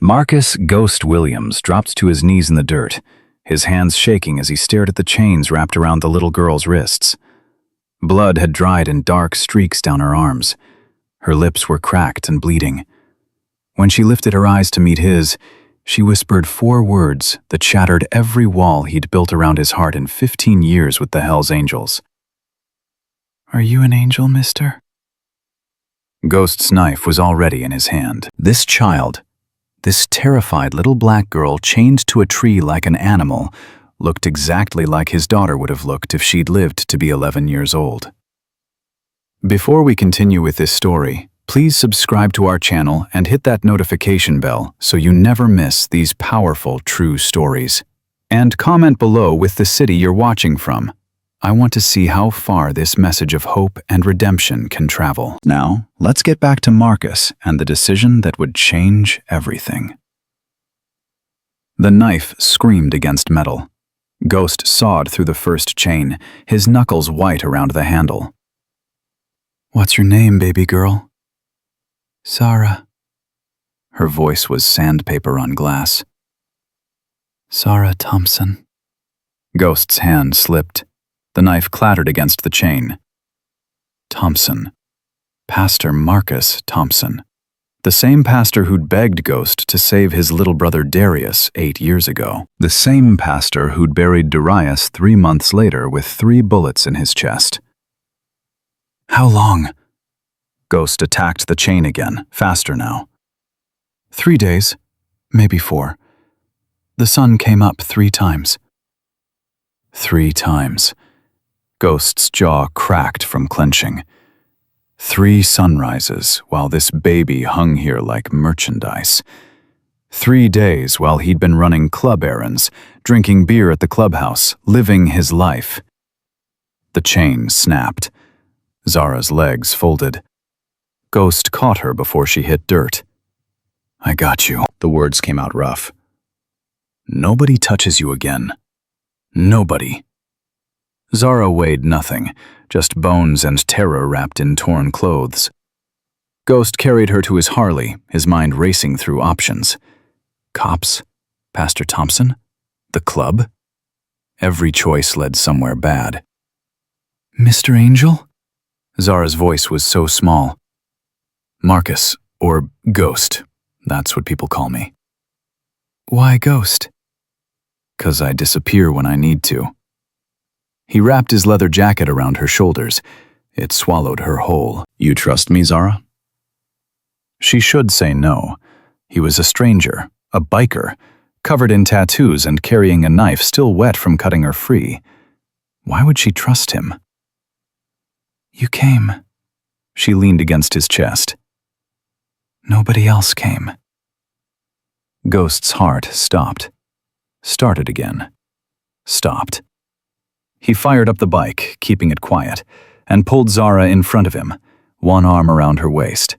Marcus Ghost Williams dropped to his knees in the dirt, his hands shaking as he stared at the chains wrapped around the little girl's wrists. Blood had dried in dark streaks down her arms. Her lips were cracked and bleeding. When she lifted her eyes to meet his, she whispered 4 words that shattered every wall he'd built around his heart in 15 years with the Hells Angels. "Are you an angel, mister?" Ghost's knife was already in his hand. This child, this terrified little black girl chained to a tree like an animal, looked exactly like his daughter would have looked if she'd lived to be 11 years old. Before we continue with this story, please subscribe to our channel and hit that notification bell so you never miss these powerful true stories. And comment below with the city you're watching from. I want to see how far this message of hope and redemption can travel. Now, let's get back to Marcus and the decision that would change everything. The knife screamed against metal. Ghost sawed through the first chain, his knuckles white around the handle. "What's your name, baby girl?" "Sarah." Her voice was sandpaper on glass. "Sarah Thompson." Ghost's hand slipped. The knife clattered against the chain. Thompson. Pastor Marcus Thompson. The same pastor who'd begged Ghost to save his little brother Darius 8 years ago. The same pastor who'd buried Darius 3 months later with 3 bullets in his chest. "How long?" Ghost attacked the chain again, faster now. 3 days, maybe 4. The sun came up 3 times. 3 times. Ghost's jaw cracked from clenching. 3 sunrises while this baby hung here like merchandise. 3 days while he'd been running club errands, drinking beer at the clubhouse, living his life. The chain snapped. Zara's legs folded. Ghost caught her before she hit dirt. "I got you." The words came out rough. "Nobody touches you again. Nobody." Zara weighed nothing, just bones and terror wrapped in torn clothes. Ghost carried her to his Harley, his mind racing through options. Cops? Pastor Thompson? The club? Every choice led somewhere bad. "Mr. Angel?" Zara's voice was so small. "Marcus, or Ghost, that's what people call me." "Why Ghost?" "'Cause I disappear when I need to." He wrapped his leather jacket around her shoulders. It swallowed her whole. "You trust me, Zara?" She should say no. He was a stranger, a biker, covered in tattoos and carrying a knife still wet from cutting her free. Why would she trust him? "You came." She leaned against his chest. "Nobody else came." Ghost's heart stopped. Started again. Stopped. He fired up the bike, keeping it quiet, and pulled Zara in front of him, one arm around her waist.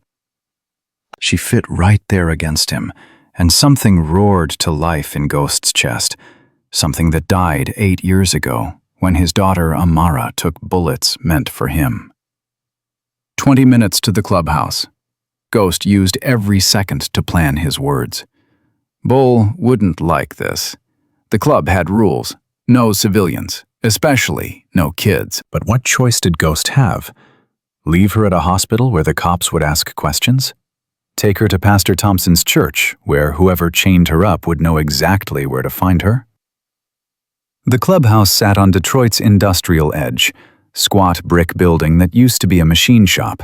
She fit right there against him, and something roared to life in Ghost's chest, something that died 8 years ago when his daughter Amara took bullets meant for him. 20 minutes to the clubhouse. Ghost used every second to plan his words. Bull wouldn't like this. The club had rules. No civilians, especially no kids. But what choice did Ghost have? Leave her at a hospital where the cops would ask questions? Take her to Pastor Thompson's church, where whoever chained her up would know exactly where to find her? The clubhouse sat on Detroit's industrial edge, squat brick building that used to be a machine shop.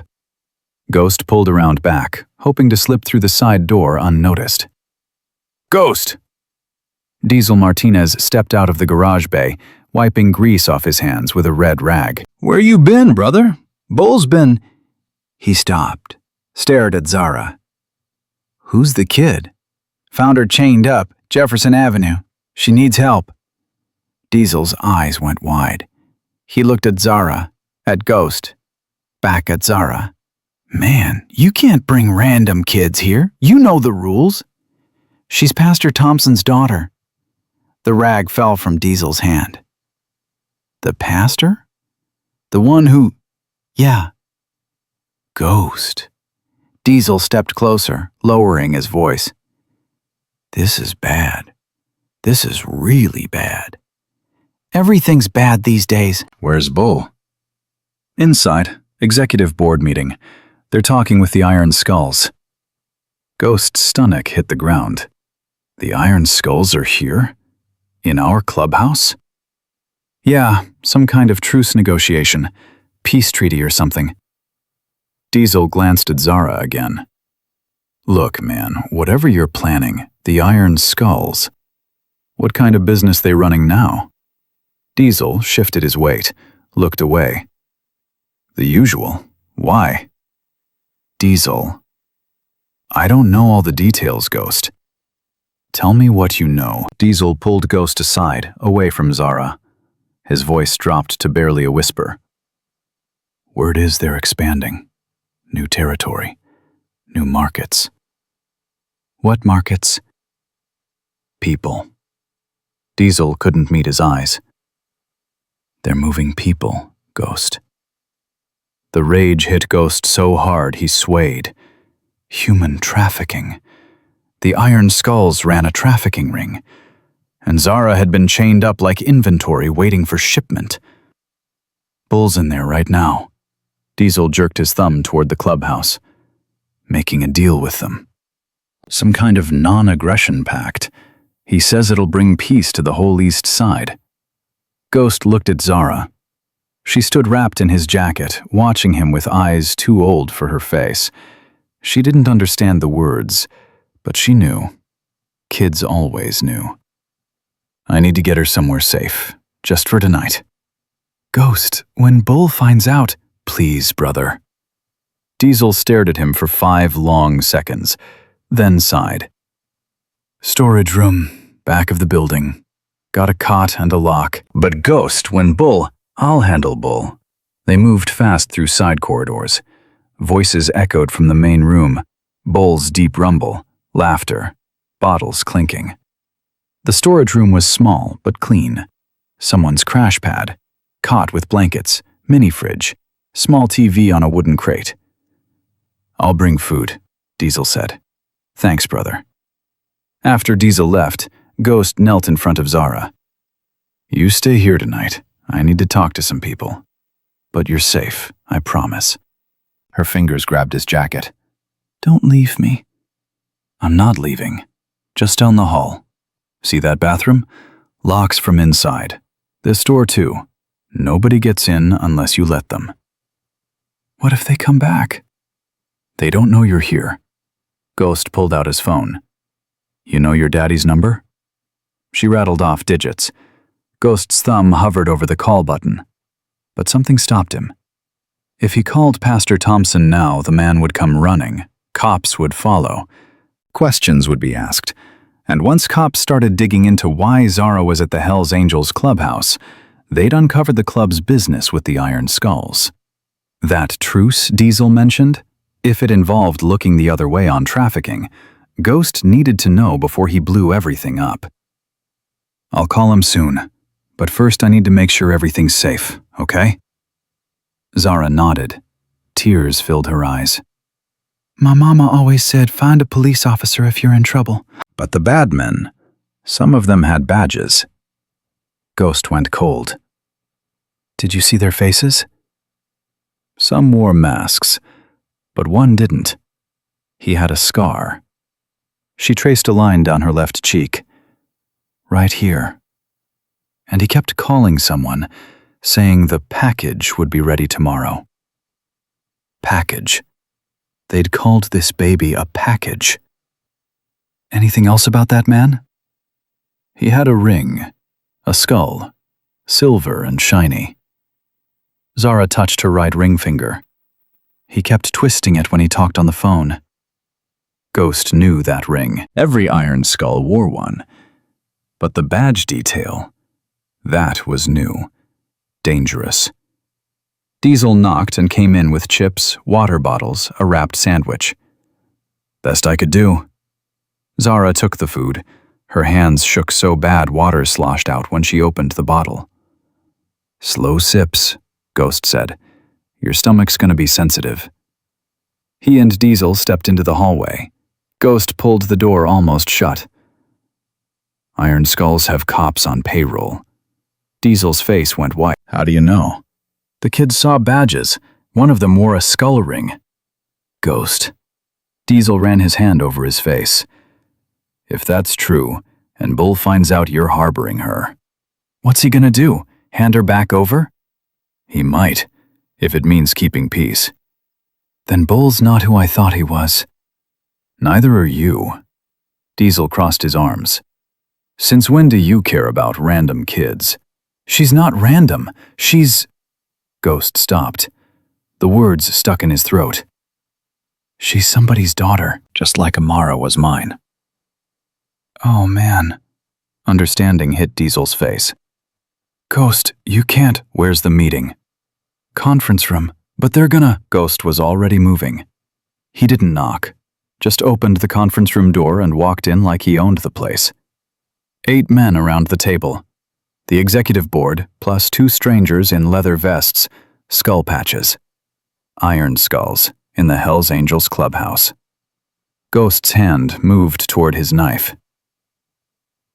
Ghost pulled around back, hoping to slip through the side door unnoticed. "Ghost!" Diesel Martinez stepped out of the garage bay, wiping grease off his hands with a red rag. "Where you been, brother? Bull's been—" He stopped, stared at Zara. "Who's the kid?" "Found her chained up, Jefferson Avenue. She needs help." Diesel's eyes went wide. He looked at Zara, at Ghost, back at Zara. "Man, you can't bring random kids here. You know the rules." "She's Pastor Thompson's daughter." The rag fell from Diesel's hand. "The pastor? The one who—" "Yeah." "Ghost." Diesel stepped closer, lowering his voice. This is bad. This is really bad. Everything's bad these days. Where's Bull? Inside, executive board meeting. They're talking with the Iron Skulls. Ghost's stomach hit the ground. The Iron Skulls are here? In our clubhouse? Yeah, some kind of truce negotiation. Peace treaty or something. Diesel glanced at Zara again. Look, man, whatever you're planning, the Iron Skulls. What kind of business they running now? Diesel shifted his weight, looked away. The usual. Why? Diesel. I don't know all the details, Ghost. Tell me what you know. Diesel pulled Ghost aside, away from Zara. His voice dropped to barely a whisper. Word is they're expanding. New territory. New markets. What markets? People. Diesel couldn't meet his eyes. They're moving people, Ghost. The rage hit Ghost so hard he swayed. Human trafficking. The Iron Skulls ran a trafficking ring, and Zara had been chained up like inventory waiting for shipment. Bull's in there right now. Diesel jerked his thumb toward the clubhouse. Making a deal with them. Some kind of non-aggression pact. He says it'll bring peace to the whole East Side. Ghost looked at Zara. She stood wrapped in his jacket, watching him with eyes too old for her face. She didn't understand the words, but she knew. Kids always knew. I need to get her somewhere safe, just for tonight. Ghost, when Bull finds out, please, brother. Diesel stared at him for 5 long seconds, then sighed. Storage room, back of the building. Got a cot and a lock. But Ghost, when Bull, I'll handle Bull. They moved fast through side corridors. Voices echoed from the main room. Bull's deep rumble, laughter, bottles clinking. The storage room was small but clean. Someone's crash pad, cot with blankets, mini fridge, small TV on a wooden crate. I'll bring food, Diesel said. Thanks, brother. After Diesel left, Ghost knelt in front of Zara. You stay here tonight. I need to talk to some people. But you're safe, I promise. Her fingers grabbed his jacket. Don't leave me. I'm not leaving. Just down the hall. See that bathroom? Locks from inside. This door too. Nobody gets in unless you let them. What if they come back? They don't know you're here. Ghost pulled out his phone. You know your daddy's number? She rattled off digits. Ghost's thumb hovered over the call button. But something stopped him. If he called Pastor Thompson now, the man would come running. Cops would follow. Questions would be asked. And once cops started digging into why Zara was at the Hells Angels clubhouse, they'd uncovered the club's business with the Iron Skulls. That truce Diesel mentioned? If it involved looking the other way on trafficking, Ghost needed to know before he blew everything up. I'll call him soon, but first I need to make sure everything's safe, okay? Zara nodded. Tears filled her eyes. My mama always said find a police officer if you're in trouble. But the bad men, some of them had badges. Ghost went cold. Did you see their faces? Some wore masks, but one didn't. He had a scar. She traced a line down her left cheek. Right here. And he kept calling someone, saying the package would be ready tomorrow. Package. They'd called this baby a package. Anything else about that man? He had a ring, a skull, silver and shiny. Zara touched her right ring finger. He kept twisting it when he talked on the phone. Ghost knew that ring. Every Iron Skull wore one. But the badge detail, that was new. Dangerous. Diesel knocked and came in with chips, water bottles, a wrapped sandwich. Best I could do. Zara took the food. Her hands shook so bad water sloshed out when she opened the bottle. Slow sips, Ghost said. Your stomach's gonna be sensitive. He and Diesel stepped into the hallway. Ghost pulled the door almost shut. Iron Skulls have cops on payroll. Diesel's face went white. How do you know? The kids saw badges. One of them wore a skull ring. Ghost. Diesel ran his hand over his face. If that's true, and Bull finds out you're harboring her, what's he gonna do? Hand her back over? He might, if it means keeping peace. Then Bull's not who I thought he was. Neither are you. Diesel crossed his arms. Since when do you care about random kids? She's not random. She's... Ghost stopped. The words stuck in his throat. She's somebody's daughter, just like Amara was mine. Oh, man. Understanding hit Diesel's face. Ghost, you can't. Where's the meeting? Conference room, but they're gonna... Ghost was already moving. He didn't knock, just opened the conference room door and walked in like he owned the place. 8 men around the table. The executive board, plus 2 strangers in leather vests, skull patches. Iron Skulls in the Hells Angels clubhouse. Ghost's hand moved toward his knife.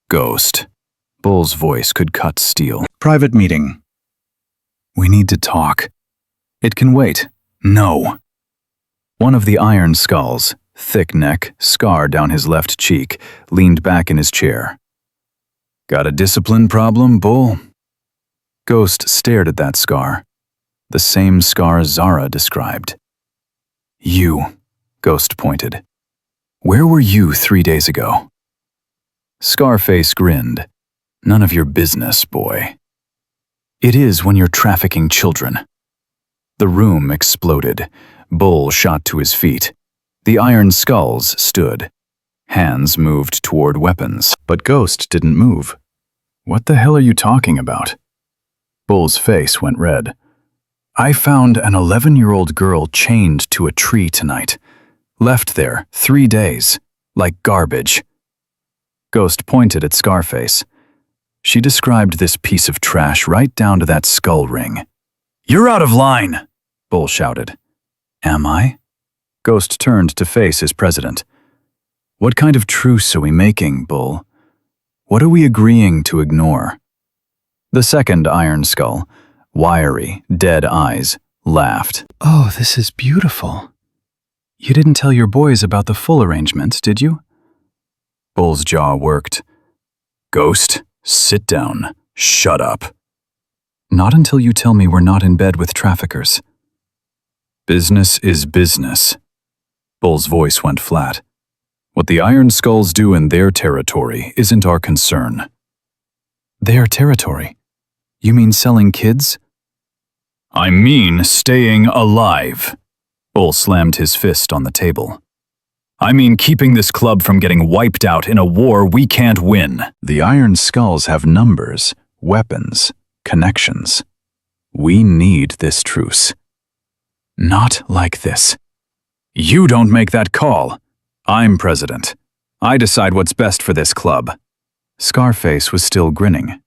Ghost. Bull's voice could cut steel. Private meeting. We need to talk. It can wait. No. One of the Iron Skulls, thick neck, scar down his left cheek, leaned back in his chair. Got a discipline problem, Bull? Ghost stared at that scar. The same scar Zara described. You, Ghost pointed. Where were you 3 days ago? Scarface grinned. None of your business, boy. It is when you're trafficking children. The room exploded. Bull shot to his feet. The Iron Skulls stood. Hands moved toward weapons. But Ghost didn't move. What the hell are you talking about? Bull's face went red. I found an 11-year-old girl chained to a tree tonight. Left there 3 days, like garbage. Ghost pointed at Scarface. She described this piece of trash right down to that skull ring. You're out of line, Bull shouted. Am I? Ghost turned to face his president. What kind of truce are we making, Bull? What are we agreeing to ignore? The second Iron Skull, wiry, dead eyes, laughed. Oh, this is beautiful. You didn't tell your boys about the full arrangement, did you? Bull's jaw worked. Ghost, sit down. Shut up. Not until you tell me we're not in bed with traffickers. Business is business. Bull's voice went flat. What the Iron Skulls do in their territory isn't our concern. Their territory? You mean selling kids? I mean staying alive. Bull slammed his fist on the table. I mean keeping this club from getting wiped out in a war we can't win. The Iron Skulls have numbers, weapons, connections. We need this truce. Not like this. You don't make that call. I'm president. I decide what's best for this club. Scarface was still grinning.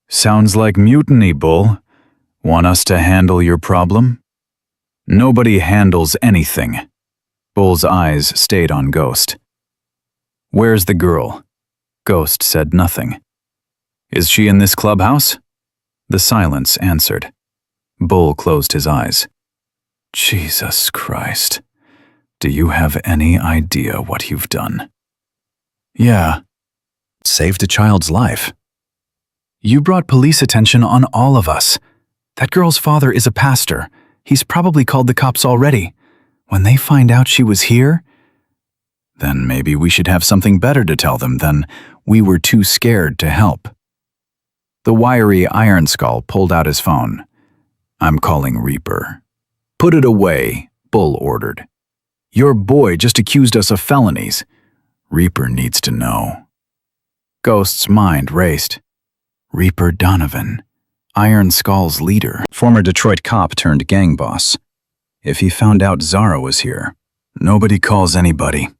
Sounds like mutiny, Bull. Want us to handle your problem? Nobody handles anything. Bull's eyes stayed on Ghost. Where's the girl? Ghost said nothing. Is she in this clubhouse? The silence answered. Bull closed his eyes. Jesus Christ. Do you have any idea what you've done? Yeah. Saved a child's life. You brought police attention on all of us. That girl's father is a pastor. He's probably called the cops already. When they find out she was here, then maybe we should have something better to tell them than we were too scared to help. The wiry Iron Skull pulled out his phone. I'm calling Reaper. Put it away, Bull ordered. Your boy just accused us of felonies. Reaper needs to know. Ghost's mind raced. Reaper Donovan, Iron Skull's leader. Former Detroit cop turned gang boss. If he found out Zara was here, nobody calls anybody.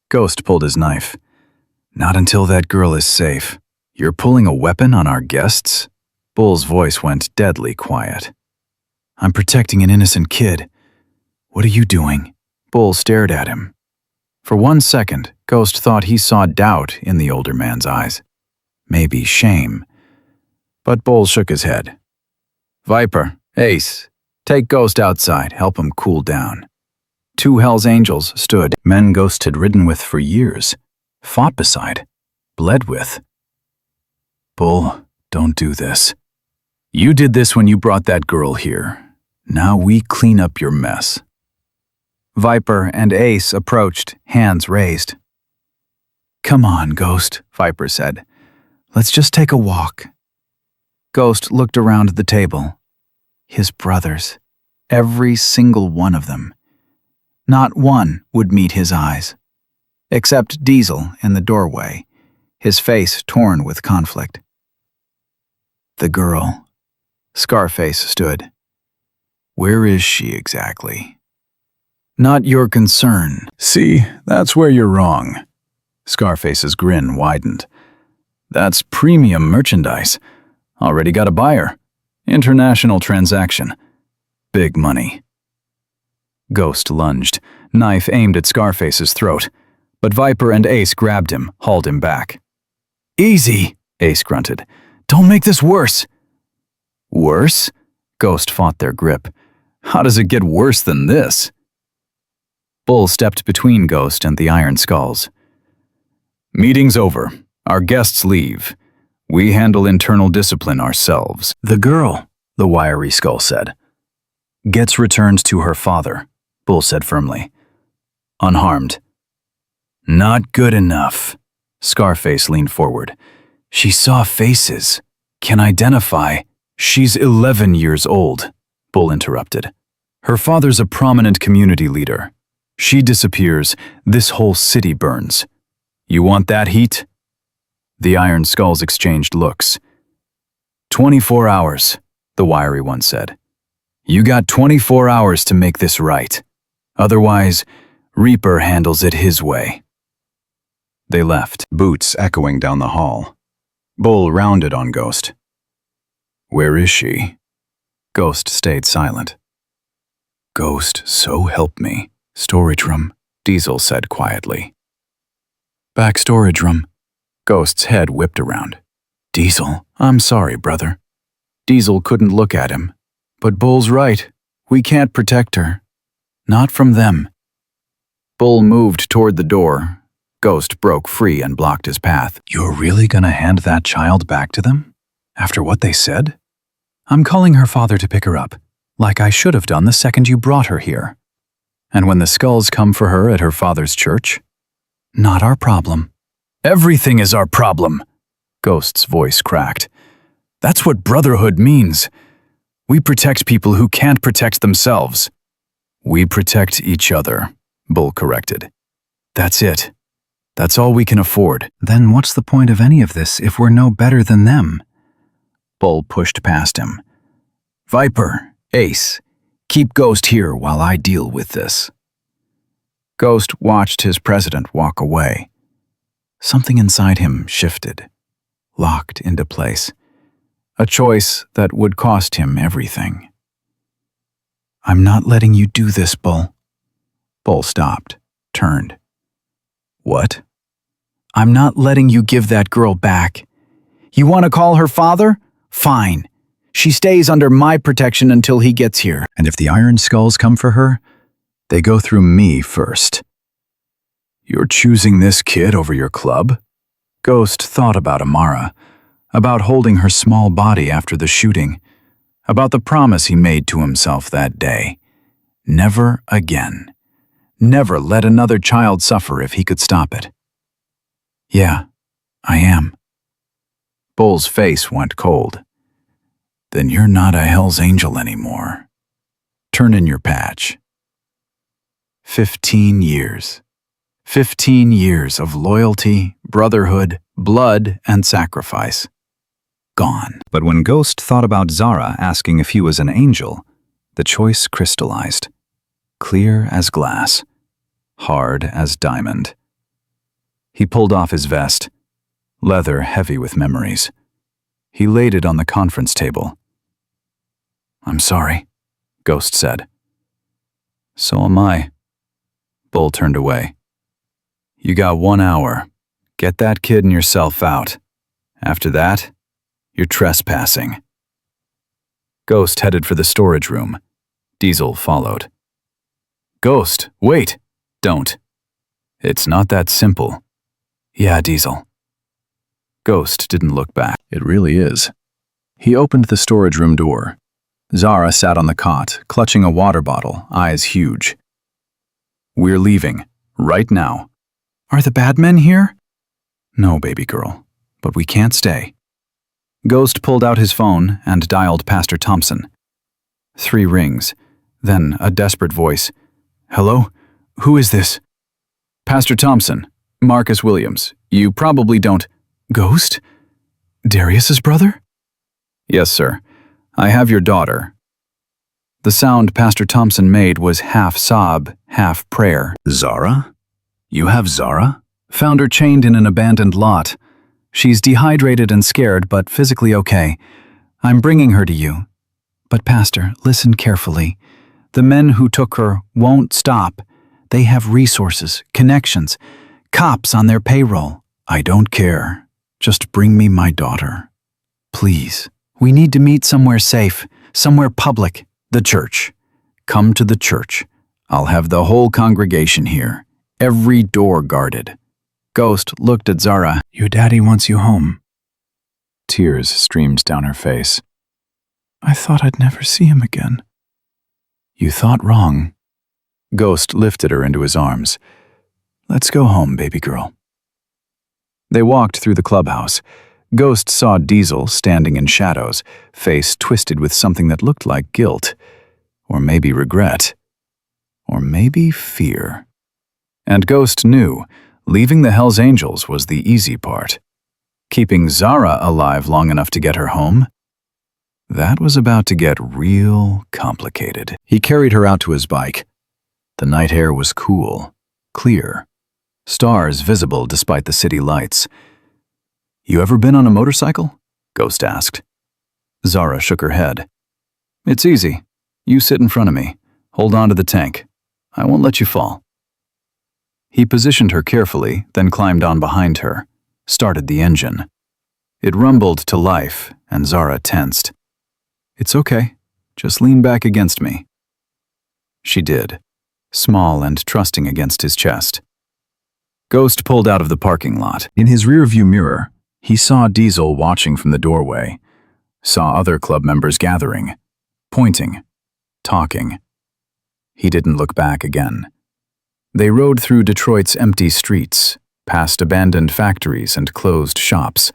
Ghost pulled his knife. Not until that girl is safe. You're pulling a weapon on our guests? Bull's voice went deadly quiet. I'm protecting an innocent kid. What are you doing? Bull stared at him. For 1 second, Ghost thought he saw doubt in the older man's eyes. maybe shame. But Bull shook his head. Viper, Ace, take Ghost outside, help him cool down. Two Hell's Angels stood, Men Ghost had ridden with for years, fought beside, bled with. Bull, don't do this. You did this when you brought that girl here. Now we clean up your mess. Viper and Ace approached, hands raised. Come on, Ghost, Viper said. Let's just take a walk. Ghost looked around the table. His brothers, every single one of them. Not one would meet his eyes, except Diesel in the doorway, his face torn with conflict. The girl. Scarface stood. Where is she exactly? Not your concern. See, that's where you're wrong. Scarface's grin widened. That's premium merchandise. Already got a buyer. International transaction. Big money. Ghost lunged, knife aimed at Scarface's throat, but Viper and Ace grabbed him, hauled him back. Easy, Ace grunted. Don't make this worse. Worse? Ghost fought their grip. How does it get worse than this? Bull stepped between Ghost and the Iron Skulls. Meeting's over. Our guests leave. We handle internal discipline ourselves. The girl, the wiry skull said. Gets returned to her father, Bull said firmly. Unharmed. Not good enough. Scarface leaned forward. She saw faces. Can identify. She's 11 years old, Bull interrupted. Her father's a prominent community leader. She disappears, this whole city burns. You want that heat? The Iron Skulls exchanged looks. 24 hours, the wiry one said. You got 24 hours to make this right. Otherwise, Reaper handles it his way. They left, boots echoing down the hall. Bull rounded on Ghost. Where is she? Ghost stayed silent. Ghost, so help me. Storage room, Diesel said quietly. Back storage room. Ghost's head whipped around. Diesel, I'm sorry, brother. Diesel couldn't look at him. But Bull's right. We can't protect her. Not from them. Bull moved toward the door. Ghost broke free and blocked his path. You're really gonna hand that child back to them? After what they said? I'm calling her father to pick her up, like I should have done the second you brought her here. And when the Skulls come for her at her father's church? Not our problem. Everything is our problem, Ghost's voice cracked. That's what brotherhood means. We protect people who can't protect themselves. We protect each other, Bull corrected. That's it. That's all we can afford. Then what's the point of any of this if we're no better than them? Bull pushed past him. Viper, Ace, keep Ghost here while I deal with this. Ghost watched his president walk away. Something inside him shifted, locked into place. A choice that would cost him everything. I'm not letting you do this, Bull. Bull stopped, turned. What? I'm not letting you give that girl back. You want to call her father? Fine. She stays under my protection until he gets here. And if the Iron Skulls come for her, they go through me first. You're choosing this kid over your club? Ghost thought about Amara, about holding her small body after the shooting, about the promise he made to himself that day. Never again. Never let another child suffer if he could stop it. Yeah, I am. Bull's face went cold. Then you're not a Hell's Angel anymore. Turn in your patch. 15 years. 15 years of loyalty, brotherhood, blood, and sacrifice. Gone. But when Ghost thought about Zara asking if he was an angel, the choice crystallized. Clear as glass. Hard as diamond. He pulled off his vest, leather heavy with memories. He laid it on the conference table. I'm sorry, Ghost said. So am I. Bull turned away. You got 1 hour. Get that kid and yourself out. After that, you're trespassing. Ghost headed for the storage room. Diesel followed. Ghost, wait! Don't. It's not that simple. Yeah, Diesel. Ghost didn't look back. It really is. He opened the storage room door. Zara sat on the cot, clutching a water bottle, eyes huge. We're leaving, right now. Are the bad men here? No, baby girl, but we can't stay. Ghost pulled out his phone and dialed Pastor Thompson. 3 rings, then a desperate voice. Hello? Who is this? Pastor Thompson, Marcus Williams. You probably don't... Ghost? Darius's brother? Yes, sir. I have your daughter. The sound Pastor Thompson made was half sob, half prayer. Zara? You have Zara? Found her chained in an abandoned lot. She's dehydrated and scared, but physically okay. I'm bringing her to you. But Pastor, listen carefully. The men who took her won't stop. They have resources, connections, cops on their payroll. I don't care. Just bring me my daughter. Please. We need to meet somewhere safe, somewhere public. The church. Come to the church. I'll have the whole congregation here. Every door guarded. Ghost looked at Zara. Your daddy wants you home. Tears streamed down her face. I thought I'd never see him again. You thought wrong. Ghost lifted her into his arms. Let's go home, baby girl. They walked through the clubhouse. Ghost saw Diesel standing in shadows, face twisted with something that looked like guilt, or maybe regret, or maybe fear. And Ghost knew leaving the Hells Angels was the easy part. Keeping Zara alive long enough to get her home? That was about to get real complicated. He carried her out to his bike. The night air was cool, clear, stars visible despite the city lights. You ever been on a motorcycle? Ghost asked. Zara shook her head. It's easy. You sit in front of me. Hold on to the tank. I won't let you fall. He positioned her carefully, then climbed on behind her, started the engine. It rumbled to life, and Zara tensed. It's okay. Just lean back against me. She did, small and trusting against his chest. Ghost pulled out of the parking lot. In his rearview mirror, he saw Diesel watching from the doorway, saw other club members gathering, pointing, talking. He didn't look back again. They rode through Detroit's empty streets, past abandoned factories and closed shops,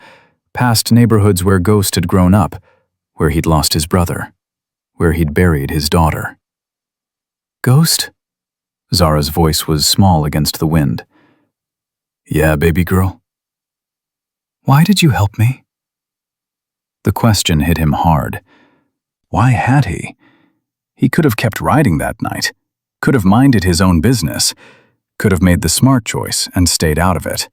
past neighborhoods where Ghost had grown up, where he'd lost his brother, where he'd buried his daughter. Ghost? Zara's voice was small against the wind. Yeah, baby girl. Why did you help me? The question hit him hard. Why had he? He could have kept riding that night, could have minded his own business, could have made the smart choice and stayed out of it.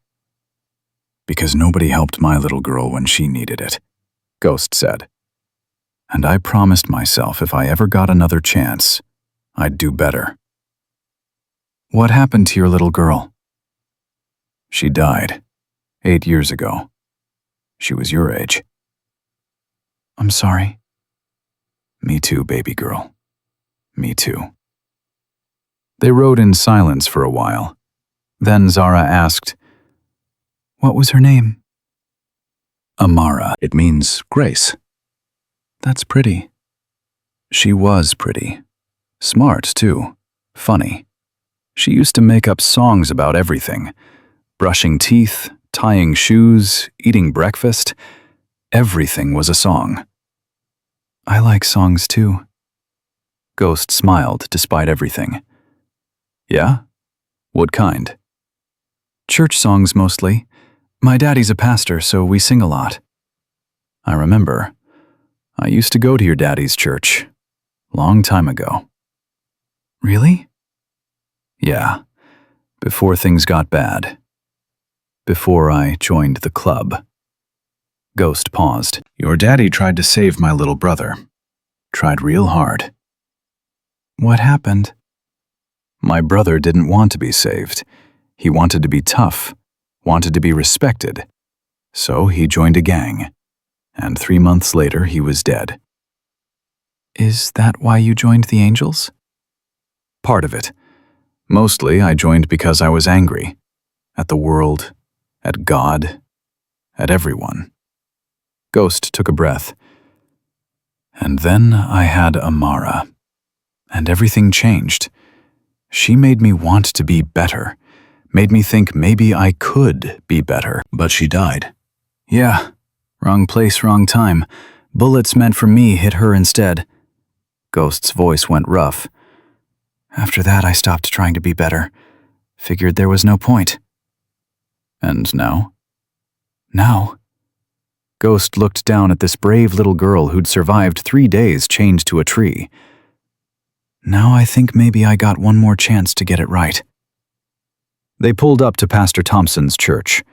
Because nobody helped my little girl when she needed it, Ghost said. And I promised myself if I ever got another chance, I'd do better. What happened to your little girl? She died 8 years ago. She was your age. I'm sorry. Me too, baby girl. Me too. They rode in silence for a while. Then Zara asked, What was her name? Amara. It means grace. That's pretty. She was pretty. Smart, too. Funny. She used to make up songs about everything. Brushing teeth, tying shoes, eating breakfast. Everything was a song. I like songs, too. Ghost smiled despite everything. Yeah? What kind? Church songs, mostly. My daddy's a pastor, so we sing a lot. I remember. I used to go to your daddy's church. Long time ago. Really? Yeah. Before things got bad. Before I joined the club. Ghost paused. Your daddy tried to save my little brother. Tried real hard. What happened? My brother didn't want to be saved. He wanted to be tough, wanted to be respected. So he joined a gang, and 3 months later he was dead. Is that why you joined the Angels? Part of it. Mostly I joined because I was angry. At the world, at God, at everyone. Ghost took a breath. And then I had Amara. And everything changed. She made me want to be better. Made me think maybe I could be better. But she died. Yeah. Wrong place, wrong time. Bullets meant for me hit her instead. Ghost's voice went rough. After that, I stopped trying to be better. Figured there was no point. And now? Now? Ghost looked down at this brave little girl who'd survived 3 days chained to a tree. Now I think maybe I got one more chance to get it right. They pulled up to Pastor Thompson's church.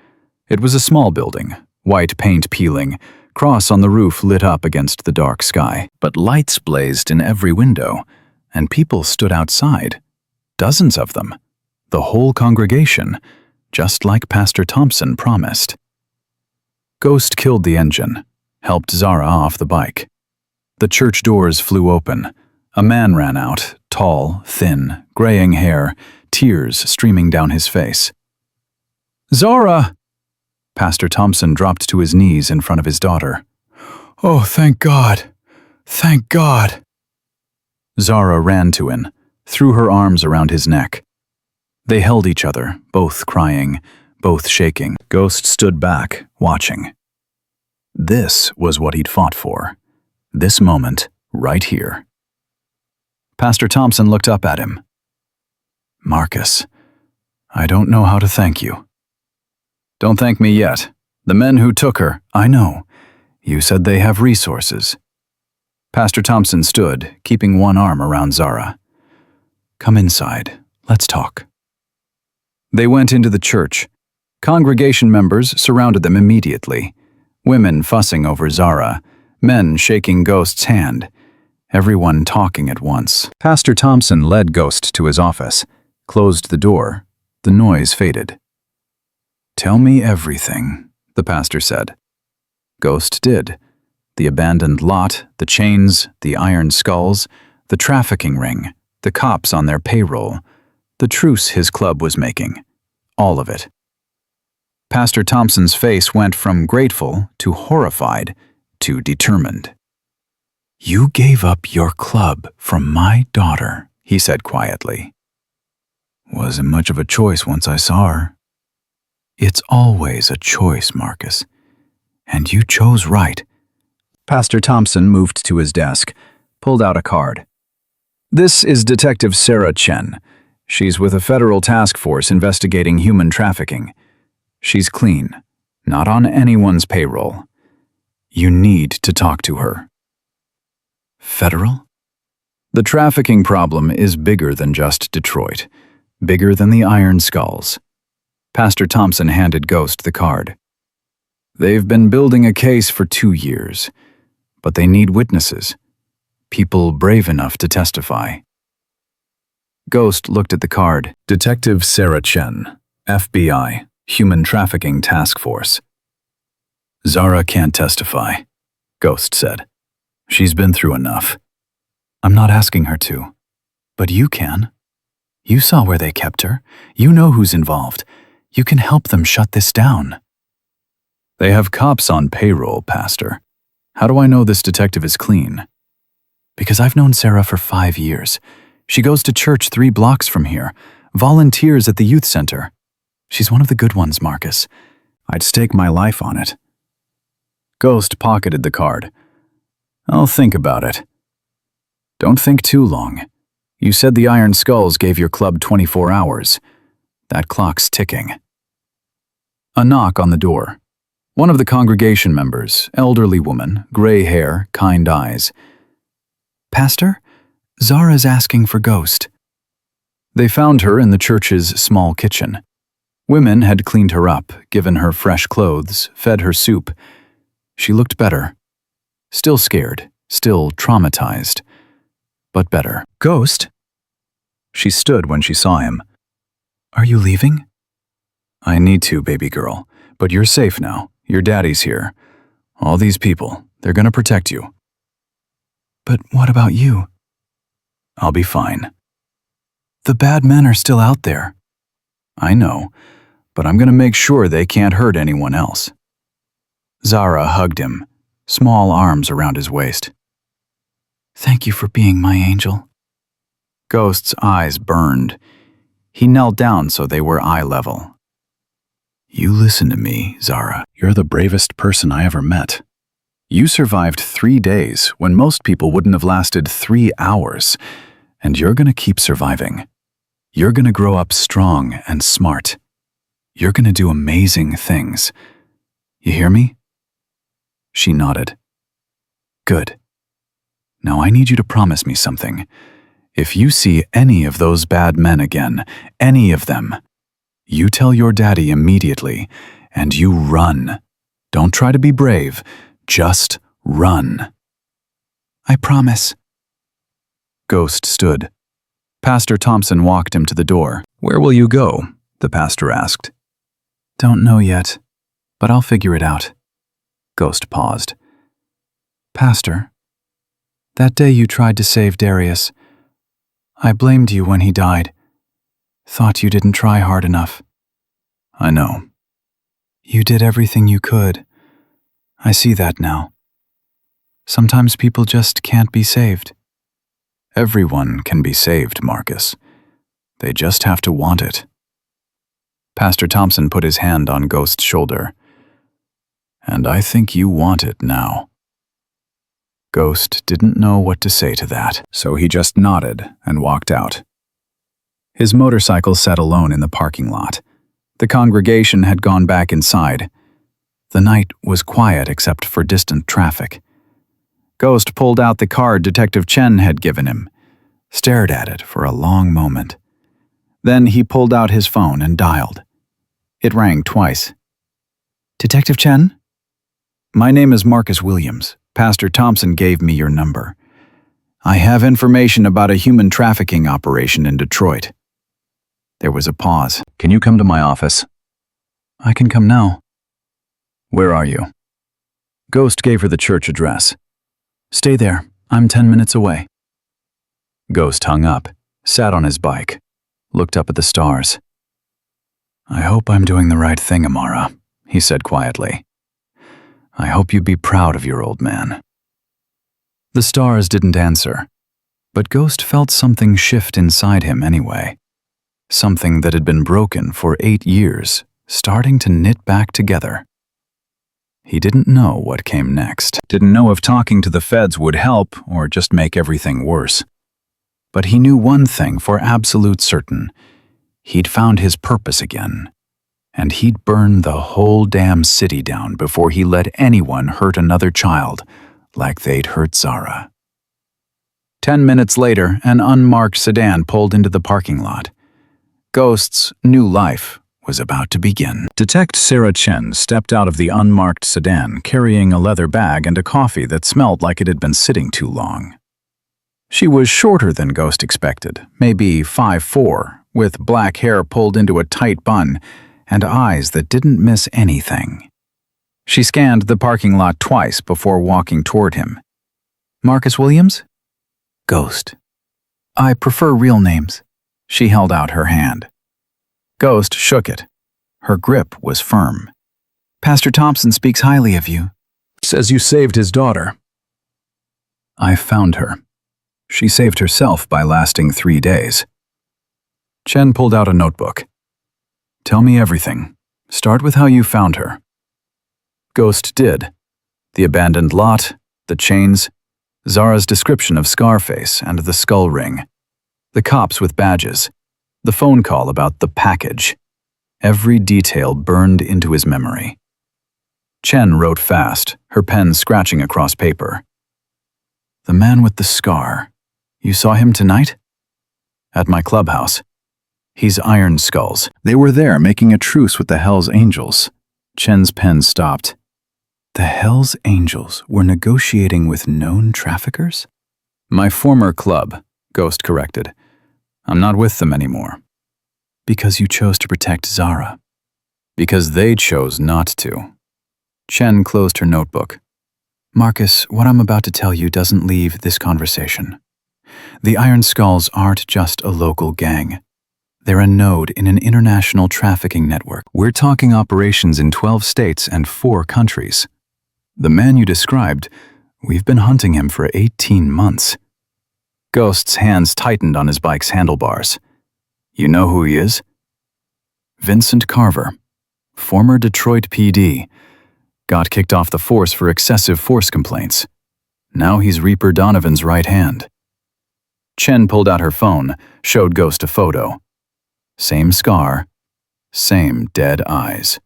It was a small building, white paint peeling, cross on the roof lit up against the dark sky. But lights blazed in every window, and people stood outside. Dozens of them. The whole congregation, just like Pastor Thompson promised. Ghost killed the engine, helped Zara off the bike. The church doors flew open. A man ran out, tall, thin, graying hair, tears streaming down his face. Zara! Pastor Thompson dropped to his knees in front of his daughter. Oh, thank God. Thank God. Zara ran to him, threw her arms around his neck. They held each other, both crying, both shaking. Ghost stood back, watching. This was what he'd fought for. This moment, right here. Pastor Thompson looked up at him. Marcus, I don't know how to thank you. Don't thank me yet. The men who took her, I know. You said they have resources. Pastor Thompson stood, keeping one arm around Zara. Come inside. Let's talk. They went into the church. Congregation members surrounded them immediately. Women fussing over Zara, men shaking Ghost's hand, everyone talking at once. Pastor Thompson led Ghost to his office, closed the door. The noise faded. Tell me everything, the pastor said. Ghost did. The abandoned lot, the chains, the iron skulls, the trafficking ring, the cops on their payroll, the truce his club was making. All of it. Pastor Thompson's face went from grateful to horrified to determined. You gave up your club for my daughter, he said quietly. Wasn't much of a choice once I saw her. It's always a choice, Marcus. And you chose right. Pastor Thompson moved to his desk, pulled out a card. This is Detective Sarah Chen. She's with a federal task force investigating human trafficking. She's clean, not on anyone's payroll. You need to talk to her. Federal? The trafficking problem is bigger than just Detroit, bigger than the Iron Skulls. Pastor Thompson handed Ghost the card. They've been building a case for 2 years, but they need witnesses, people brave enough to testify. Ghost looked at the card. Detective Sarah Chen, FBI, Human Trafficking Task Force. Zara can't testify, Ghost said. She's been through enough. I'm not asking her to, but you can. You saw where they kept her. You know who's involved. You can help them shut this down. They have cops on payroll, Pastor. How do I know this detective is clean? Because I've known Sarah for 5 years. She goes to church 3 blocks from here, volunteers at the youth center. She's one of the good ones, Marcus. I'd stake my life on it. Ghost pocketed the card. I'll think about it. Don't think too long. You said the Iron Skulls gave your club 24 hours. That clock's ticking. A knock on the door. One of the congregation members, elderly woman, gray hair, kind eyes. Pastor, Zara's asking for Ghost. They found her in the church's small kitchen. Women had cleaned her up, given her fresh clothes, fed her soup. She looked better. Still scared, still traumatized, but better. Ghost? She stood when she saw him. Are you leaving? I need to, baby girl, but you're safe now. Your daddy's here. All these people, they're gonna protect you. But what about you? I'll be fine. The bad men are still out there. I know, but I'm gonna make sure they can't hurt anyone else. Zara hugged him, small arms around his waist. Thank you for being my angel. Ghost's eyes burned. He knelt down so they were eye level. You listen to me, Zara. You're the bravest person I ever met. You survived 3 days when most people wouldn't have lasted 3 hours, and you're gonna keep surviving. You're gonna grow up strong and smart. You're gonna do amazing things. You hear me? She nodded. Good. Now I need you to promise me something. If you see any of those bad men again, any of them, you tell your daddy immediately, and you run. Don't try to be brave, just run. I promise. Ghost stood. Pastor Thompson walked him to the door. Where will you go? The pastor asked. Don't know yet, but I'll figure it out. Ghost paused. Pastor, that day you tried to save Darius, I blamed you when he died. Thought you didn't try hard enough. I know. You did everything you could. I see that now. Sometimes people just can't be saved. Everyone can be saved, Marcus. They just have to want it. Pastor Thompson put his hand on Ghost's shoulder. And I think you want it now. Ghost didn't know what to say to that, so he just nodded and walked out. His motorcycle sat alone in the parking lot. The congregation had gone back inside. The night was quiet except for distant traffic. Ghost pulled out the card Detective Chen had given him, stared at it for a long moment. Then he pulled out his phone and dialed. It rang twice. Detective Chen? My name is Marcus Williams. Pastor Thompson gave me your number. I have information about a human trafficking operation in Detroit. There was a pause. Can you come to my office? I can come now. Where are you? Ghost gave her the church address. Stay there. I'm 10 minutes away. Ghost hung up, sat on his bike, looked up at the stars. I hope I'm doing the right thing, Amara, he said quietly. I hope you'd be proud of your old man. The stars didn't answer, but Ghost felt something shift inside him anyway. Something that had been broken for 8 years, starting to knit back together. He didn't know what came next. Didn't know if talking to the feds would help or just make everything worse. But he knew one thing for absolute certain. He'd found his purpose again. And he'd burn the whole damn city down before he let anyone hurt another child like they'd hurt Zara. 10 minutes later, an unmarked sedan pulled into the parking lot. Ghost's new life was about to begin. Detective Sarah Chen stepped out of the unmarked sedan carrying a leather bag and a coffee that smelled like it had been sitting too long. She was shorter than Ghost expected, maybe 5'4", with black hair pulled into a tight bun and eyes that didn't miss anything. She scanned the parking lot twice before walking toward him. Marcus Williams? Ghost. I prefer real names. She held out her hand. Ghost shook it. Her grip was firm. Pastor Thompson speaks highly of you. Says you saved his daughter. I found her. She saved herself by lasting 3 days. Chen pulled out a notebook. Tell me everything. Start with how you found her. Ghost did. The abandoned lot, the chains, Zara's description of Scarface and the skull ring, the cops with badges, the phone call about the package. Every detail burned into his memory. Chen wrote fast, her pen scratching across paper. The man with the scar. You saw him tonight? At my clubhouse. He's Iron Skulls. They were there making a truce with the Hells Angels. Chen's pen stopped. The Hells Angels were negotiating with known traffickers? My former club, Ghost corrected. I'm not with them anymore. Because you chose to protect Zara. Because they chose not to. Chen closed her notebook. Marcus, what I'm about to tell you doesn't leave this conversation. The Iron Skulls aren't just a local gang. They're a node in an international trafficking network. We're talking operations in 12 states and 4 countries. The man you described, we've been hunting him for 18 months. Ghost's hands tightened on his bike's handlebars. You know who he is? Vincent Carver, former Detroit PD. Got kicked off the force for excessive force complaints. Now he's Reaper Donovan's right hand. Chen pulled out her phone, showed Ghost a photo. Same scar, same dead eyes.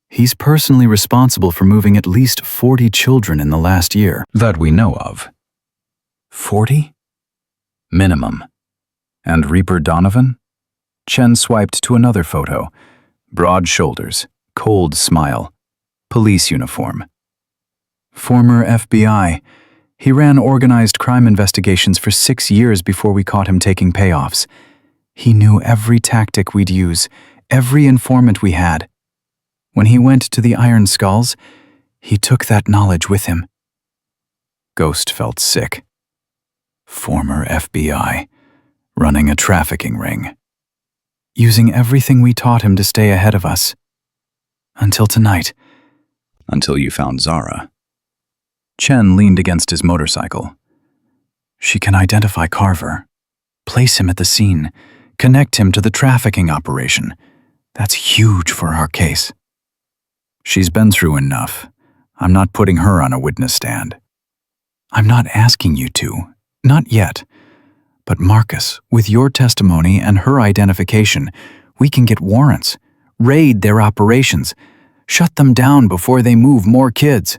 He's personally responsible for moving at least 40 children in the last year. That we know of. 40? Minimum. And Reaper Donovan? Chen swiped to another photo. Broad shoulders, cold smile, police uniform. Former FBI. He ran organized crime investigations for 6 years before we caught him taking payoffs. He knew every tactic we'd use, every informant we had. When he went to the Iron Skulls, he took that knowledge with him. Ghost felt sick. Former FBI, running a trafficking ring. Using everything we taught him to stay ahead of us. Until tonight. Until you found Zara. Chen leaned against his motorcycle. She can identify Carver, place him at the scene, connect him to the trafficking operation. That's huge for our case. She's been through enough. I'm not putting her on a witness stand. I'm not asking you to, not yet. But Marcus, with your testimony and her identification, we can get warrants, raid their operations, shut them down before they move more kids.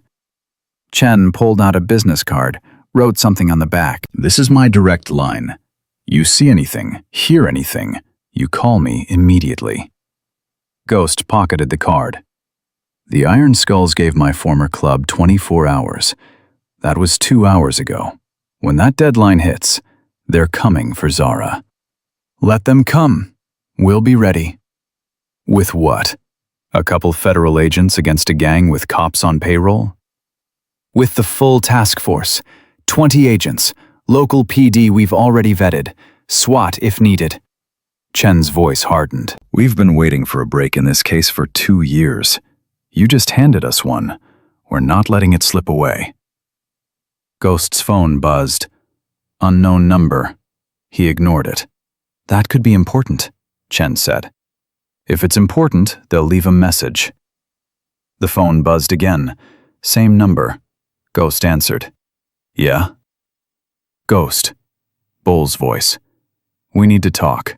Chen pulled out a business card, wrote something on the back. This is my direct line. You see anything, hear anything, you call me immediately. Ghost pocketed the card. The Iron Skulls gave my former club 24 hours. That was 2 hours ago. When that deadline hits, they're coming for Zara. Let them come. We'll be ready. With what? A couple federal agents against a gang with cops on payroll? With the full task force. 20 agents. Local PD we've already vetted. SWAT if needed. Chen's voice hardened. We've been waiting for a break in this case for 2 years. You just handed us one. We're not letting it slip away. Ghost's phone buzzed. Unknown number. He ignored it. That could be important, Chen said. If it's important, they'll leave a message. The phone buzzed again. Same number. Ghost answered. Yeah? Ghost. Bull's voice. We need to talk.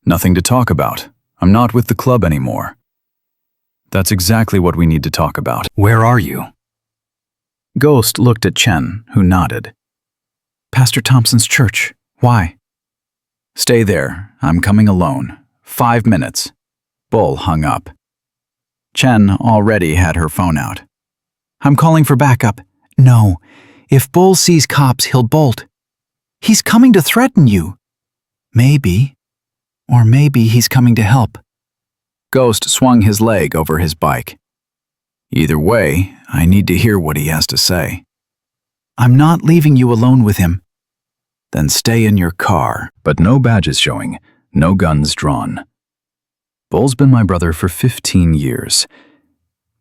Nothing to talk about. I'm not with the club anymore. That's exactly what we need to talk about. Where are you? Ghost looked at Chen, who nodded. Pastor Thompson's church. Why? Stay there. I'm coming alone. 5 minutes. Bull hung up. Chen already had her phone out. I'm calling for backup. No. If Bull sees cops, he'll bolt. He's coming to threaten you. Maybe. Or maybe he's coming to help. Ghost swung his leg over his bike. Either way, I need to hear what he has to say. I'm not leaving you alone with him. Then stay in your car. But no badges showing, no guns drawn. Bull's been my brother for 15 years.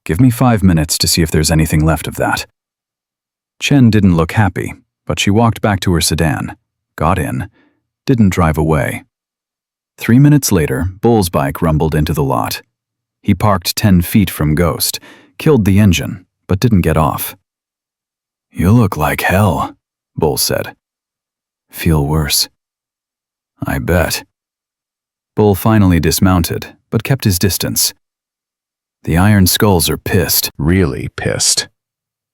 Give me 5 minutes to see if there's anything left of that. Chen didn't look happy, but she walked back to her sedan, got in, didn't drive away. 3 minutes later, Bull's bike rumbled into the lot. He parked 10 feet from Ghost, killed the engine, but didn't get off. You look like hell, Bull said. Feel worse. I bet. Bull finally dismounted, but kept his distance. The Iron Skulls are pissed. Really pissed.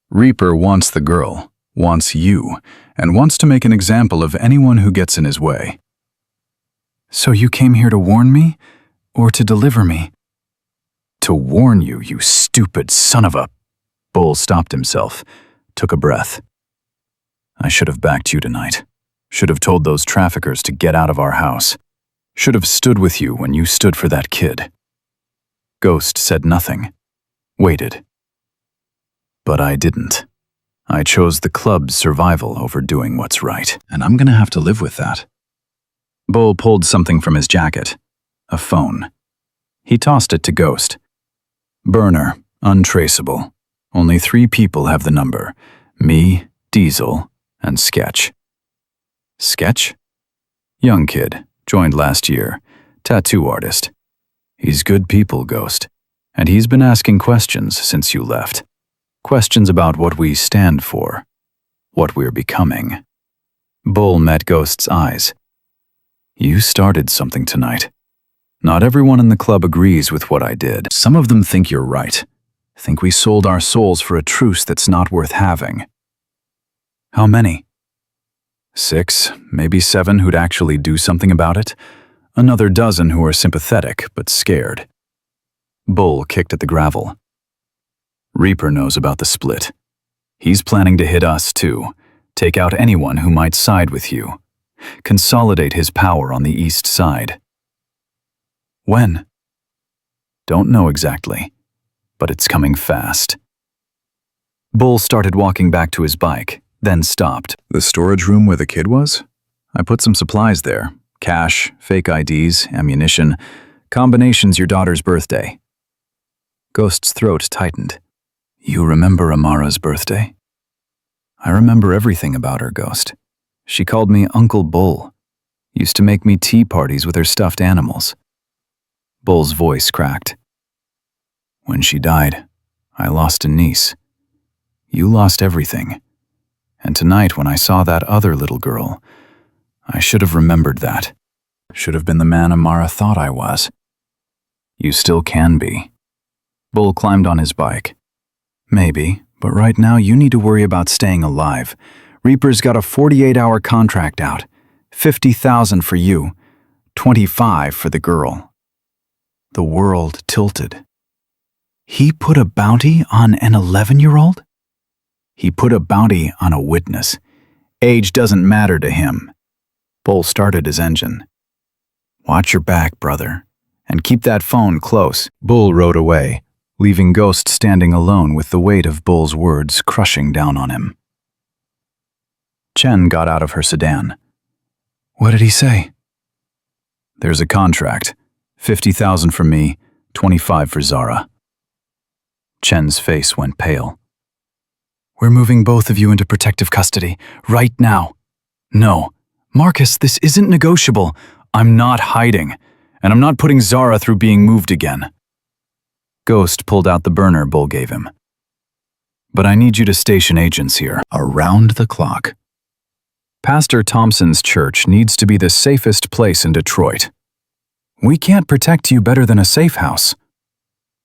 Reaper wants the girl, wants you, and wants to make an example of anyone who gets in his way. So you came here to warn me, or to deliver me? To warn you, you stupid son of a... Bull stopped himself, took a breath. I should have backed you tonight. Should have told those traffickers to get out of our house. Should have stood with you when you stood for that kid. Ghost said nothing. Waited. But I didn't. I chose the club's survival over doing what's right, and I'm gonna have to live with that. Bull pulled something from his jacket. A phone. He tossed it to Ghost. Burner, untraceable. Only 3 people have the number. Me, Diesel, and Sketch. Sketch? Young kid, joined last year. Tattoo artist. He's good people, Ghost. And he's been asking questions since you left. Questions about what we stand for. What we're becoming. Bull met Ghost's eyes. You started something tonight. Not everyone in the club agrees with what I did. Some of them think you're right. Think we sold our souls for a truce that's not worth having. How many? 6, maybe 7 who'd actually do something about it. Another dozen who are sympathetic but scared. Bull kicked at the gravel. Reaper knows about the split. He's planning to hit us too. Take out anyone who might side with you. Consolidate his power on the east side. When? Don't know exactly, but it's coming fast. Bull started walking back to his bike, then stopped. The storage room where the kid was? I put some supplies there. Cash, fake IDs, ammunition, combinations your daughter's birthday. Ghost's throat tightened. You remember Amara's birthday? I remember everything about her, Ghost. She called me Uncle Bull. Used to make me tea parties with her stuffed animals. Bull's voice cracked. When she died, I lost a niece. You lost everything. And tonight when I saw that other little girl, I should have remembered that. Should have been the man Amara thought I was. You still can be. Bull climbed on his bike. Maybe, but right now you need to worry about staying alive. Reaper's got a 48-hour contract out. 50,000 for you, 25 for the girl. The world tilted. He put a bounty on an 11-year-old? He put a bounty on a witness. Age doesn't matter to him. Bull started his engine. Watch your back, brother, and keep that phone close. Bull rode away, leaving Ghost standing alone with the weight of Bull's words crushing down on him. Chen got out of her sedan. What did he say? There's a contract. 50,000 for me, 25 for Zara. Chen's face went pale. We're moving both of you into protective custody, right now. No. Marcus, this isn't negotiable. I'm not hiding, and I'm not putting Zara through being moved again. Ghost pulled out the burner Bull gave him. But I need you to station agents here, around the clock. Pastor Thompson's church needs to be the safest place in Detroit. We can't protect you better than a safe house.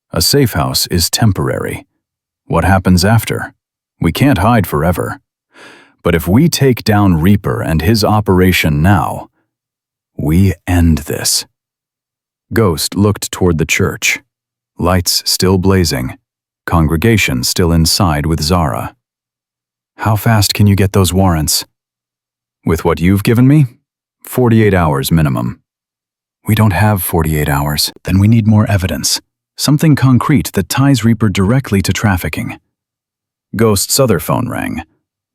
A safe house is temporary. What happens after? We can't hide forever. But if we take down Reaper and his operation now, we end this. Ghost looked toward the church. Lights still blazing. Congregation still inside with Zara. How fast can you get those warrants? With what you've given me? 48 hours minimum. We don't have 48 hours. Then we need more evidence. Something concrete that ties Reaper directly to trafficking. Ghost's other phone rang.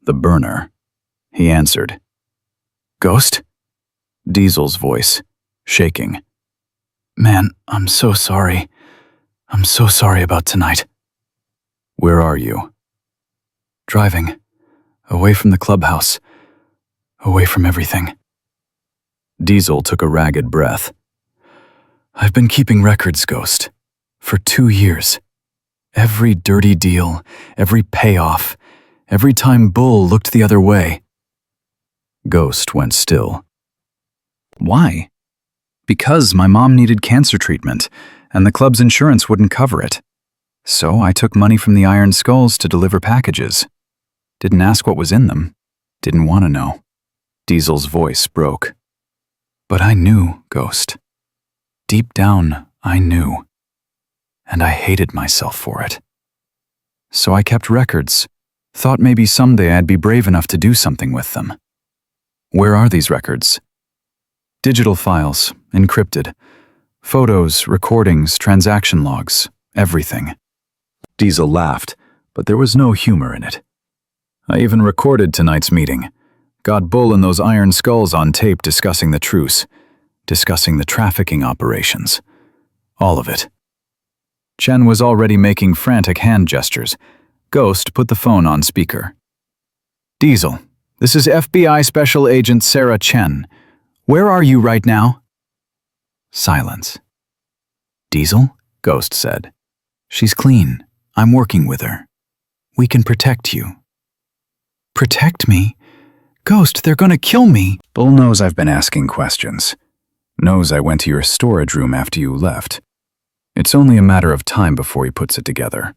The burner. He answered. Ghost? Diesel's voice, shaking. Man, I'm so sorry. I'm so sorry about tonight. Where are you? Driving. Away from the clubhouse. Away from everything. Diesel took a ragged breath. I've been keeping records, Ghost. For 2 years. Every dirty deal, every payoff, every time Bull looked the other way. Ghost went still. Why? Because my mom needed cancer treatment, and the club's insurance wouldn't cover it. So I took money from the Iron Skulls to deliver packages. Didn't ask what was in them. Didn't want to know. Diesel's voice broke. But I knew, Ghost. Deep down, I knew. And I hated myself for it. So I kept records, thought maybe someday I'd be brave enough to do something with them. Where are these records? Digital files, encrypted. Photos, recordings, transaction logs, everything. Diesel laughed, but there was no humor in it. I even recorded tonight's meeting. Got Bull and those iron skulls on tape discussing the truce, discussing the trafficking operations. All of it. Chen was already making frantic hand gestures. Ghost put the phone on speaker. Diesel, this is FBI Special Agent Sarah Chen. Where are you right now? Silence. Diesel? Ghost said. She's clean. I'm working with her. We can protect you. Protect me? Ghost, they're gonna kill me. Bull knows I've been asking questions. Knows I went to your storage room after you left. It's only a matter of time before he puts it together.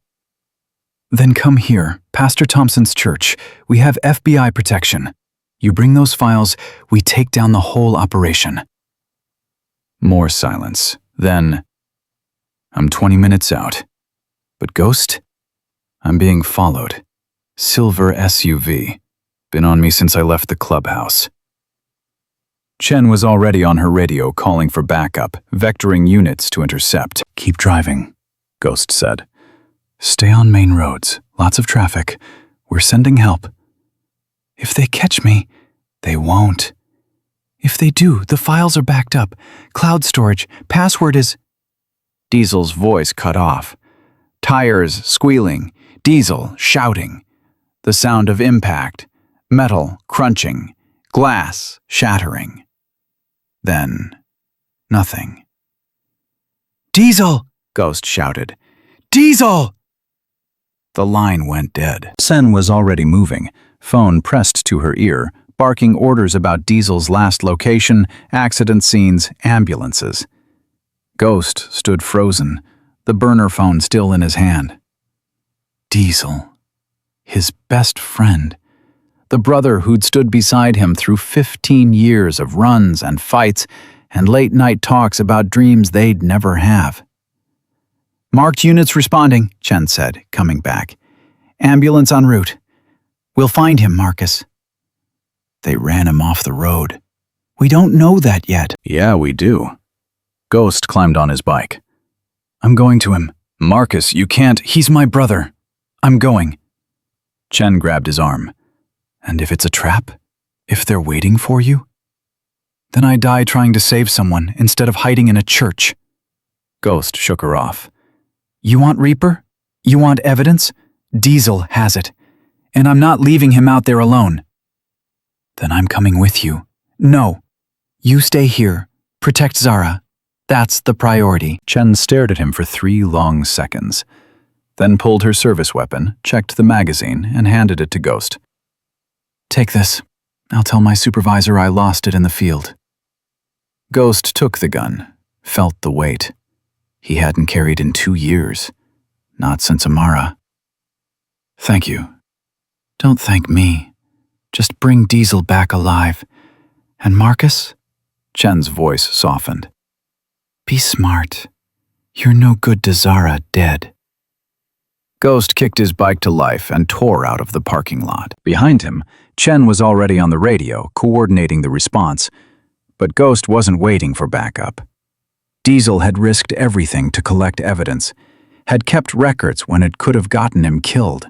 Then come here, Pastor Thompson's church. We have FBI protection. You bring those files, we take down the whole operation. More silence. Then, I'm 20 minutes out. But Ghost? I'm being followed. Silver SUV. Been on me since I left the clubhouse. Chen was already on her radio calling for backup, vectoring units to intercept. Keep driving, Ghost said. Stay on main roads, lots of traffic. We're sending help. If they catch me, they won't. If they do, the files are backed up. Cloud storage, password is... Diesel's voice cut off. Tires squealing, Diesel shouting. The sound of impact, metal crunching, glass shattering. Then, nothing. Diesel! Ghost shouted. Diesel! The line went dead. Sen was already moving, phone pressed to her ear, barking orders about Diesel's last location, accident scenes, ambulances. Ghost stood frozen, the burner phone still in his hand. Diesel. His best friend. The brother who'd stood beside him through 15 years of runs and fights and late-night talks about dreams they'd never have. Marked units responding, Chen said, coming back. Ambulance en route. We'll find him, Marcus. They ran him off the road. We don't know that yet. Yeah, we do. Ghost climbed on his bike. I'm going to him. Marcus, you can't. He's my brother. I'm going. Chen grabbed his arm. And if it's a trap? If they're waiting for you? Then I die trying to save someone instead of hiding in a church. Ghost shook her off. You want Reaper? You want evidence? Diesel has it. And I'm not leaving him out there alone. Then I'm coming with you. No. You stay here. Protect Zara. That's the priority. Chen stared at him for 3 long seconds, then pulled her service weapon, checked the magazine, and handed it to Ghost. Take this. I'll tell my supervisor I lost it in the field. Ghost took the gun, felt the weight. He hadn't carried in 2 years. Not since Amara. Thank you. Don't thank me. Just bring Diesel back alive. And Marcus? Chen's voice softened. Be smart. You're no good to Zara dead. Ghost kicked his bike to life and tore out of the parking lot. Behind him, Chen was already on the radio, coordinating the response. But Ghost wasn't waiting for backup. Diesel had risked everything to collect evidence, had kept records when it could have gotten him killed,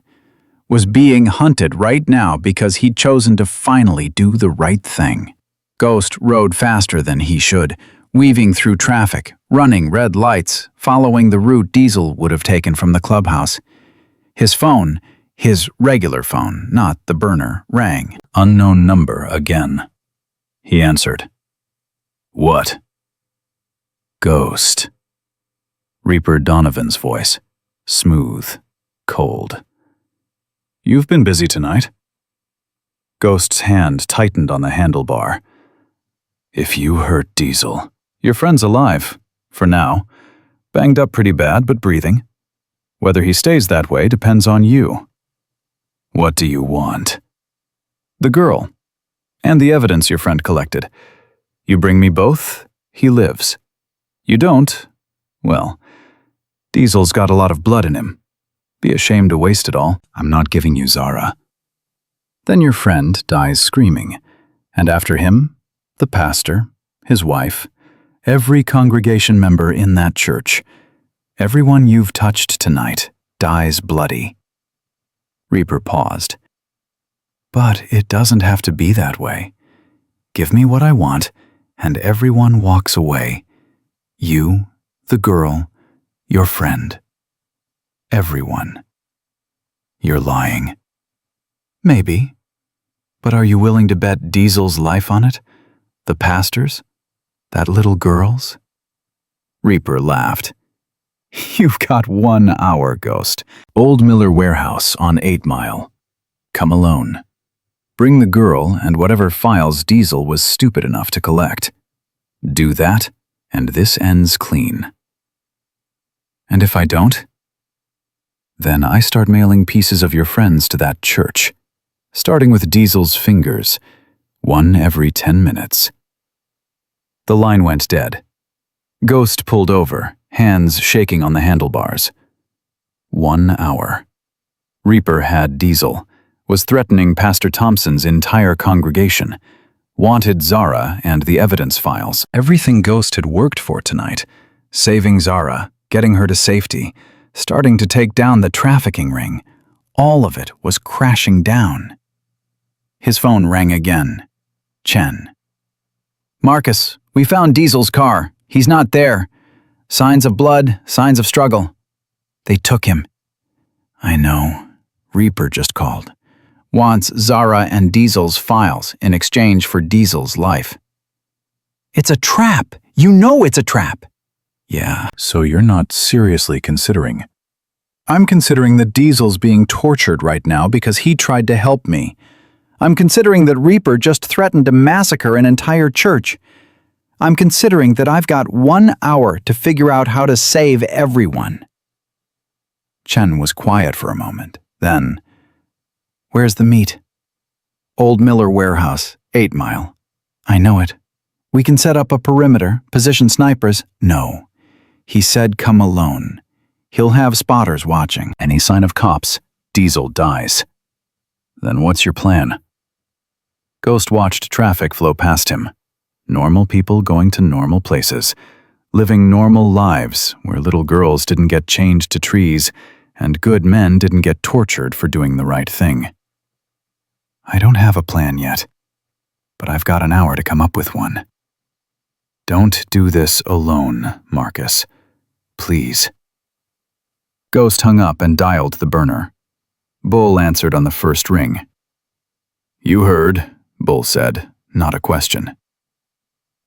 was being hunted right now because he'd chosen to finally do the right thing. Ghost rode faster than he should, weaving through traffic, running red lights, following the route Diesel would have taken from the clubhouse. His phone, his regular phone, not the burner, rang. Unknown number again. He answered. What? Ghost. Reaper Donovan's voice. Smooth. Cold. You've been busy tonight. Ghost's hand tightened on the handlebar. If you hurt Diesel, your friend's alive. For now. Banged up pretty bad, but breathing. Whether he stays that way depends on you. What do you want? The girl. And the evidence your friend collected. You bring me both, he lives. You don't, well, Diesel's got a lot of blood in him. Be ashamed to waste it all. I'm not giving you Zara. Then your friend dies screaming. And after him, the pastor, his wife, every congregation member in that church, everyone you've touched tonight dies bloody. Reaper paused. But it doesn't have to be that way. Give me what I want, and everyone walks away. You, the girl, your friend. Everyone. You're lying. Maybe. But are you willing to bet Diesel's life on it? The pastor's? That little girl's? Reaper laughed. You've got 1 hour, Ghost. Old Miller Warehouse on 8 Mile. Come alone. Bring the girl and whatever files Diesel was stupid enough to collect. Do that, and this ends clean. And if I don't? Then I start mailing pieces of your friends to that church, starting with Diesel's fingers, 1 every 10 minutes. The line went dead. Ghost pulled over, hands shaking on the handlebars. 1 hour. Reaper had Diesel, was threatening Pastor Thompson's entire congregation, wanted Zara and the evidence files. Everything Ghost had worked for tonight, saving Zara, getting her to safety, starting to take down the trafficking ring, all of it was crashing down. His phone rang again. Chen. Marcus, we found Diesel's car. He's not there. Signs of blood, signs of struggle. They took him. I know. Reaper just called. Wants Zara and Diesel's files in exchange for Diesel's life. It's a trap. You know it's a trap. Yeah. So you're not seriously considering? I'm considering that Diesel's being tortured right now because he tried to help me. I'm considering that Reaper just threatened to massacre an entire church. I'm considering that I've got 1 hour to figure out how to save everyone. Chen was quiet for a moment. Then, where's the meet? Old Miller Warehouse, 8 Mile. I know it. We can set up a perimeter, position snipers. No. He said come alone. He'll have spotters watching. Any sign of cops, Diesel dies. Then what's your plan? Ghost watched traffic flow past him. Normal people going to normal places, living normal lives where little girls didn't get chained to trees and good men didn't get tortured for doing the right thing. I don't have a plan yet, but I've got an hour to come up with one. Don't do this alone, Marcus. Please. Ghost hung up and dialed the burner. Bull answered on the first ring. You heard, Bull said, not a question.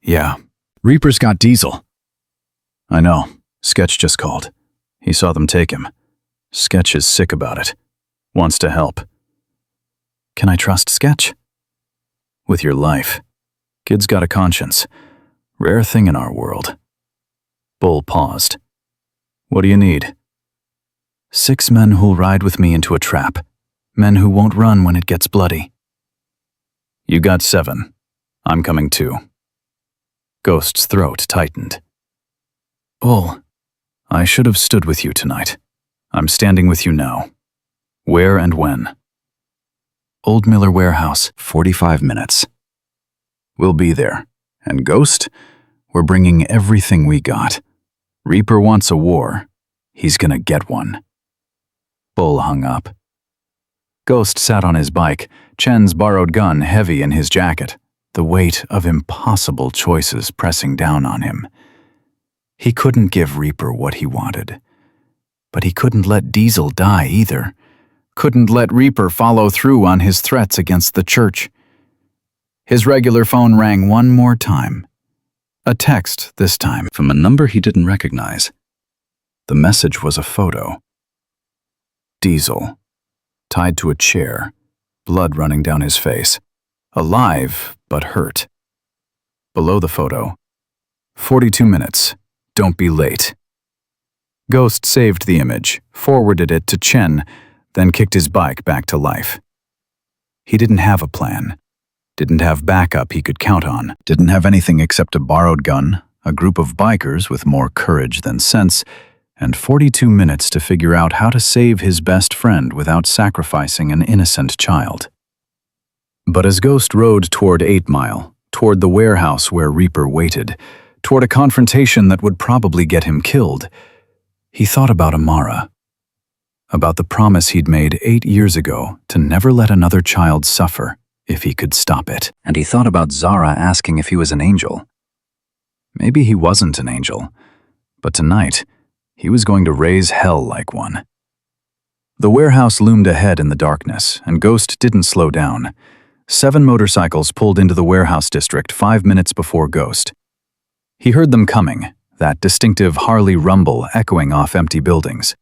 Yeah. Reaper's got Diesel. I know. Sketch just called. He saw them take him. Sketch is sick about it. Wants to help. Can I trust Sketch? With your life. Kid's got a conscience. Rare thing in our world. Bull paused. What do you need? 6 men who'll ride with me into a trap. Men who won't run when it gets bloody. You got 7. I'm coming too. Ghost's throat tightened. Bull, I should have stood with you tonight. I'm standing with you now. Where and when? Old Miller Warehouse, 45 minutes. We'll be there. And Ghost, we're bringing everything we got. Reaper wants a war. He's gonna get one. Bull hung up. Ghost sat on his bike, Chen's borrowed gun heavy in his jacket, the weight of impossible choices pressing down on him. He couldn't give Reaper what he wanted. But he couldn't let Diesel die either. Couldn't let Reaper follow through on his threats against the church. His regular phone rang one more time. A text this time from a number he didn't recognize. The message was a photo. Diesel, tied to a chair, blood running down his face. Alive, but hurt. Below the photo, 42 minutes. Don't be late. Ghost saved the image, forwarded it to Chen, then kicked his bike back to life. He didn't have a plan. Didn't have backup he could count on. Didn't have anything except a borrowed gun, a group of bikers with more courage than sense, and 42 minutes to figure out how to save his best friend without sacrificing an innocent child. But as Ghost rode toward 8 Mile, toward the warehouse where Reaper waited, toward a confrontation that would probably get him killed, he thought about Amara. about the promise he'd made 8 years ago to never let another child suffer if he could stop it. And he thought about Zara asking if he was an angel. Maybe he wasn't an angel, but tonight, he was going to raise hell like one. The warehouse loomed ahead in the darkness, and Ghost didn't slow down. 7 motorcycles pulled into the warehouse district 5 minutes before Ghost. He heard them coming, that distinctive Harley rumble echoing off empty buildings.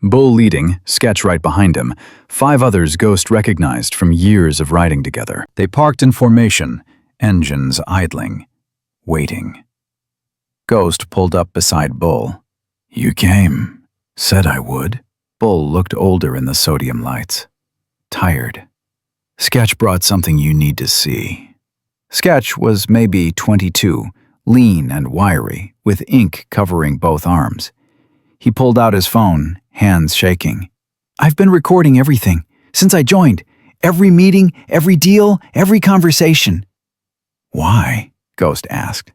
Bull leading, Sketch right behind him, 5 others Ghost recognized from years of riding together. They parked in formation, engines idling, waiting. Ghost pulled up beside Bull. "You came. Said I would." Bull looked older in the sodium lights. Tired. "Sketch brought something you need to see." Sketch was maybe 22, lean and wiry, with ink covering both arms. He pulled out his phone, hands shaking. "I've been recording everything, since I joined. Every meeting, every deal, every conversation." "Why?" Ghost asked.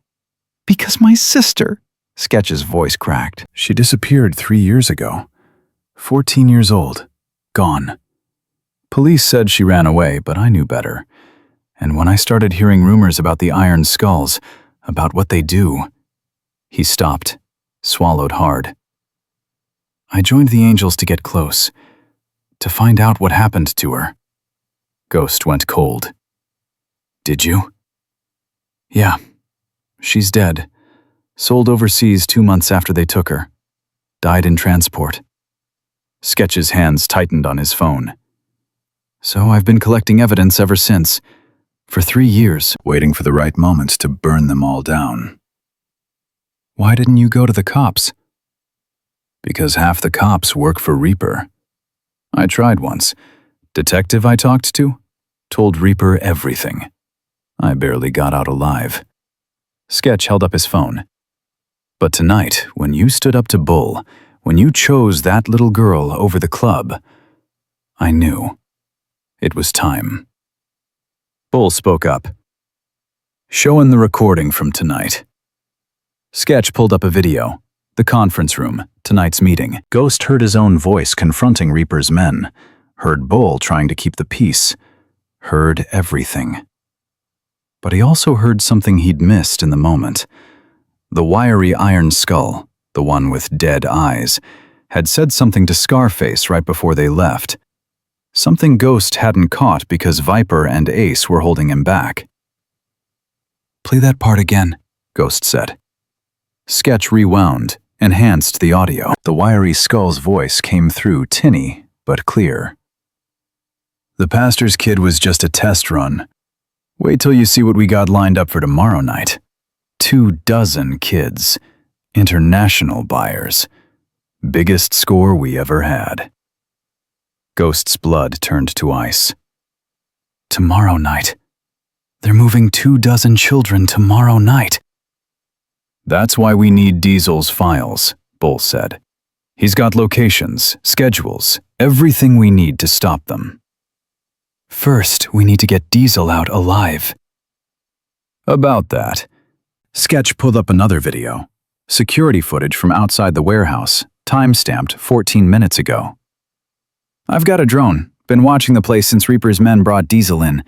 "Because my sister," Sketch's voice cracked. "She disappeared 3 years ago. 14 years old. Gone. Police said she ran away, but I knew better. And when I started hearing rumors about the Iron Skulls, about what they do..." He stopped, swallowed hard. "I joined the Angels to get close, to find out what happened to her." Ghost went cold. "Did you?" "Yeah. She's dead. Sold overseas 2 months after they took her. Died in transport." Sketch's hands tightened on his phone. "So I've been collecting evidence ever since. For 3 years, waiting for the right moment to burn them all down." "Why didn't you go to the cops?" "Because half the cops work for Reaper. I tried once. Detective I talked to told Reaper everything. I barely got out alive." Sketch held up his phone. "But tonight, when you stood up to Bull, when you chose that little girl over the club, I knew. It was time." Bull spoke up. "Showing the recording from tonight." Sketch pulled up a video. The conference room, tonight's meeting. Ghost heard his own voice confronting Reaper's men, heard Bull trying to keep the peace, heard everything. But he also heard something he'd missed in the moment. The wiry Iron Skull, the one with dead eyes, had said something to Scarface right before they left. Something Ghost hadn't caught because Viper and Ace were holding him back. "Play that part again," Ghost said. Sketch rewound, enhanced the audio. The wiry Skull's voice came through tinny, but clear. "The pastor's kid was just a test run. Wait till you see what we got lined up for tomorrow night. 24 kids. International buyers. Biggest score we ever had." Ghost's blood turned to ice. "Tomorrow night. They're moving 24 children tomorrow night." "That's why we need Diesel's files," Bull said. "He's got locations, schedules, everything we need to stop them." "First, we need to get Diesel out alive." "About that." Sketch pulled up another video. Security footage from outside the warehouse, time-stamped 14 minutes ago. "I've got a drone. Been watching the place since Reaper's men brought Diesel in.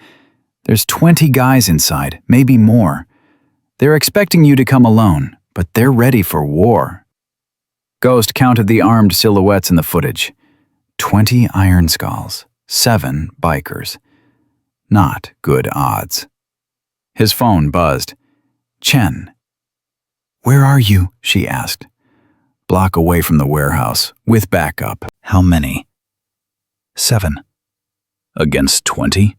There's 20 guys inside, maybe more. They're expecting you to come alone, but they're ready for war." Ghost counted the armed silhouettes in the footage. 20 Iron Skulls, 7 bikers. Not good odds. His phone buzzed. Chen. "Where are you?" she asked. "Block away from the warehouse, with backup." "How many?" 7. "Against 20?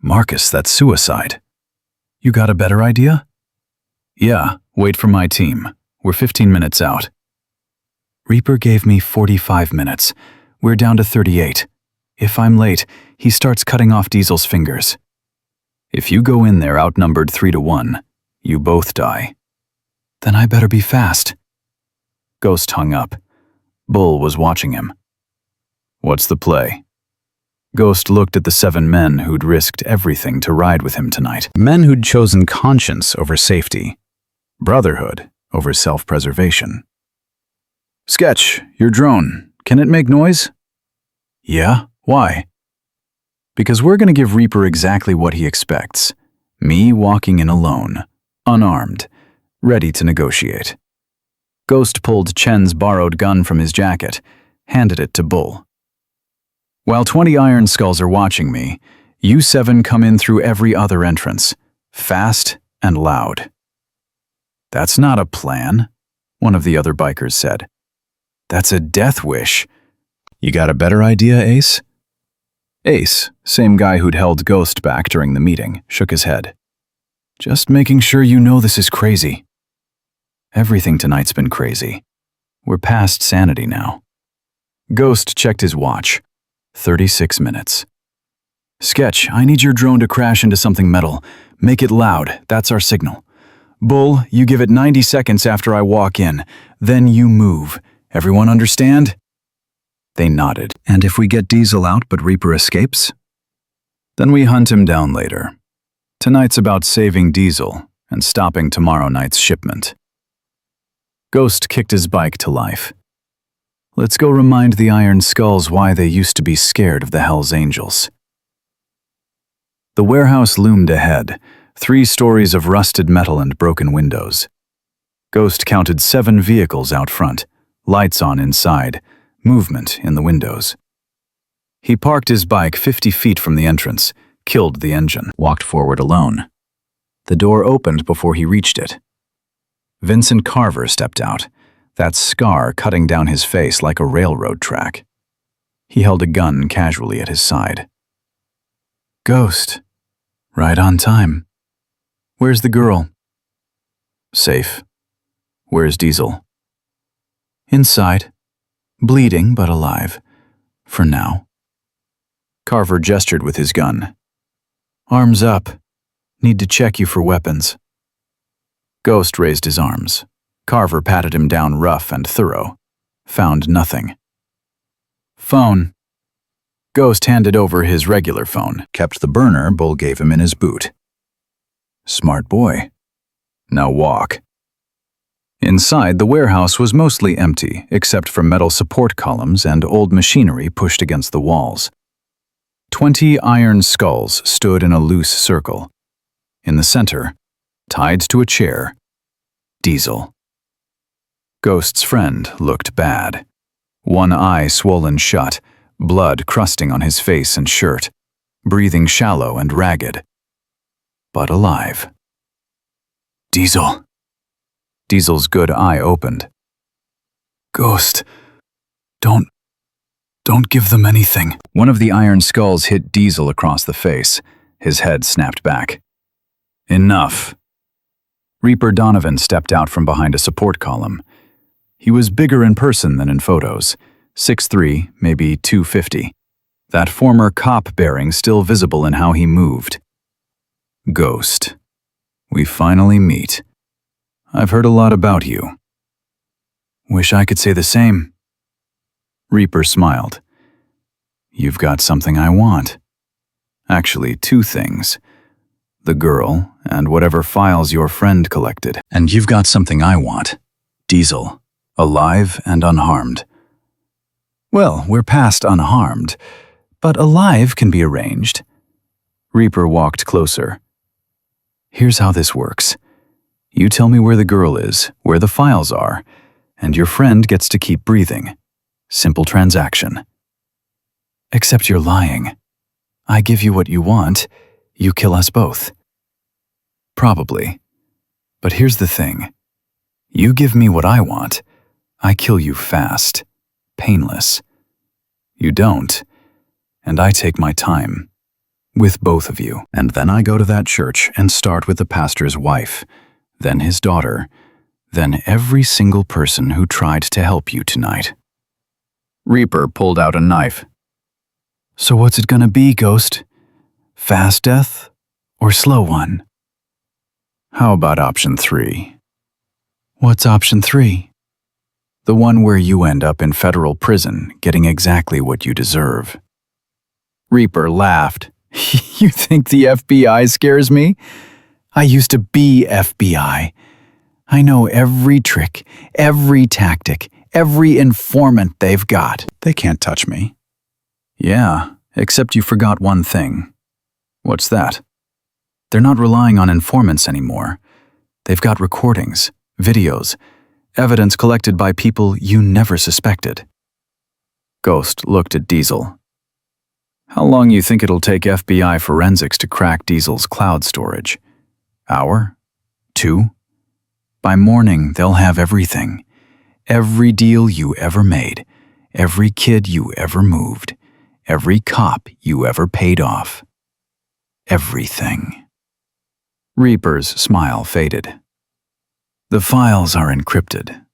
Marcus, that's suicide." "You got a better idea?" "Yeah, wait for my team. We're 15 minutes out." "Reaper gave me 45 minutes. We're down to 38. If I'm late, he starts cutting off Diesel's fingers." "If you go in there outnumbered 3-1, you both die." "Then I better be fast." Ghost hung up. Bull was watching him. "What's the play?" Ghost looked at the 7 men who'd risked everything to ride with him tonight. Men who'd chosen conscience over safety, brotherhood over self-preservation. "Sketch, your drone. Can it make noise?" Yeah? Why? Because we're going to give Reaper exactly what he expects. Me walking in alone, unarmed, ready to negotiate. Ghost pulled Chen's borrowed gun from his jacket, handed it to Bull. While 20 Iron Skulls are watching me, you 7 come in through every other entrance, fast and loud. That's not a plan, one of the other bikers said. That's a death wish. You got a better idea, Ace? Ace, same guy who'd held Ghost back during the meeting, shook his head. Just making sure you know this is crazy. Everything tonight's been crazy. We're past sanity now. Ghost checked his watch. 36 minutes. Sketch, I need your drone to crash into something metal. Make it loud, that's our signal. Bull, you give it 90 seconds after I walk in. Then you move. Everyone understand? They nodded. And if we get Diesel out but Reaper escapes? Then we hunt him down later. Tonight's about saving Diesel and stopping tomorrow night's shipment. Ghost kicked his bike to life. Let's go remind the Iron Skulls why they used to be scared of the Hells Angels. The warehouse loomed ahead, 3 stories of rusted metal and broken windows. Ghost counted 7 vehicles out front, lights on inside, movement in the windows. He parked his bike 50 feet from the entrance, killed the engine, walked forward alone. The door opened before he reached it. Vincent Carver stepped out, that scar cutting down his face like a railroad track. He held a gun casually at his side. Ghost. Right on time. Where's the girl? Safe. Where's Diesel? Inside. Bleeding but alive. For now. Carver gestured with his gun. Arms up. Need to check you for weapons. Ghost raised his arms. Carver patted him down rough and thorough. Found nothing. Phone. Ghost handed over his regular phone, kept the burner Bull gave him in his boot. Smart boy. Now walk. Inside, the warehouse was mostly empty, except for metal support columns and old machinery pushed against the walls. 20 Iron Skulls stood in a loose circle. In the center, tied to a chair, Diesel. Ghost's friend looked bad. One eye swollen shut, blood crusting on his face and shirt, breathing shallow and ragged. But alive. Diesel. Diesel's good eye opened. Ghost, don't give them anything. One of the Iron Skulls hit Diesel across the face. His head snapped back. Enough. Reaper Donovan stepped out from behind a support column. He was bigger in person than in photos, 6'3", maybe 250. That former cop bearing still visible in how he moved. Ghost. We finally meet. I've heard a lot about you. Wish I could say the same. Reaper smiled. You've got something I want. Actually, 2 things. The girl and whatever files your friend collected. And you've got something I want. Diesel. Alive and unharmed. Well, we're past unharmed, but alive can be arranged. Reaper walked closer. Here's how this works. You tell me where the girl is, where the files are, and your friend gets to keep breathing. Simple transaction. Except you're lying. I give you what you want, you kill us both. Probably. But here's the thing. You give me what I want, I kill you fast, painless. You don't, and I take my time. With both of you. And then I go to that church and start with the pastor's wife, then his daughter, then every single person who tried to help you tonight. Reaper pulled out a knife. So what's it gonna be, Ghost? Fast death or slow one? How about option 3? What's option 3? The one where you end up in federal prison, getting exactly what you deserve. Reaper laughed. You think the FBI scares me? I used to be FBI. I know every trick, every tactic, every informant they've got. They can't touch me. Yeah, except you forgot one thing. What's that? They're not relying on informants anymore. They've got recordings, videos, evidence collected by people you never suspected. Ghost looked at Diesel. How long you think it'll take FBI forensics to crack Diesel's cloud storage? Hour? 2? By morning, they'll have everything. Every deal you ever made, every kid you ever moved, every cop you ever paid off. Everything. Reaper's smile faded. The files are encrypted.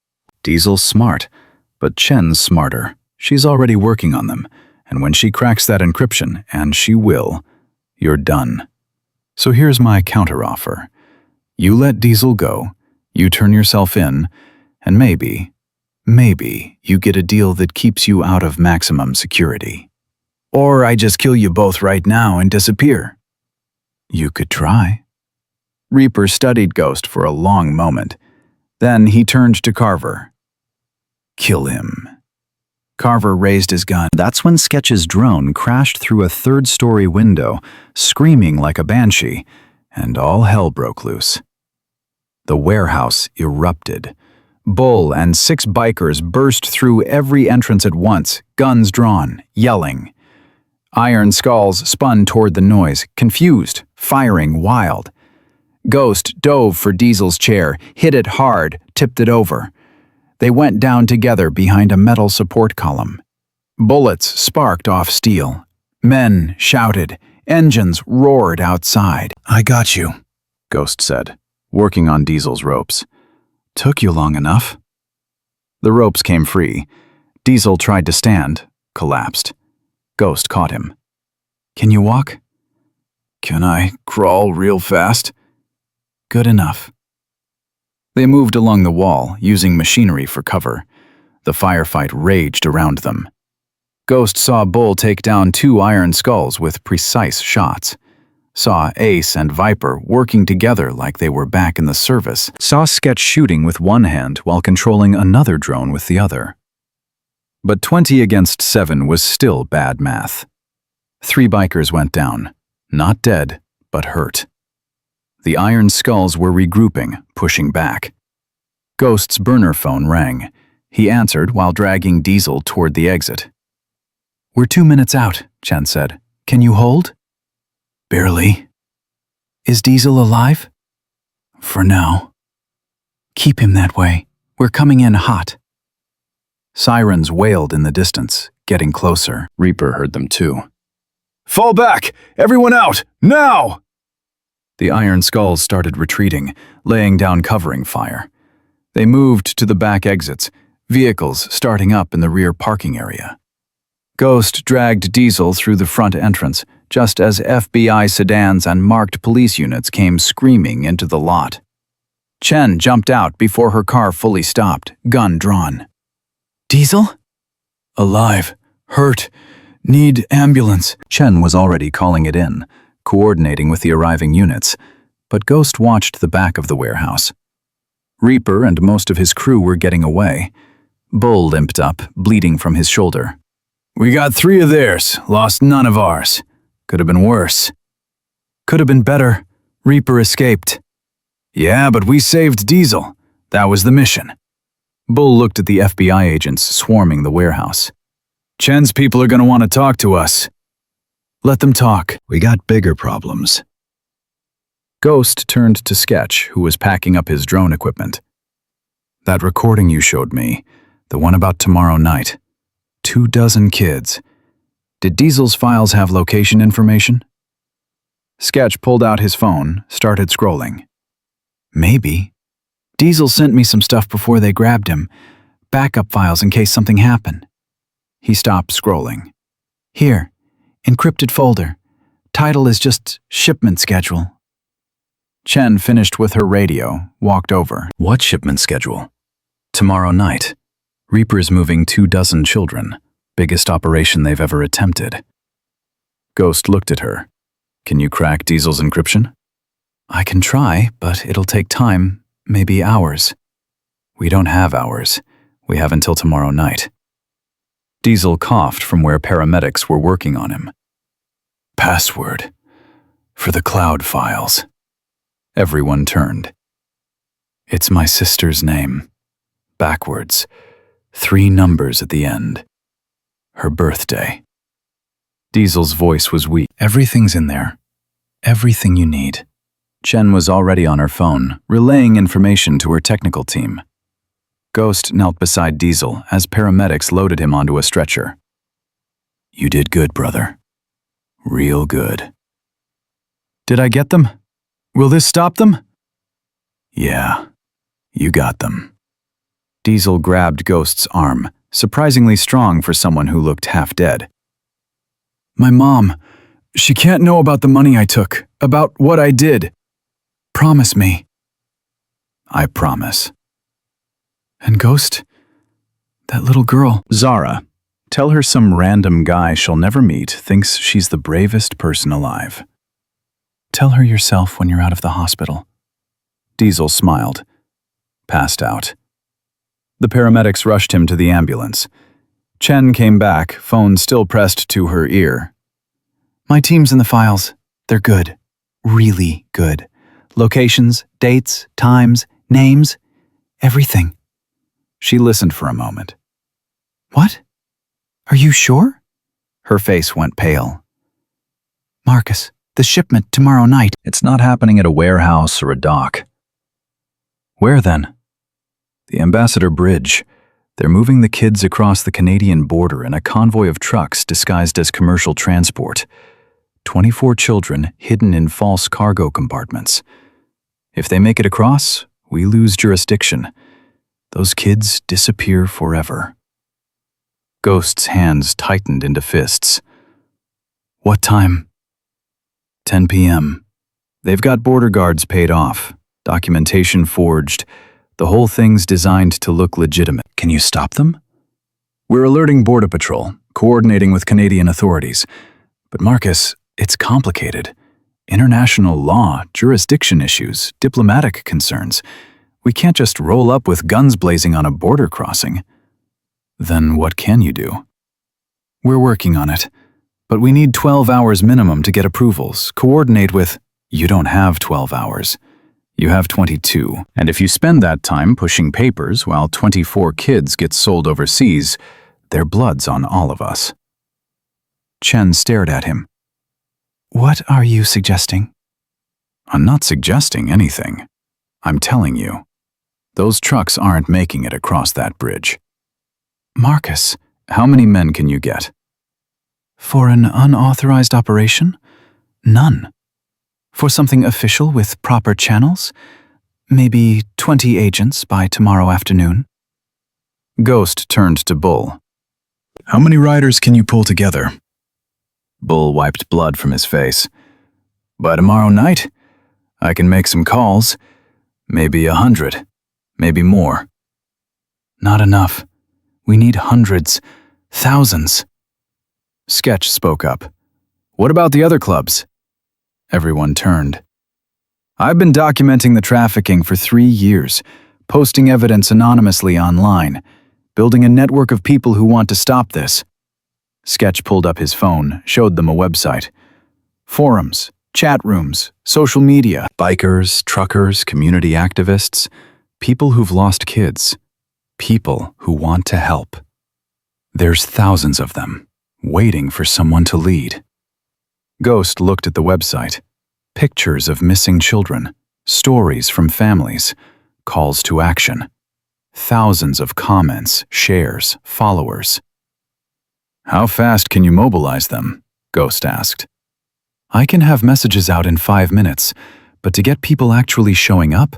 Diesel's smart, but Chen's smarter. She's already working on them, and when she cracks that encryption, and she will, you're done. So here's my counteroffer. You let Diesel go, you turn yourself in, and maybe you get a deal that keeps you out of maximum security. Or I just kill you both right now and disappear. You could try. Reaper studied Ghost for a long moment. Then he turned to Carver. Kill him. Carver raised his gun. That's when Sketch's drone crashed through a third-story window, screaming like a banshee, and all hell broke loose. The warehouse erupted. Bull and 6 bikers burst through every entrance at once, guns drawn, yelling. Iron Skulls spun toward the noise, confused, firing wild. Ghost dove for Diesel's chair, hit it hard, tipped it over. They went down together behind a metal support column. Bullets sparked off steel. Men shouted. Engines roared outside. I got you, Ghost said, working on Diesel's ropes. Took you long enough. The ropes came free. Diesel tried to stand, collapsed. Ghost caught him. Can you walk? Can I crawl real fast? Good enough. They moved along the wall, using machinery for cover. The firefight raged around them. Ghost saw Bull take down 2 Iron Skulls with precise shots. Saw Ace and Viper working together like they were back in the service. Saw Sketch shooting with one hand while controlling another drone with the other. But 20 against 7 was still bad math. 3 bikers went down, not dead, but hurt. The Iron Skulls were regrouping, pushing back. Ghost's burner phone rang. He answered while dragging Diesel toward the exit. We're 2 minutes out, Chen said. Can you hold? Barely. Is Diesel alive? For now. Keep him that way. We're coming in hot. Sirens wailed in the distance, getting closer. Reaper heard them too. Fall back! Everyone out! Now! The Iron Skulls started retreating, laying down covering fire. They moved to the back exits, vehicles starting up in the rear parking area. Ghost dragged Diesel through the front entrance, just as FBI sedans and marked police units came screaming into the lot. Chen jumped out before her car fully stopped, gun drawn. Diesel? Alive. Hurt. Need ambulance. Chen was already calling it in, coordinating with the arriving units, but Ghost watched the back of the warehouse. Reaper and most of his crew were getting away. Bull limped up, bleeding from his shoulder. We got 3 of theirs, lost none of ours. Could have been worse. Could have been better. Reaper escaped. Yeah, but we saved Diesel. That was the mission. Bull looked at the FBI agents swarming the warehouse. Chen's people are going to want to talk to us. Let them talk. We got bigger problems. Ghost turned to Sketch, who was packing up his drone equipment. That recording you showed me, the one about tomorrow night. 24 kids. Did Diesel's files have location information? Sketch pulled out his phone, started scrolling. Maybe. Diesel sent me some stuff before they grabbed him. Backup files in case something happened. He stopped scrolling. Here, encrypted folder. Title is just shipment schedule. Chen finished with her radio, walked over. What shipment schedule? Tomorrow night. Reaper's moving 24 children. Biggest operation they've ever attempted. Ghost looked at her. Can you crack Diesel's encryption? I can try, but it'll take time, maybe hours. We don't have hours. We have until tomorrow night. Diesel coughed from where paramedics were working on him. Password for the cloud files. Everyone turned. It's my sister's name. Backwards. 3 numbers at the end. Her birthday. Diesel's voice was weak. Everything's in there. Everything you need. Chen was already on her phone, relaying information to her technical team. Ghost knelt beside Diesel as paramedics loaded him onto a stretcher. You did good, brother. Real good. Did I get them? Will this stop them? Yeah, you got them. Diesel grabbed Ghost's arm, surprisingly strong for someone who looked half dead. My mom, she can't know about the money I took, about what I did. Promise me. I promise. And Ghost? That little girl. Zara, tell her some random guy she'll never meet thinks she's the bravest person alive. Tell her yourself when you're out of the hospital. Diesel smiled. Passed out. The paramedics rushed him to the ambulance. Chen came back, phone still pressed to her ear. My team's in the files. They're good. Really good. Locations, dates, times, names, everything. She listened for a moment. What? Are you sure? Her face went pale. Marcus, the shipment tomorrow night. It's not happening at a warehouse or a dock. Where then? The Ambassador Bridge. They're moving the kids across the Canadian border in a convoy of trucks disguised as commercial transport. 24 children hidden in false cargo compartments. If they make it across, we lose jurisdiction. Those kids disappear forever. Ghost's hands tightened into fists. What time? 10 p.m. They've got border guards paid off, documentation forged. The whole thing's designed to look legitimate. Can you stop them? We're alerting Border Patrol, coordinating with Canadian authorities. But Marcus, it's complicated. International law, jurisdiction issues, diplomatic concerns. We can't just roll up with guns blazing on a border crossing. Then what can you do? We're working on it. But we need 12 hours minimum to get approvals, coordinate with... You don't have 12 hours. You have 22. And if you spend that time pushing papers while 24 kids get sold overseas, their blood's on all of us. Chen stared at him. What are you suggesting? I'm not suggesting anything. I'm telling you. Those trucks aren't making it across that bridge. Marcus, how many men can you get? For an unauthorized operation? None. For something official with proper channels? Maybe 20 agents by tomorrow afternoon. Ghost turned to Bull. How many riders can you pull together? Bull wiped blood from his face. By tomorrow night, I can make some calls. Maybe 100. Maybe more. Not enough. We need hundreds, thousands. Sketch spoke up. What about the other clubs? Everyone turned. I've been documenting the trafficking for 3 years, posting evidence anonymously online, building a network of people who want to stop this. Sketch pulled up his phone, showed them a website. Forums, chat rooms, social media. Bikers, truckers, community activists, people who've lost kids, people who want to help. There's thousands of them, waiting for someone to lead. Ghost looked at the website. Pictures of missing children, stories from families, calls to action. Thousands of comments, shares, followers. How fast can you mobilize them? Ghost asked. I can have messages out in 5 minutes, but to get people actually showing up,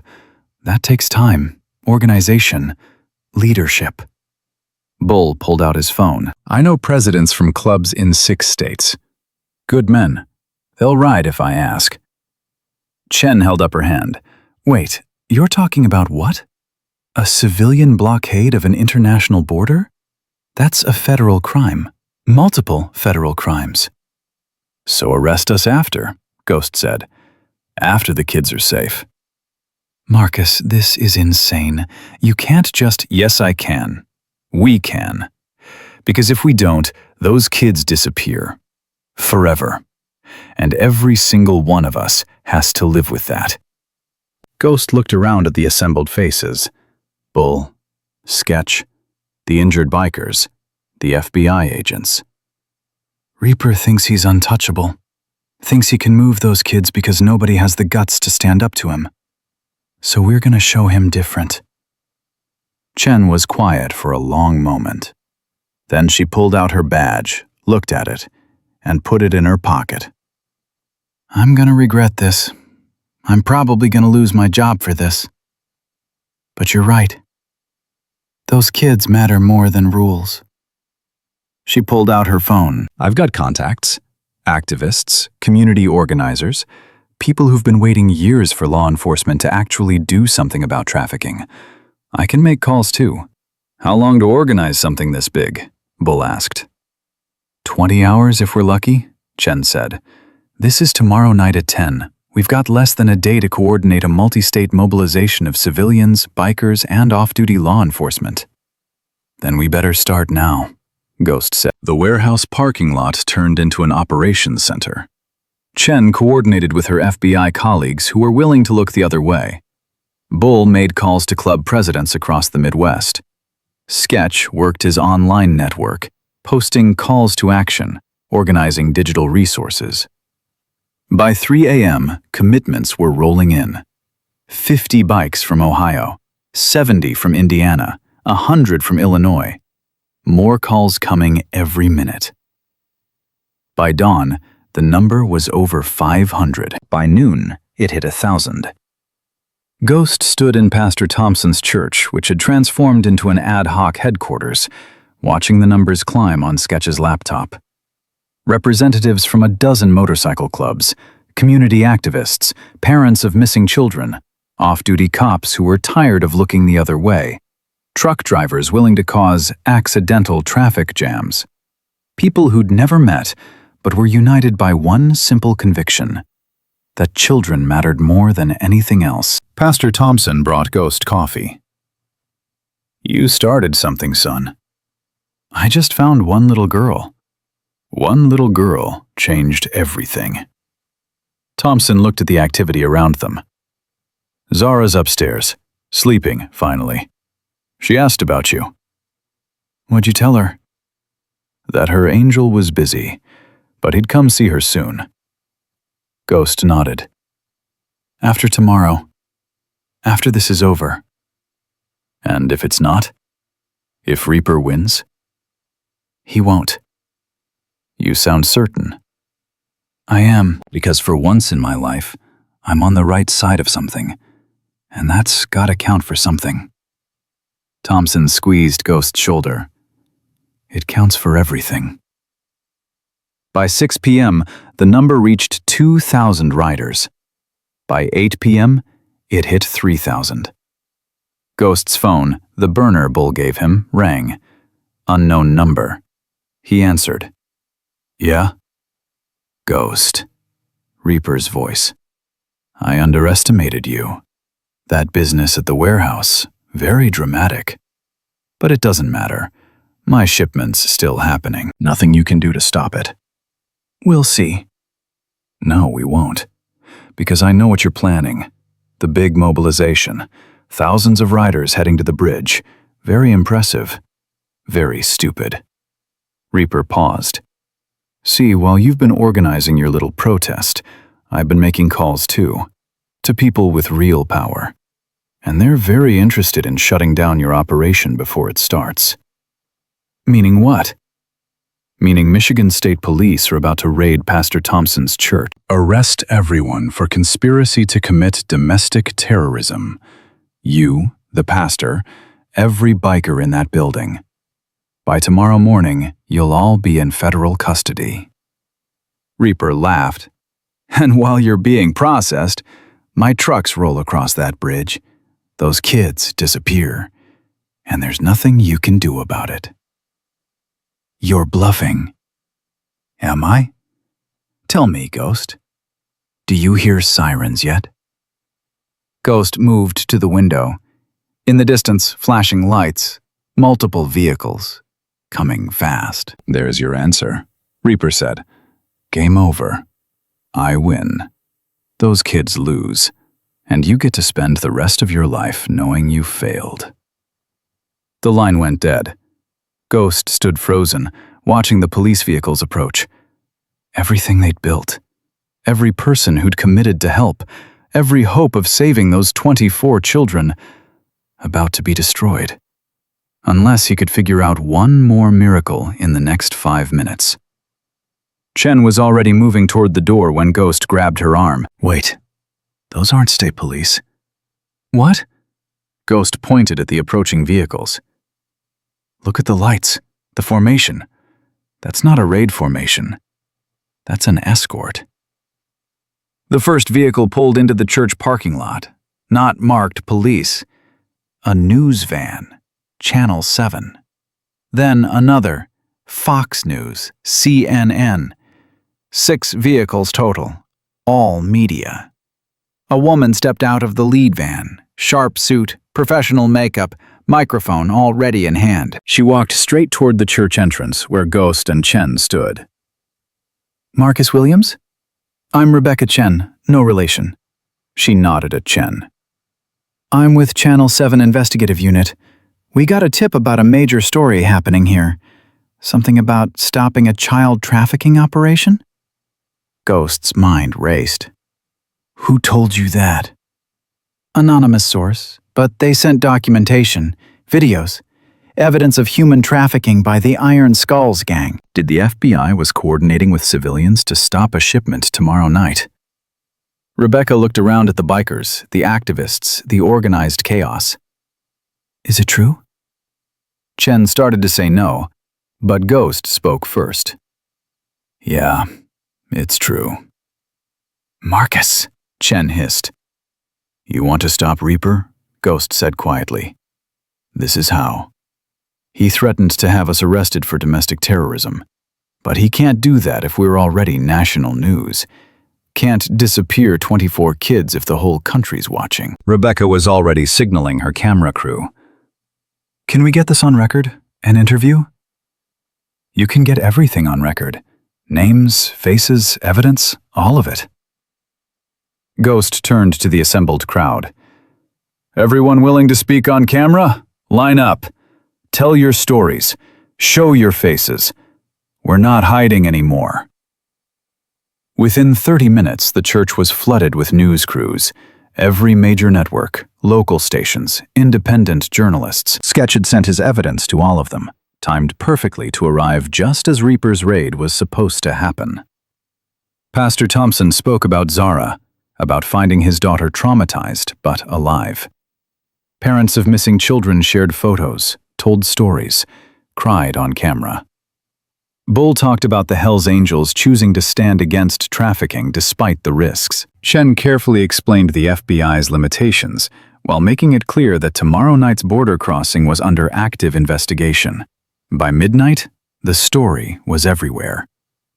that takes time, organization, leadership. Bull pulled out his phone. I know presidents from clubs in 6 states. Good men. They'll ride if I ask. Chen held up her hand. Wait, you're talking about what? A civilian blockade of an international border? That's a federal crime. Multiple federal crimes. So arrest us after, Ghost said. After the kids are safe. Marcus, this is insane. You can't just... Yes, I can. We can. Because if we don't, those kids disappear. Forever. And every single one of us has to live with that. Ghost looked around at the assembled faces. Bull, Sketch, the injured bikers, the FBI agents. Reaper thinks he's untouchable. Thinks he can move those kids because nobody has the guts to stand up to him. So we're gonna show him different. Chen was quiet for a long moment. Then she pulled out her badge, looked at it, and put it in her pocket. I'm gonna regret this. I'm probably gonna lose my job for this. But you're right. Those kids matter more than rules. She pulled out her phone. I've got contacts, activists, community organizers, people who've been waiting years for law enforcement to actually do something about trafficking. I can make calls too. How long to organize something this big? Bull asked. 20 hours if we're lucky, Chen said. This is tomorrow night at 10. We've got less than a day to coordinate a multi-state mobilization of civilians, bikers, and off-duty law enforcement. Then we better start now, Ghost said. The warehouse parking lot turned into an operations center. Chen coordinated with her FBI colleagues who were willing to look the other way. Bull made calls to club presidents across the Midwest. Sketch worked his online network, posting calls to action, organizing digital resources. By 3 a.m., commitments were rolling in. 50 bikes from Ohio, 70 from Indiana, 100 from Illinois. More calls coming every minute. By dawn, the number was over 500. By noon, it hit 1,000. Ghost stood in Pastor Thompson's church, which had transformed into an ad hoc headquarters, watching the numbers climb on Sketch's laptop. Representatives from a dozen motorcycle clubs, community activists, parents of missing children, off-duty cops who were tired of looking the other way, truck drivers willing to cause accidental traffic jams, people who'd never met but were united by one simple conviction, that children mattered more than anything else. Pastor Thompson brought Ghost coffee. You started something, son. I just found one little girl. One little girl changed everything. Thompson looked at the activity around them. Zara's upstairs, sleeping, finally. She asked about you. What'd you tell her? That her angel was busy, but he'd come see her soon. Ghost nodded. After tomorrow. After this is over. And if it's not? If Reaper wins? He won't. You sound certain. I am, because for once in my life, I'm on the right side of something, and that's gotta count for something. Thompson squeezed Ghost's shoulder. It counts for everything. By 6 p.m., the number reached 2,000 riders. By 8 p.m., it hit 3,000. Ghost's phone, the burner Bull gave him, rang. Unknown number. He answered. Yeah? Ghost. Reaper's voice. I underestimated you. That business at the warehouse, very dramatic. But it doesn't matter. My shipment's still happening. Nothing you can do to stop it. We'll see. No, we won't. Because I know what you're planning. The big mobilization. Thousands of riders heading to the bridge. Very impressive. Very stupid. Reaper paused. See, while you've been organizing your little protest, I've been making calls too. To people with real power. And they're very interested in shutting down your operation before it starts. Meaning what? Meaning Michigan State Police are about to raid Pastor Thompson's church. Arrest everyone for conspiracy to commit domestic terrorism. You, the pastor, every biker in that building. By tomorrow morning, you'll all be in federal custody. Reaper laughed. And while you're being processed, my trucks roll across that bridge. Those kids disappear. And there's nothing you can do about it. You're bluffing. Am I? Tell me, Ghost. Do you hear sirens yet? Ghost moved to the window. In the distance, flashing lights, multiple vehicles. coming fast. There's your answer, Reaper said. Game over. I win. Those kids lose, and you get to spend the rest of your life knowing you failed. The line went dead. Ghost stood frozen, watching the police vehicles approach. Everything they'd built, every person who'd committed to help, every hope of saving those 24 children, about to be destroyed. Unless he could figure out one more miracle in the next 5 minutes. Chen was already moving toward the door when Ghost grabbed her arm. Wait, those aren't state police. What? Ghost pointed at the approaching vehicles. Look at the lights, the formation. That's not a raid formation. That's an escort. The first vehicle pulled into the church parking lot, not marked police. A news van, Channel 7. Then another, Fox News, CNN. 6 vehicles total, all media. A woman stepped out of the lead van, sharp suit, professional makeup, microphone all ready in hand. She walked straight toward the church entrance where Ghost and Chen stood. Marcus Williams? I'm Rebecca Chen, no relation. She nodded at Chen. I'm with Channel 7 Investigative Unit. We got a tip about a major story happening here. Something about stopping a child trafficking operation? Ghost's mind raced. Who told you that? Anonymous source, but they sent documentation, videos, evidence of human trafficking by the Iron Skulls gang. Did the FBI was coordinating with civilians to stop a shipment tomorrow night? Rebecca looked around at the bikers, the activists, the organized chaos. Is it true? Chen started to say no, but Ghost spoke first. Yeah, it's true. Marcus, Chen hissed. You want to stop Reaper? Ghost said quietly. This is how. He threatened to have us arrested for domestic terrorism, but he can't do that if we're already national news. Can't disappear 24 kids if the whole country's watching. Rebecca was already signaling her camera crew. Can we get this on record? An interview? You can get everything on record. Names, faces, evidence, all of it. Ghost turned to the assembled crowd. Everyone willing to speak on camera? Line up. Tell your stories. Show your faces. We're not hiding anymore. Within 30 minutes, the church was flooded with news crews. Every major network, local stations, independent journalists. Sketch had sent his evidence to all of them, timed perfectly to arrive just as Reaper's raid was supposed to happen. Pastor Thompson spoke about Zara, about finding his daughter traumatized but alive. Parents of missing children shared photos, told stories, cried on camera. Bull talked about the Hells Angels choosing to stand against trafficking despite the risks. Chen carefully explained the FBI's limitations, while making it clear that tomorrow night's border crossing was under active investigation. By midnight, the story was everywhere.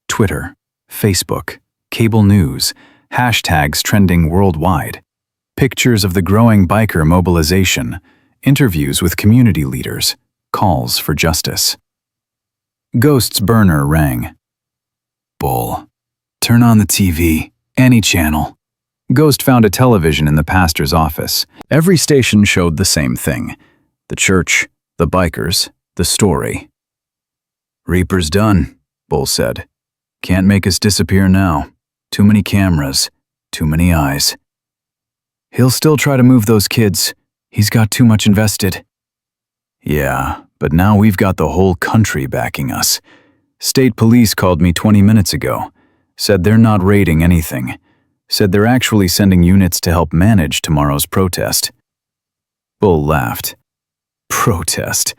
Twitter, Facebook, cable news, hashtags trending worldwide, pictures of the growing biker mobilization, interviews with community leaders, calls for justice. Ghost's burner rang. Bull, turn on the TV, any channel. Ghost found a television in the pastor's office. Every station showed the same thing. The church, the bikers, the story. Reaper's done, Bull said. Can't make us disappear now. Too many cameras, too many eyes. He'll still try to move those kids. He's got too much invested. Yeah, but now we've got the whole country backing us. State police called me 20 minutes ago. Said they're not raiding anything. Said they're actually sending units to help manage tomorrow's protest. Bull laughed. Protest.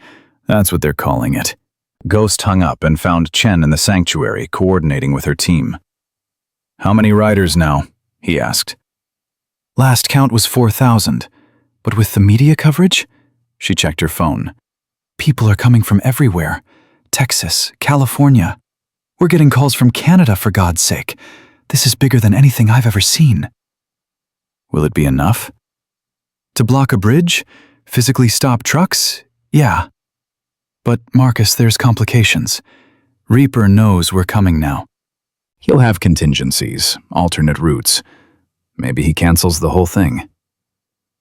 That's what they're calling it. Ghost hung up and found Chen in the sanctuary coordinating with her team. How many riders now? He asked. Last count was 4,000. But with the media coverage? She checked her phone. People are coming from everywhere. Texas, California. We're getting calls from Canada, for God's sake. This is bigger than anything I've ever seen. Will it be enough? To block a bridge? Physically stop trucks? Yeah. But, Marcus, there's complications. Reaper knows we're coming now. He'll have contingencies, alternate routes. Maybe he cancels the whole thing.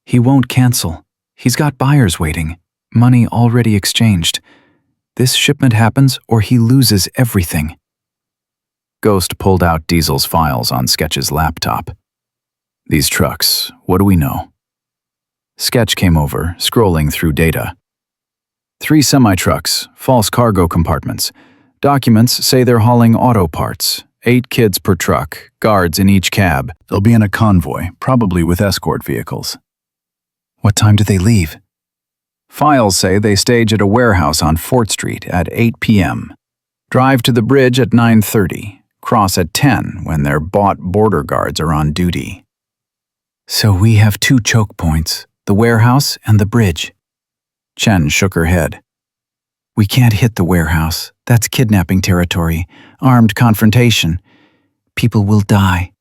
He won't cancel. He's got buyers waiting. Money already exchanged. This shipment happens or he loses everything. Ghost pulled out Diesel's files on Sketch's laptop. These trucks, what do we know? Sketch came over, scrolling through data. 3 semi-trucks, false cargo compartments. Documents say they're hauling auto parts. 8 kids per truck, guards in each cab. They'll be in a convoy, probably with escort vehicles. What time do they leave? Files say they stage at a warehouse on Fort Street at 8 p.m. Drive to the bridge at 9:30. Cross at 10 when their bought border guards are on duty. So we have 2 choke points, the warehouse and the bridge. Chen shook her head. We can't hit the warehouse. That's kidnapping territory, armed confrontation. People will die.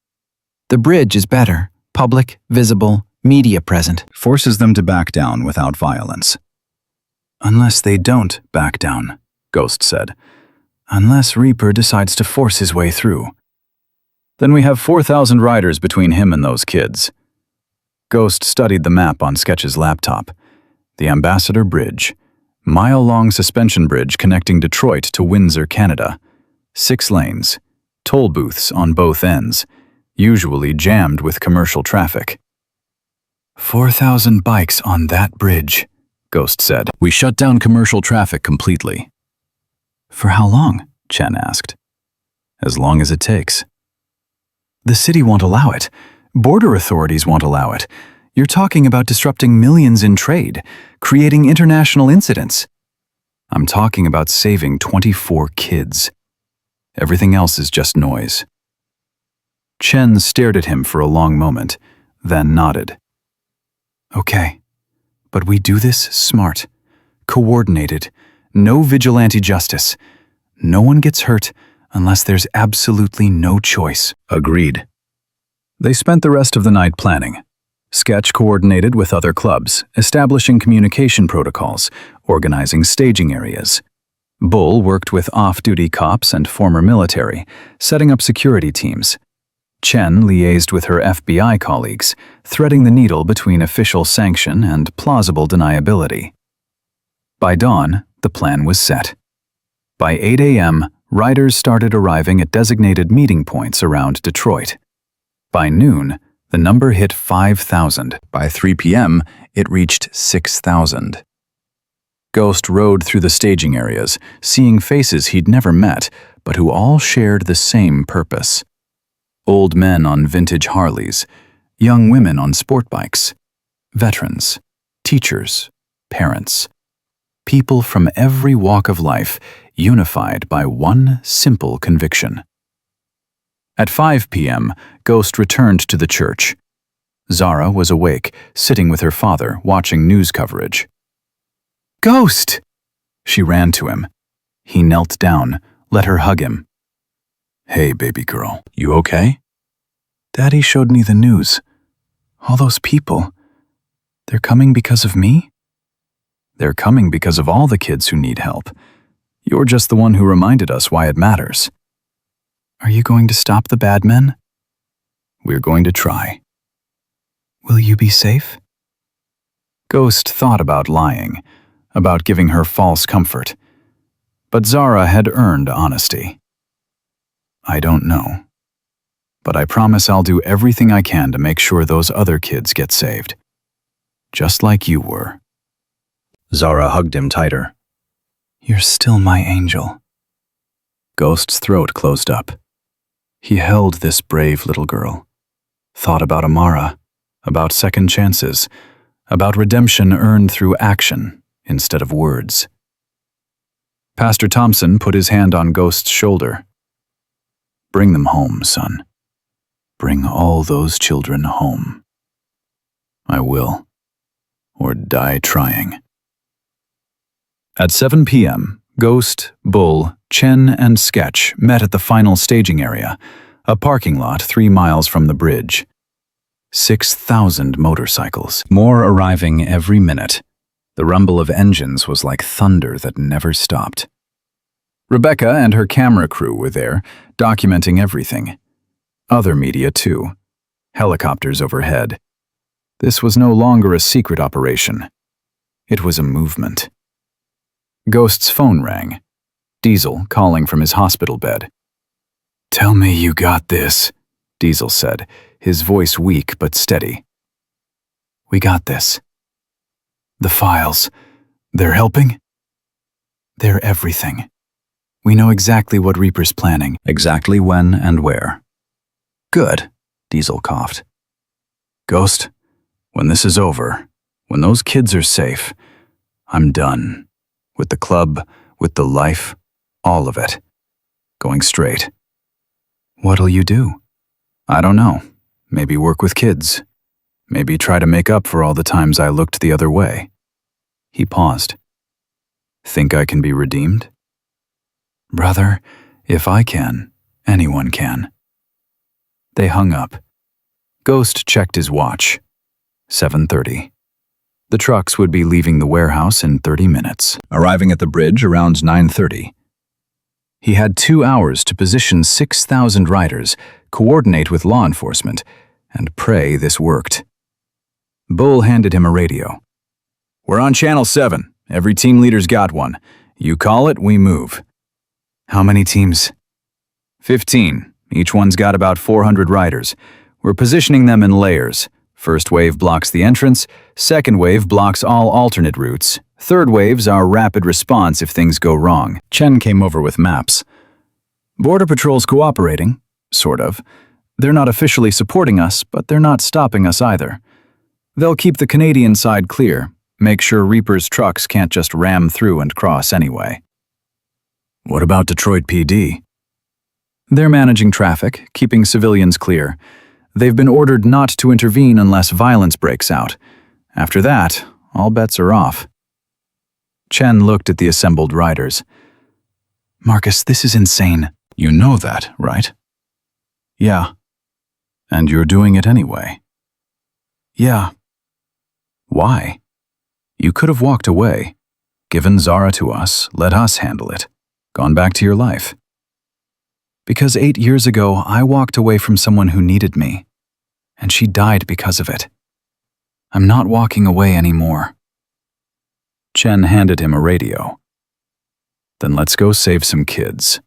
The bridge is better, public, visible, media present. Forces them to back down without violence. Unless they don't back down, Ghost said. Unless Reaper decides to force his way through. Then we have 4,000 riders between him and those kids. Ghost studied the map on Sketch's laptop. The Ambassador Bridge. Mile-long suspension bridge connecting Detroit to Windsor, Canada. 6 lanes. Toll booths on both ends. Usually jammed with commercial traffic. 4,000 bikes on that bridge, Ghost said. We shut down commercial traffic completely. For how long? Chen asked. As long as it takes. The city won't allow it. Border authorities won't allow it. You're talking about disrupting millions in trade, creating international incidents. I'm talking about saving 24 kids. Everything else is just noise. Chen stared at him for a long moment, then nodded. Okay, but we do this smart, coordinated, no vigilante justice. No one gets hurt unless there's absolutely no choice. Agreed. They spent the rest of the night planning. Sketch coordinated with other clubs, establishing communication protocols, organizing staging areas. Bull worked with off-duty cops and former military, setting up security teams. Chen liaised with her FBI colleagues, threading the needle between official sanction and plausible deniability. By dawn, the plan was set. By 8 a.m., riders started arriving at designated meeting points around Detroit. By noon, the number hit 5,000. By 3 p.m., it reached 6,000. Ghost rode through the staging areas, seeing faces he'd never met, but who all shared the same purpose. Old men on vintage Harleys, young women on sport bikes, veterans, teachers, parents. People from every walk of life, unified by one simple conviction. At 5 p.m., Ghost returned to the church. Zara was awake, sitting with her father, watching news coverage. Ghost! She ran to him. He knelt down, let her hug him. Hey, baby girl, you okay? Daddy showed me the news. All those people, they're coming because of me? They're coming because of all the kids who need help. You're just the one who reminded us why it matters. Are you going to stop the bad men? We're going to try. Will you be safe? Ghost thought about lying, about giving her false comfort. But Zara had earned honesty. I don't know. But I promise I'll do everything I can to make sure those other kids get saved. Just like you were. Zara hugged him tighter. You're still my angel. Ghost's throat closed up. He held this brave little girl. Thought about Amara, about second chances, about redemption earned through action instead of words. Pastor Thompson put his hand on Ghost's shoulder. Bring them home, son. Bring all those children home. I will, or die trying. At 7 p.m., Ghost, Bull, Chen, and Sketch met at the final staging area, a parking lot 3 miles from the bridge. 6,000 motorcycles, more arriving every minute. The rumble of engines was like thunder that never stopped. Rebecca and her camera crew were there, documenting everything. Other media, too. Helicopters overhead. This was no longer a secret operation. It was a movement. Ghost's phone rang. Diesel calling from his hospital bed. "Tell me you got this," Diesel said, his voice weak but steady. "We got this." "The files, they're helping?" "They're everything. We know exactly what Reaper's planning." "Exactly when and where." "Good," Diesel coughed. "Ghost, when this is over, when those kids are safe, I'm done. With the club, with the life, all of it. Going straight." "What'll you do?" "I don't know. Maybe work with kids. Maybe try to make up for all the times I looked the other way." He paused. "Think I can be redeemed?" "Brother, if I can, anyone can." They hung up. Ghost checked his watch. 7:30. The trucks would be leaving the warehouse in 30 minutes, arriving at the bridge around 9:30. He had 2 hours to position 6,000 riders, coordinate with law enforcement, and pray this worked. Bull handed him a radio. "We're on Channel 7. Every team leader's got one. You call it, we move." "How many teams?" 15. Each one's got about 400 riders. We're positioning them in layers. First wave blocks the entrance, second wave blocks all alternate routes, third wave's our rapid response if things go wrong. Chen came over with maps. "Border Patrol's cooperating, sort of. They're not officially supporting us, but they're not stopping us either. They'll keep the Canadian side clear, make sure Reaper's trucks can't just ram through and cross anyway." "What about Detroit PD?" "They're managing traffic, keeping civilians clear. They've been ordered not to intervene unless violence breaks out. After that, all bets are off." Chen looked at the assembled riders. "Marcus, this is insane." "You know that, right?" "Yeah." "And you're doing it anyway?" "Yeah." "Why? You could have walked away, given Zara to us, let us handle it, gone back to your life." "Because 8 years ago, I walked away from someone who needed me, and she died because of it. I'm not walking away anymore." Chen handed him a radio. "Then let's go save some kids."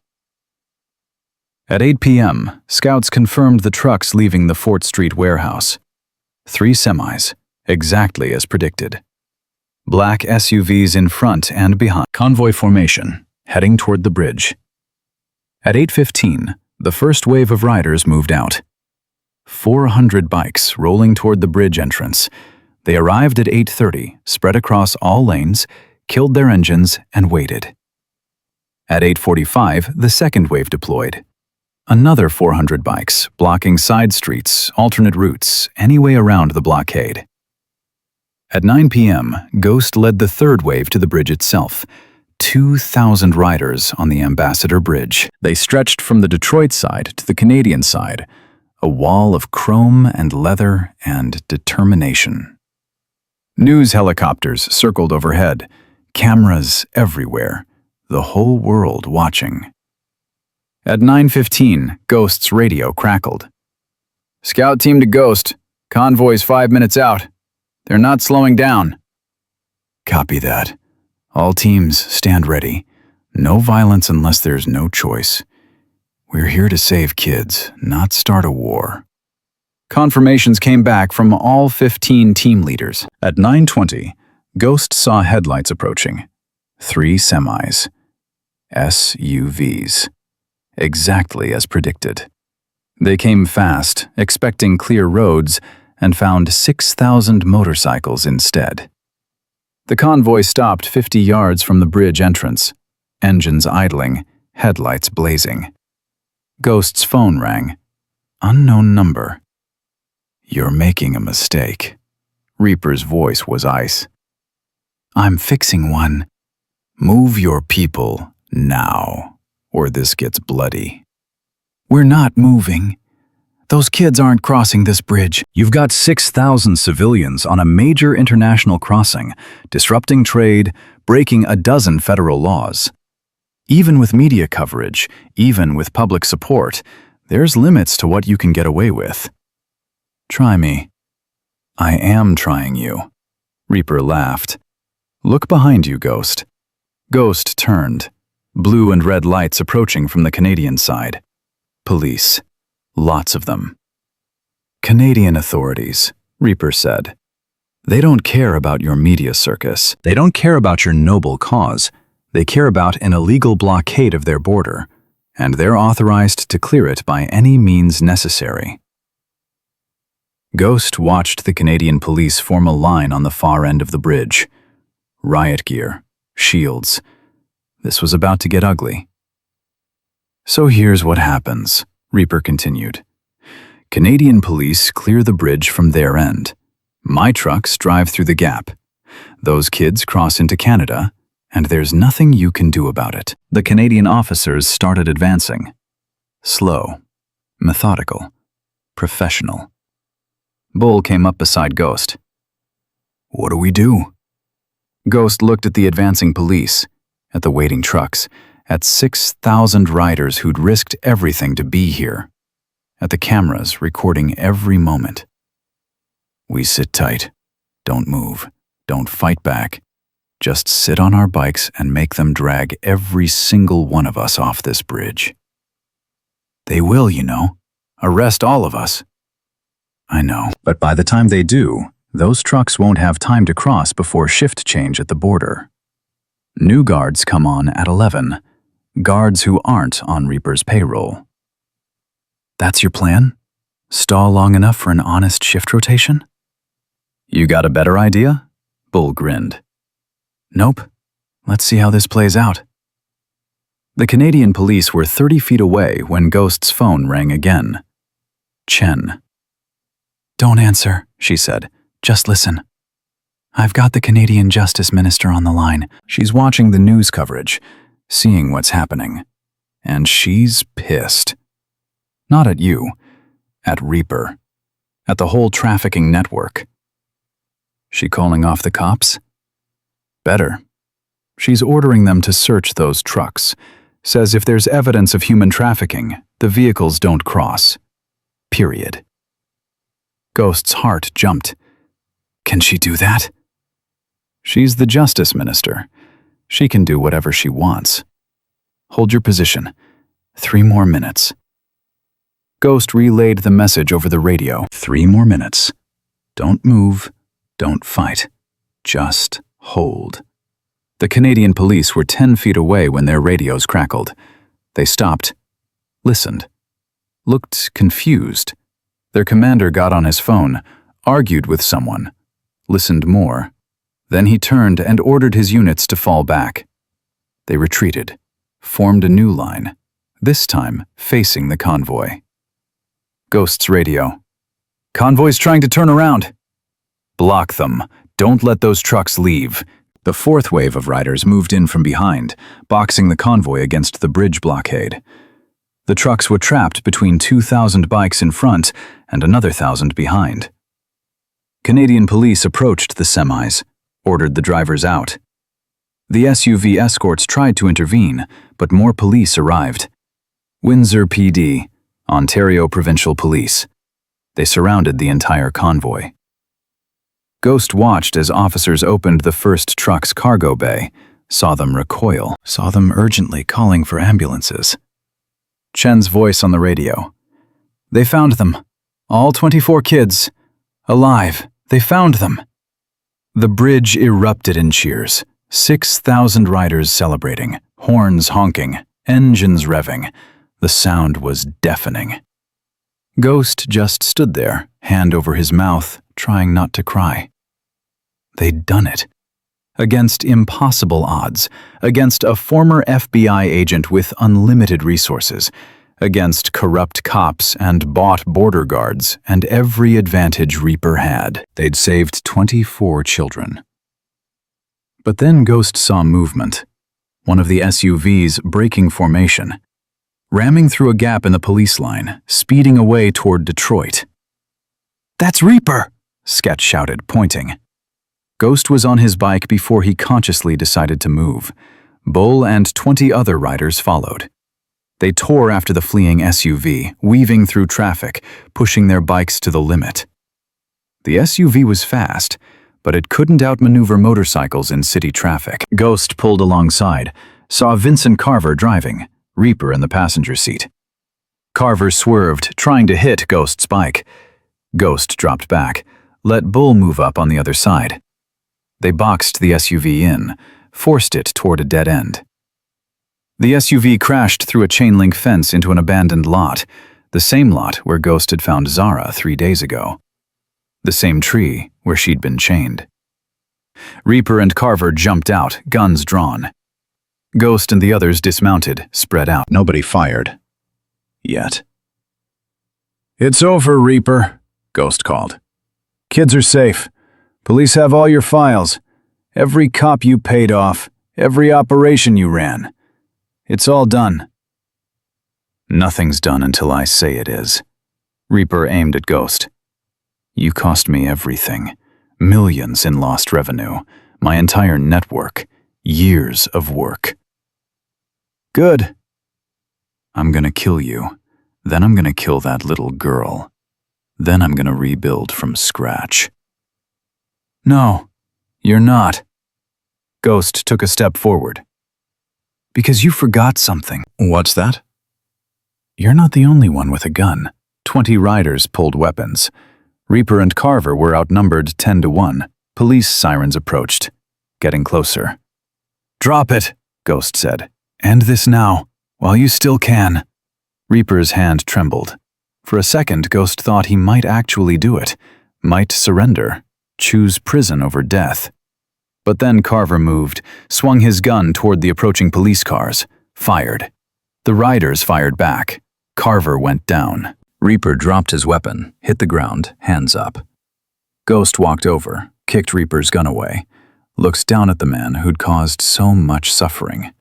At 8 p.m., scouts confirmed the trucks leaving the Fort Street warehouse. 3 semis, exactly as predicted. Black SUVs in front and behind. Convoy formation, heading toward the bridge. At 8:15, the first wave of riders moved out. 400 bikes rolling toward the bridge entrance. They arrived at 8:30, spread across all lanes, killed their engines, and waited. At 8:45, the second wave deployed. Another 400 bikes, blocking side streets, alternate routes, any way around the blockade. At 9 p.m., Ghost led the third wave to the bridge itself. 2,000 riders on the Ambassador Bridge. They stretched from the Detroit side to the Canadian side, a wall of chrome and leather and determination. News helicopters circled overhead, cameras everywhere, the whole world watching. At 9:15, Ghost's radio crackled. "Scout team to Ghost. Convoy's 5 minutes out. They're not slowing down." "Copy that. All teams, stand ready. No violence unless there's no choice. We're here to save kids, not start a war." Confirmations came back from all 15 team leaders. At 9:20, Ghost saw headlights approaching. 3 semis. SUVs. Exactly as predicted. They came fast, expecting clear roads, and found 6,000 motorcycles instead. The convoy stopped 50 yards from the bridge entrance, engines idling, headlights blazing. Ghost's phone rang. Unknown number. "You're making a mistake." Reaper's voice was ice. "I'm fixing one. Move your people now, or this gets bloody." "We're not moving. Those kids aren't crossing this bridge. You've got 6,000 civilians on a major international crossing, disrupting trade, breaking a dozen federal laws. Even with media coverage, even with public support, there's limits to what you can get away with. Try me. I am trying you. Reaper laughed. Look behind you, Ghost. Ghost turned. Blue and red lights approaching from the Canadian side. Police. Lots of them. Canadian authorities, Reaper said. They don't care about your media circus. They don't care about your noble cause. They care about an illegal blockade of their border, and they're authorized to clear it by any means necessary. Ghost watched the Canadian police form a line on the far end of the bridge. Riot gear, shields. This was about to get ugly. So here's what happens, Reaper continued. Canadian police clear the bridge from their end. My trucks drive through the gap. Those kids cross into Canada, and there's nothing you can do about it. The Canadian officers started advancing. Slow, methodical, professional. Bull came up beside Ghost. What do we do? Ghost looked at the advancing police, at the waiting trucks, at 6,000 riders who'd risked everything to be here, at the cameras recording every moment. We sit tight. Don't move. Don't fight back. Just sit on our bikes and make them drag every single one of us off this bridge. They will, you know. Arrest all of us. I know. But by the time they do, those trucks won't have time to cross before shift change at the border. New guards come on at 11. Guards who aren't on Reaper's payroll. That's your plan? Stall long enough for an honest shift rotation? You got a better idea? Bull grinned. Nope. Let's see how this plays out. The Canadian police were 30 feet away when Ghost's phone rang again. Chen. Don't answer, she said. Just listen. I've got the Canadian Justice Minister on the line. She's watching the news coverage, seeing what's happening. And she's pissed. Not at you, at Reaper, at the whole trafficking network. She calling off the cops? Better. She's ordering them to search those trucks. Says if there's evidence of human trafficking, the vehicles don't cross. Period. Ghost's heart jumped. Can she do that? She's the Justice Minister. She can do whatever she wants. Hold your position. 3 more minutes. Ghost relayed the message over the radio. 3 more minutes. Don't move. Don't fight. Just hold. The Canadian police were 10 feet away when their radios crackled. They stopped, listened, looked confused. Their commander got on his phone, argued with someone, listened more. Then he turned and ordered his units to fall back. They retreated, formed a new line, this time facing the convoy. Ghost's radio. Convoy's trying to turn around. Block them. Don't let those trucks leave. The fourth wave of riders moved in from behind, boxing the convoy against the bridge blockade. The trucks were trapped between 2,000 bikes in front and another 1,000 behind. Canadian police approached the semis, ordered the drivers out. The SUV escorts tried to intervene, but more police arrived. Windsor PD, Ontario Provincial Police. They surrounded the entire convoy. Ghost watched as officers opened the first truck's cargo bay, saw them recoil, saw them urgently calling for ambulances. Chen's voice on the radio. They found them. All 24 kids. Alive. They found them. The bridge erupted in cheers. 6,000 riders celebrating, horns honking, engines revving. The sound was deafening. Ghost just stood there, hand over his mouth, trying not to cry. They'd done it. Against impossible odds, against a former FBI agent with unlimited resources, against corrupt cops and bought border guards and every advantage Reaper had. They'd saved 24 children. But then Ghost saw movement. One of the SUVs breaking formation. ramming through a gap in the police line, speeding away toward Detroit. "That's Reaper!" Sketch shouted, pointing. Ghost was on his bike before he consciously decided to move. Bull and 20 other riders followed. They tore after the fleeing SUV, weaving through traffic, pushing their bikes to the limit. The SUV was fast, but it couldn't outmaneuver motorcycles in city traffic. Ghost pulled alongside, saw Vincent Carver driving, Reaper in the passenger seat. Carver swerved, trying to hit Ghost's bike. Ghost dropped back, let Bull move up on the other side. They boxed the SUV in, forced it toward a dead end. The SUV crashed through a chain-link fence into an abandoned lot, the same lot where Ghost had found Zara 3 days ago. The same tree where she'd been chained. Reaper and Carver jumped out, guns drawn. Ghost and the others dismounted, spread out. Nobody fired. Yet. "It's over, Reaper," Ghost called. "Kids are safe. Police have all your files. Every cop you paid off, every operation you ran. It's all done." Nothing's done until I say it is. Reaper aimed at Ghost. You cost me everything. Millions in lost revenue. My entire network. Years of work. "Good." I'm gonna kill you. Then I'm gonna kill that little girl. Then I'm gonna rebuild from scratch. "No, you're not." Ghost took a step forward. "Because you forgot something." What's that? "You're not the only one with a gun." 20 riders pulled weapons. Reaper and Carver were outnumbered 10-1. Police sirens approached, getting closer. "Drop it," Ghost said. "End this now, while you still can." Reaper's hand trembled. For a second, Ghost thought he might actually do it, might surrender, choose prison over death. But then Carver moved, swung his gun toward the approaching police cars, fired. The riders fired back. Carver went down. Reaper dropped his weapon, hit the ground, hands up. Ghost walked over, kicked Reaper's gun away, looked down at the man who'd caused so much suffering.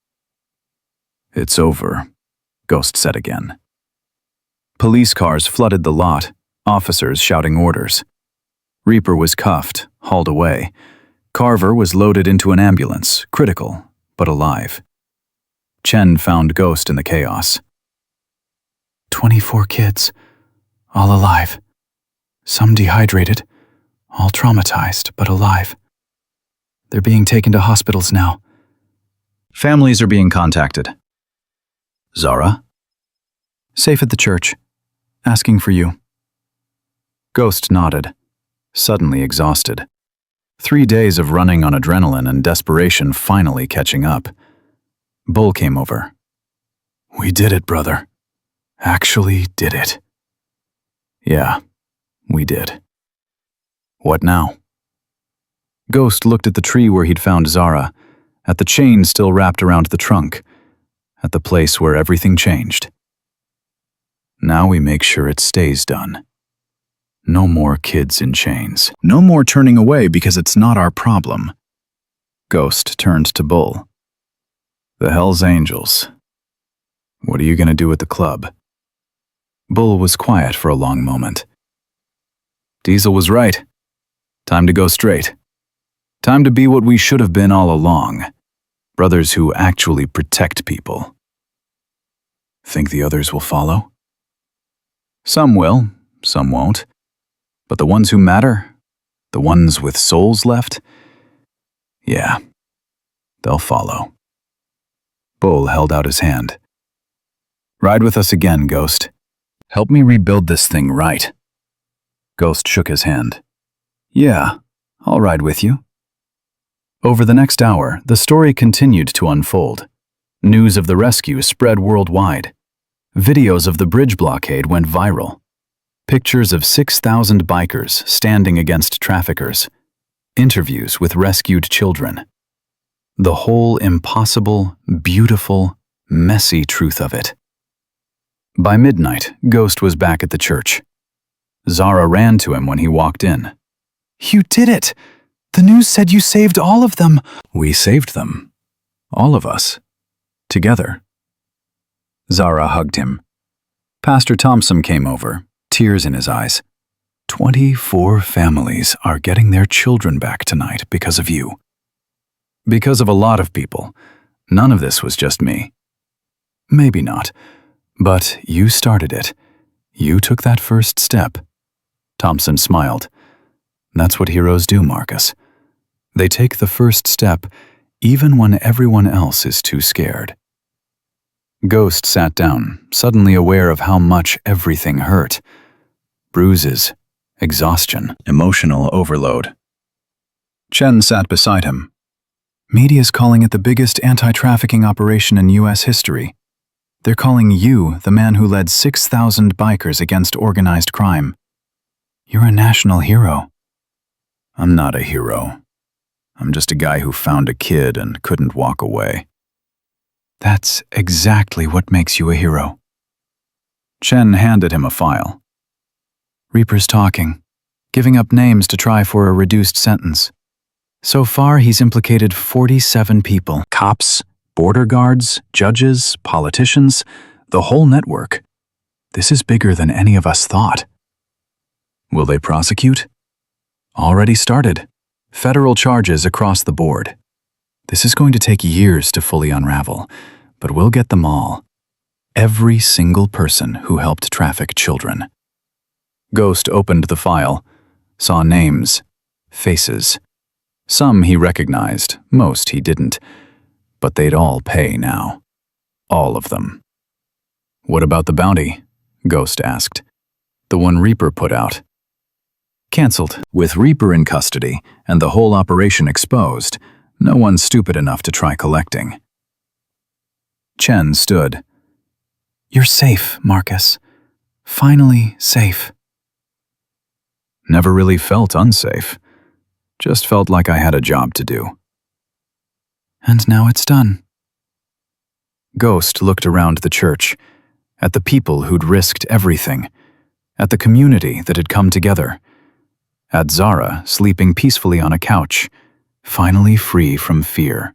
"It's over," Ghost said again. Police cars flooded the lot, officers shouting orders. Reaper was cuffed, hauled away. Carver was loaded into an ambulance, critical, but alive. Chen found Ghost in the chaos. 24 kids, all alive. Some dehydrated, all traumatized, but alive. They're being taken to hospitals now. Families are being contacted. Zara? Safe at the church, asking for you. Ghost nodded, suddenly exhausted. 3 days of running on adrenaline and desperation finally catching up. Bull came over. "We did it, brother. Actually did it." "Yeah, we did." "What now?" Ghost looked at the tree where he'd found Zara, at the chain still wrapped around the trunk, at the place where everything changed. "Now we make sure it stays done. No more kids in chains. No more turning away because it's not our problem." Ghost turned to Bull. "The Hells Angels. What are you gonna do at the club?" Bull was quiet for a long moment. "Diesel was right. Time to go straight. Time to be what we should have been all along. Brothers who actually protect people." "Think the others will follow?" "Some will, some won't. But the ones who matter, the ones with souls left, yeah, they'll follow." Bull held out his hand. "Ride with us again, Ghost. Help me rebuild this thing right." Ghost shook his hand. "Yeah, I'll ride with you." Over the next hour, the story continued to unfold. News of the rescue spread worldwide. Videos of the bridge blockade went viral. Pictures of 6,000 bikers standing against traffickers. Interviews with rescued children. The whole impossible, beautiful, messy truth of it. By midnight, Ghost was back at the church. Zara ran to him when he walked in. "You did it! The news said you saved all of them." "We saved them. All of us. Together." Zara hugged him. Pastor Thompson came over, tears in his eyes. 24 families are getting their children back tonight because of you. Because of a lot of people. None of this was just me. Maybe not, but you started it. You took that first step. Thompson smiled. That's what heroes do, Marcus. They take the first step even when everyone else is too scared. Ghost sat down, suddenly aware of how much everything hurt. Bruises, exhaustion, emotional overload. Chen sat beside him. Media's calling it the biggest anti-trafficking operation in U.S. history. They're calling you the man who led 6,000 bikers against organized crime. You're a national hero. I'm not a hero. I'm just a guy who found a kid and couldn't walk away. That's exactly what makes you a hero. Chen handed him a file. Reaper's talking, giving up names to try for a reduced sentence. So far, he's implicated 47 people. Cops, border guards, judges, politicians, the whole network. This is bigger than any of us thought. Will they prosecute? Already started. Federal charges across the board. This is going to take years to fully unravel, but we'll get them all. Every single person who helped traffic children. Ghost opened the file, saw names, faces. Some he recognized, most he didn't, but they'd all pay now. All of them. What about the bounty? Ghost asked. The one Reaper put out. Cancelled. With Reaper in custody and the whole operation exposed, no one's stupid enough to try collecting. Chen stood. You're safe, Marcus. Finally safe. Never really felt unsafe. Just felt like I had a job to do. And now it's done. Ghost looked around the church, at the people who'd risked everything, at the community that had come together, at Zara sleeping peacefully on a couch, finally free from fear.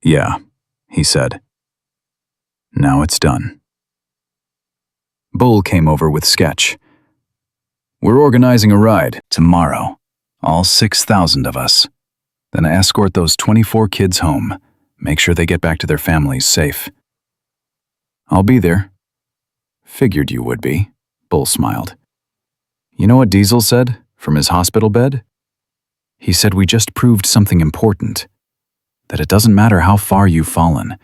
Yeah, he said. Now it's done. Bull came over with sketch. We're organizing a ride tomorrow, all 6,000 of us. Then escort those 24 kids home, make sure they get back to their families safe. I'll be there. Figured you would be, Bull smiled. You know what Diesel said from his hospital bed? He said we just proved something important. That it doesn't matter how far you've fallen,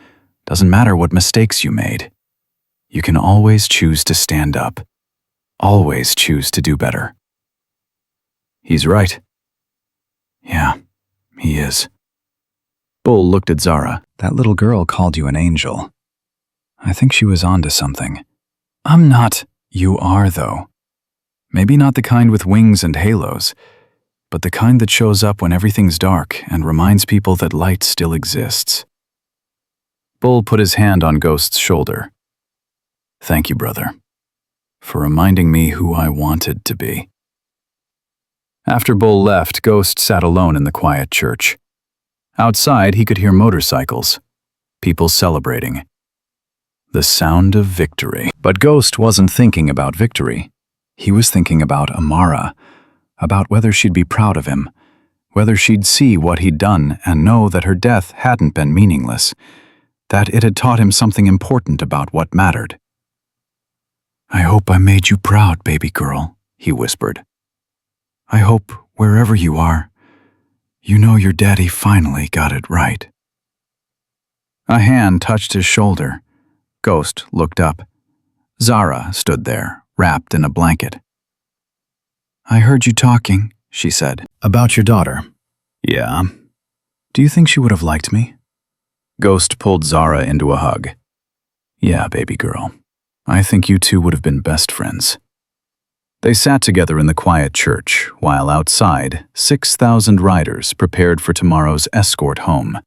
doesn't matter what mistakes you made. You can always choose to stand up. Always choose to do better. He's right. Yeah, he is. Bull looked at Zara. That little girl called you an angel. I think she was onto something. I'm not. You are, though. Maybe not the kind with wings and halos, but the kind that shows up when everything's dark and reminds people that light still exists. Bull put his hand on Ghost's shoulder. Thank you, brother, for reminding me who I wanted to be. After Bull left, Ghost sat alone in the quiet church. Outside, he could hear motorcycles, people celebrating. The sound of victory. But Ghost wasn't thinking about victory. He was thinking about Amara, about whether she'd be proud of him, whether she'd see what he'd done and know that her death hadn't been meaningless, that it had taught him something important about what mattered. I hope I made you proud, baby girl, he whispered. I hope, wherever you are, you know your daddy finally got it right. A hand touched his shoulder. Ghost looked up. Zara stood there, wrapped in a blanket. I heard you talking, she said. About your daughter. Yeah. Do you think she would have liked me? Ghost pulled Zara into a hug. Yeah, baby girl. I think you two would have been best friends. They sat together in the quiet church, while outside, 6,000 riders prepared for tomorrow's escort home.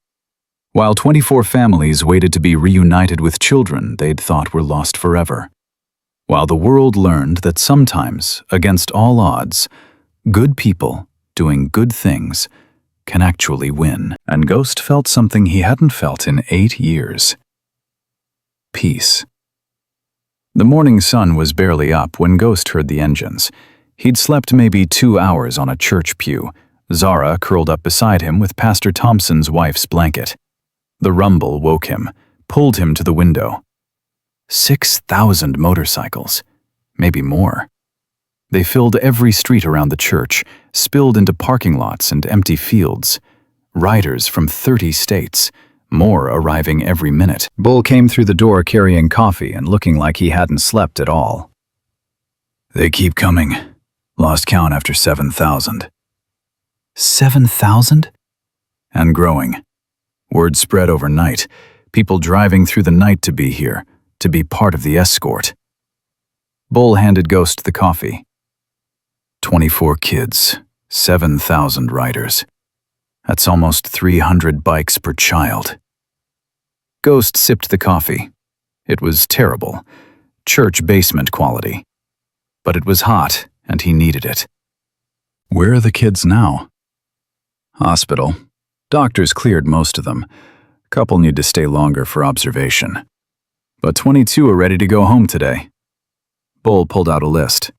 While 24 families waited to be reunited with children they'd thought were lost forever. While the world learned that sometimes, against all odds, good people doing good things can actually win. And Ghost felt something he hadn't felt in 8 years. peace. The morning sun was barely up when Ghost heard the engines. He'd slept maybe 2 hours on a church pew, Zara curled up beside him with Pastor Thompson's wife's blanket. The rumble woke him, pulled him to the window. 6,000 motorcycles, maybe more. They filled every street around the church, spilled into parking lots and empty fields. Riders from 30 states, more arriving every minute. Bull came through the door carrying coffee and looking like he hadn't slept at all. They keep coming. Lost count after 7,000. 7,000? And growing. Word spread overnight. People driving through the night to be here, to be part of the escort. Bull handed Ghost the coffee. 24 kids, 7,000 riders. That's almost 300 bikes per child. Ghost sipped the coffee. It was terrible, church basement quality. But it was hot, and he needed it. Where are the kids now? Hospital. Doctors cleared most of them. Couple need to stay longer for observation. But 22 are ready to go home today. Bull pulled out a list.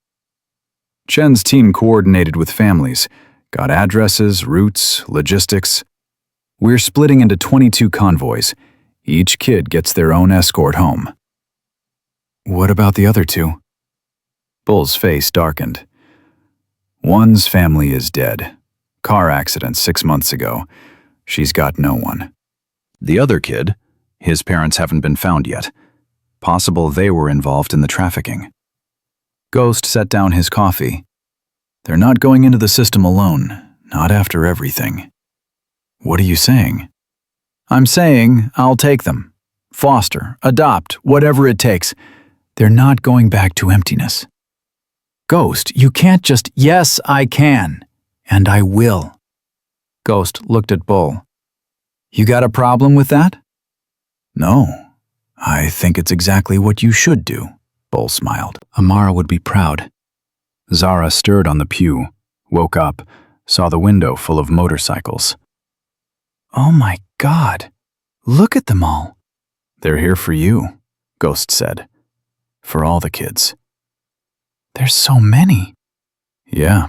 Chen's team coordinated with families, got addresses, routes, logistics. We're splitting into 22 convoys. Each kid gets their own escort home. What about the other two? Bull's face darkened. One's family is dead. Car accident 6 months ago. She's got no one. The other kid, his parents haven't been found yet. Possible they were involved in the trafficking. Ghost set down his coffee. They're not going into the system alone, not after everything. What are you saying? I'm saying I'll take them. Foster, adopt, whatever it takes. They're not going back to emptiness. Ghost, you can't just— Yes, I can. And I will. Ghost looked at Bull. You got a problem with that? No. I think it's exactly what you should do, Bull smiled. Amara would be proud. Zara stirred on the pew, woke up, saw the window full of motorcycles. Oh my God. Look at them all. They're here for you, Ghost said. For all the kids. There's so many. Yeah.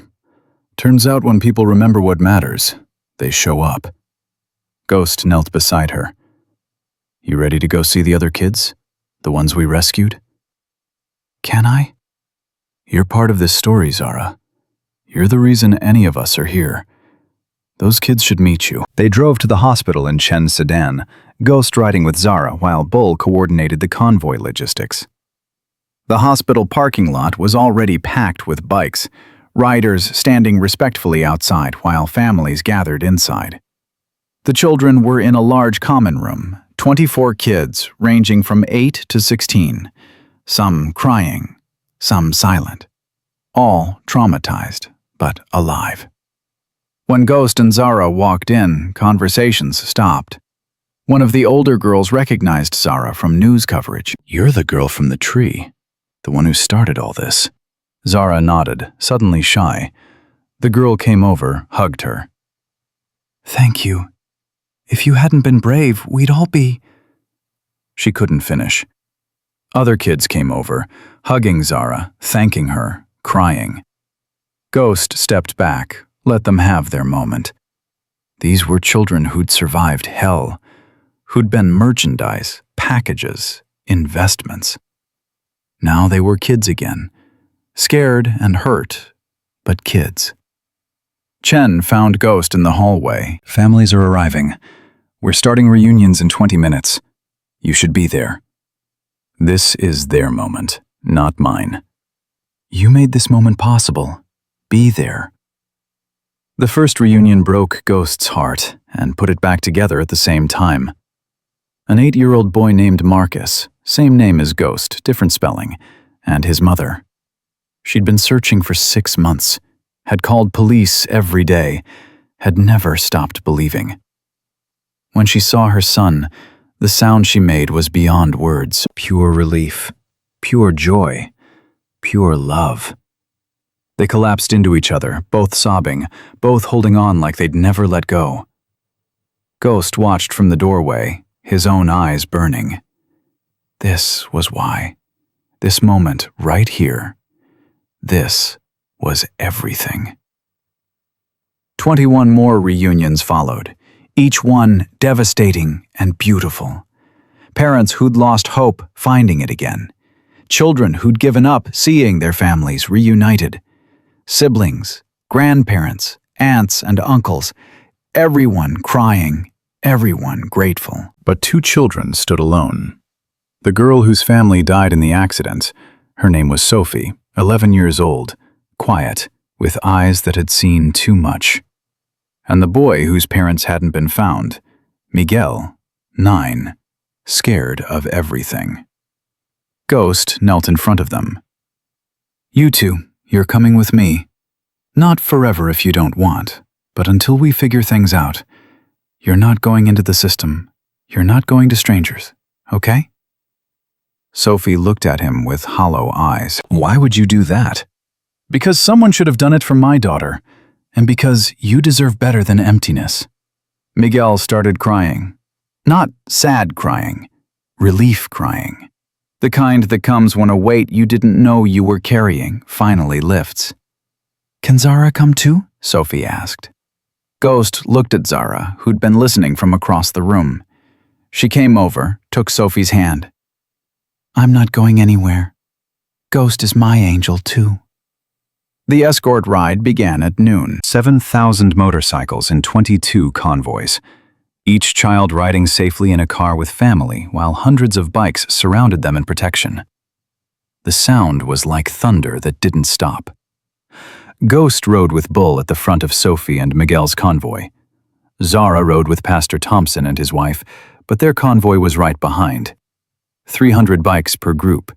Turns out when people remember what matters, they show up. Ghost knelt beside her. You ready to go see the other kids? The ones we rescued? Can I? You're part of this story, Zara. You're the reason any of us are here. Those kids should meet you. They drove to the hospital in Chen's sedan, Ghost riding with Zara while Bull coordinated the convoy logistics. The hospital parking lot was already packed with bikes, riders standing respectfully outside while families gathered inside. The children were in a large common room, 24 kids ranging from 8 to 16, some crying, some silent, all traumatized, but alive. When Ghost and Zara walked in, conversations stopped. One of the older girls recognized Zara from news coverage. You're the girl from the tree, the one who started all this. Zara nodded, suddenly shy. The girl came over, hugged her. Thank you. If you hadn't been brave, we'd all be— She couldn't finish. Other kids came over, hugging Zara, thanking her, crying. Ghost stepped back, let them have their moment. These were children who'd survived hell, who'd been merchandise, packages, investments. Now they were kids again, scared and hurt, but kids. Chen found Ghost in the hallway. Families are arriving. We're starting reunions in 20 minutes. You should be there. This is their moment, not mine. You made this moment possible. Be there. The first reunion broke Ghost's heart and put it back together at the same time. An 8-year-old boy named Marcus, same name as Ghost, different spelling, and his mother. She'd been searching for 6 months, had called police every day, had never stopped believing. When she saw her son, the sound she made was beyond words. Pure relief, pure joy, pure love. They collapsed into each other, both sobbing, both holding on like they'd never let go. Ghost watched from the doorway, his own eyes burning. This was why. This moment right here. This was everything. 21 more reunions followed, each one devastating and beautiful. Parents who'd lost hope finding it again. Children who'd given up seeing their families reunited. Siblings, grandparents, aunts and uncles, everyone crying, everyone grateful. But 2 children stood alone. The girl whose family died in the accident, her name was Sophie, 11 years old, quiet, with eyes that had seen too much. And the boy whose parents hadn't been found, Miguel, 9, scared of everything. Ghost knelt in front of them. "You two, you're coming with me. Not forever if you don't want, but until we figure things out. You're not going into the system. You're not going to strangers, okay?" Sophie looked at him with hollow eyes. "Why would you do that?" "Because someone should have done it for my daughter, and because you deserve better than emptiness." Miguel started crying. Not sad crying, relief crying. The kind that comes when a weight you didn't know you were carrying finally lifts. "Can Zara come too?" Sophie asked. Ghost looked at Zara, who'd been listening from across the room. She came over, took Sophie's hand. "I'm not going anywhere. Ghost is my angel too." The escort ride began at noon. 7,000 motorcycles and 22 convoys. Each child riding safely in a car with family, while hundreds of bikes surrounded them in protection. The sound was like thunder that didn't stop. Ghost rode with Bull at the front of Sophie and Miguel's convoy. Zara rode with Pastor Thompson and his wife, but their convoy was right behind. 300 bikes per group,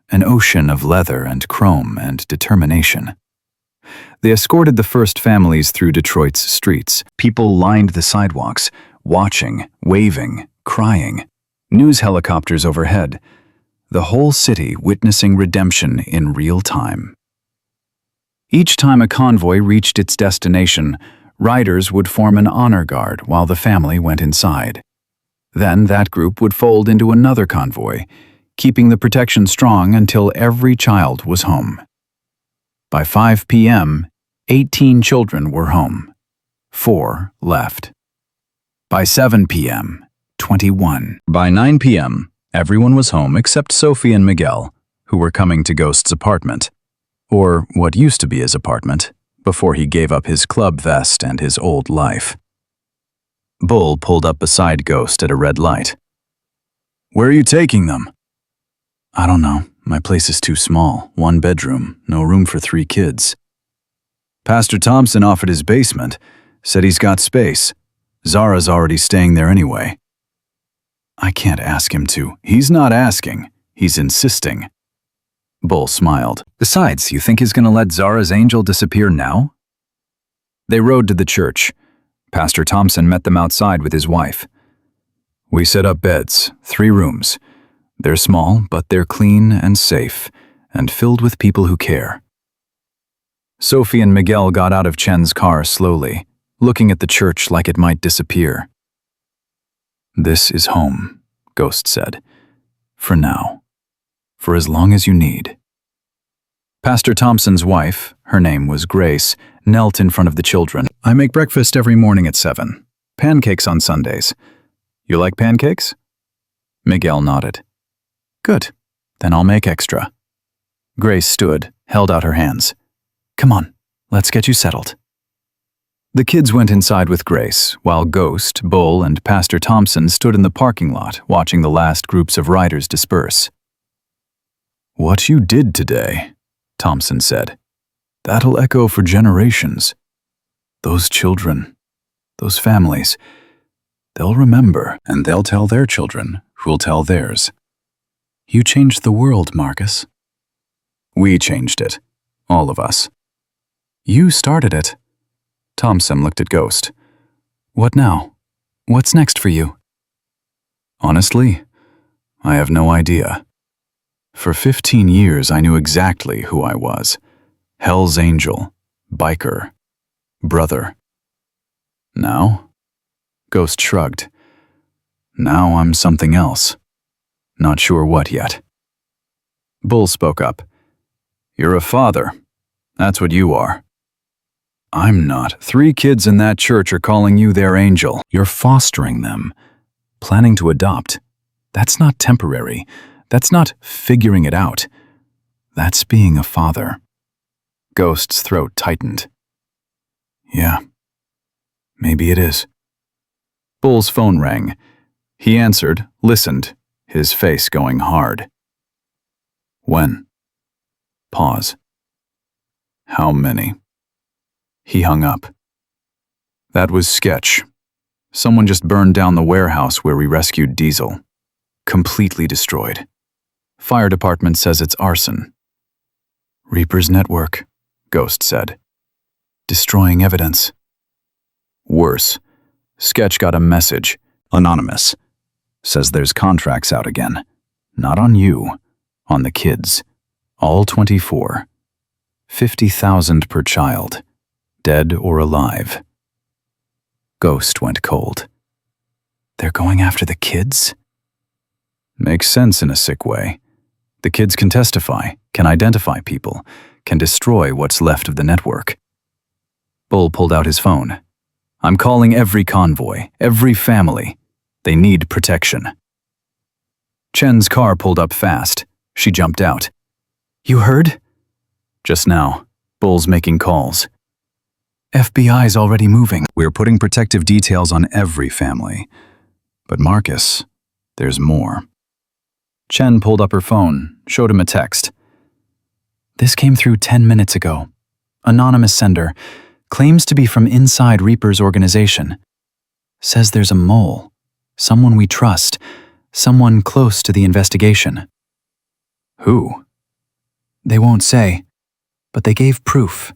an ocean of leather and chrome and determination. They escorted the first families through Detroit's streets. People lined the sidewalks, watching, waving, crying. News helicopters overhead. The whole city witnessing redemption in real time. Each time a convoy reached its destination, riders would form an honor guard while the family went inside. Then that group would fold into another convoy, keeping the protection strong until every child was home. By 5 p.m., 18 children were home. 4 left. By 7 p.m., 21. By 9 p.m., everyone was home except Sophie and Miguel, who were coming to Ghost's apartment. Or what used to be his apartment, before he gave up his club vest and his old life. Bull pulled up beside Ghost at a red light. Where are you taking them? I don't know. My place is too small. 1 bedroom, no room for 3 kids. Pastor Thompson offered his basement, said he's got space. Zara's already staying there anyway. I can't ask him to. He's not asking. He's insisting. Bull smiled. Besides, you think he's going to let Zara's angel disappear now? They rode to the church. Pastor Thompson met them outside with his wife. We set up beds, 3 rooms. They're small, but they're clean and safe, and filled with people who care. Sophie and Miguel got out of Chen's car slowly, looking at the church like it might disappear. This is home, Ghost said. For now. For as long as you need. Pastor Thompson's wife, her name was Grace, knelt in front of the children. I make breakfast every morning at 7. Pancakes on Sundays. You like pancakes? Miguel nodded. Good. Then I'll make extra. Grace stood, held out her hands. Come on, let's get you settled. The kids went inside with Grace, while Ghost, Bull, and Pastor Thompson stood in the parking lot watching the last groups of riders disperse. What you did today, Thompson said. That'll echo for generations. Those children, those families, they'll remember, and they'll tell their children, who'll tell theirs. You changed the world, Marcus. We changed it, all of us. You started it. Thompson looked at Ghost. What now? What's next for you? Honestly, I have no idea. For 15 years, I knew exactly who I was. Hell's Angel, biker, brother. Now? Ghost shrugged. Now I'm something else. Not sure what yet. Bull spoke up. You're a father. That's what you are. I'm not. 3 kids in that church are calling you their angel. You're fostering them, planning to adopt. That's not temporary. That's not figuring it out. That's being a father. Ghost's throat tightened. Yeah, maybe it is. Bull's phone rang. He answered, listened, his face going hard. When? Pause. How many? He hung up. That was sketch. Someone just burned down the warehouse where we rescued Diesel. Completely destroyed. Fire department says it's arson. Reaper's network, Ghost said. Destroying evidence. Worse. Sketch got a message. Anonymous. Says there's contracts out again. Not on you. On the kids. All 24. 50,000 per child. Dead or alive. Ghost went cold. They're going after the kids? Makes sense in a sick way. The kids can testify, can identify people, can destroy what's left of the network. Bull pulled out his phone. I'm calling every convoy, every family. They need protection. Chen's car pulled up fast. She jumped out. You heard? Just now. Bull's making calls. FBI's already moving. We're putting protective details on every family. But Marcus, there's more. Chen pulled up her phone, showed him a text. This came through 10 minutes ago. Anonymous sender. Claims to be from inside Reaper's organization. Says there's a mole. Someone we trust. Someone close to the investigation. Who? They won't say, but they gave proof.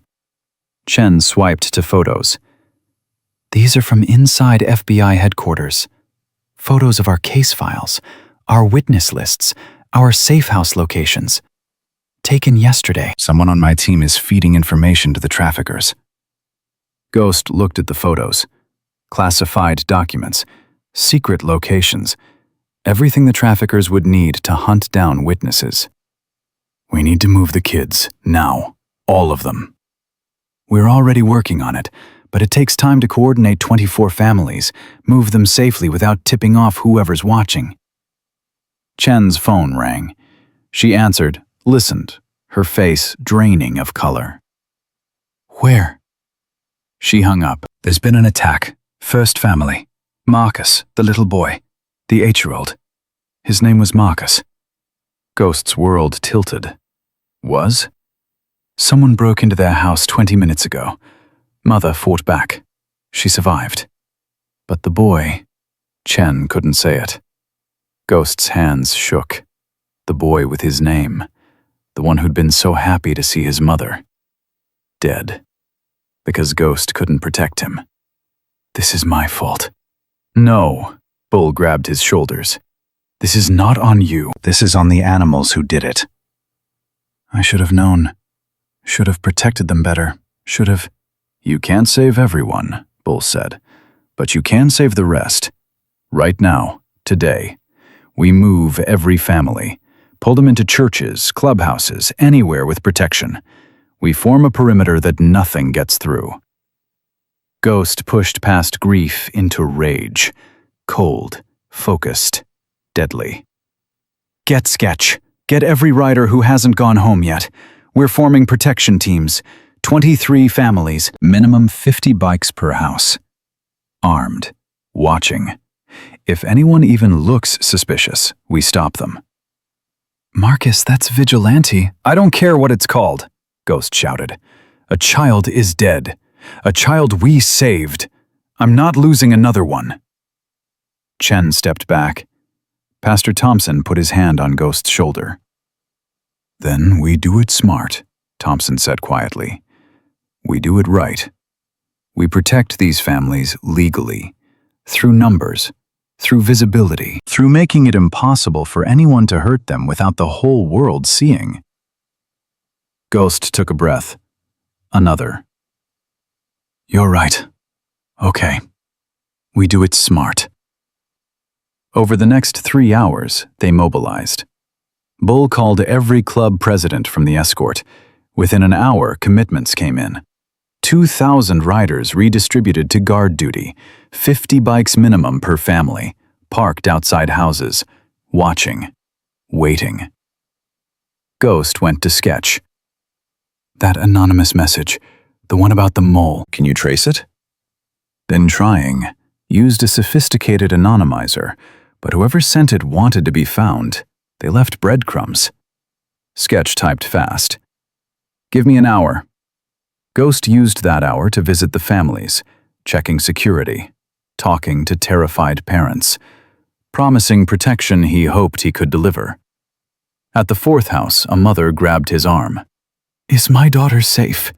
Chen swiped to photos. These are from inside FBI headquarters. Photos of our case files, our witness lists, our safe house locations. Taken yesterday. Someone on my team is feeding information to the traffickers. Ghost looked at the photos. Classified documents, secret locations, everything the traffickers would need to hunt down witnesses. We need to move the kids, now. All of them. We're already working on it, but it takes time to coordinate 24 families, move them safely without tipping off whoever's watching. Chen's phone rang. She answered, listened, her face draining of color. Where? She hung up. There's been an attack. First family. Marcus, the little boy. The 8-year-old. His name was Marcus. Ghost's world tilted. Was? Someone broke into their house 20 minutes ago. Mother fought back. She survived. But the boy... Chen couldn't say it. Ghost's hands shook. The boy with his name. The one who'd been so happy to see his mother. Dead. Because Ghost couldn't protect him. This is my fault. No. Bull grabbed his shoulders. This is not on you. This is on the animals who did it. I should have known. Should have protected them better. Should have... You can't save everyone, Bull said. But you can save the rest. Right now, today. We move every family. Pull them into churches, clubhouses, anywhere with protection. We form a perimeter that nothing gets through. Ghost pushed past grief into rage. Cold, focused, deadly. Get Sketch. Get every rider who hasn't gone home yet. We're forming protection teams. 23 families. Minimum 50 bikes per house. Armed. Watching. If anyone even looks suspicious, we stop them. Marcus, that's vigilante. I don't care what it's called, Ghost shouted. A child is dead. A child we saved. I'm not losing another one. Chen stepped back. Pastor Thompson put his hand on Ghost's shoulder. Then we do it smart, Thompson said quietly. We do it right. We protect these families legally, through numbers, through visibility, through making it impossible for anyone to hurt them without the whole world seeing. Ghost took a breath. Another. You're right. Okay. We do it smart. Over the next 3 hours, they mobilized. Bull called every club president from the escort. Within an hour, commitments came in. 2,000 riders redistributed to guard duty, 50 bikes minimum per family, parked outside houses, watching, waiting. Ghost went to sketch. That anonymous message, the one about the mole, can you trace it? Then trying, used a sophisticated anonymizer, but whoever sent it wanted to be found. They left breadcrumbs. Sketch typed fast. Give me an hour. Ghost used that hour to visit the families, checking security, talking to terrified parents, promising protection he hoped he could deliver. At the fourth house, a mother grabbed his arm. Is my daughter safe?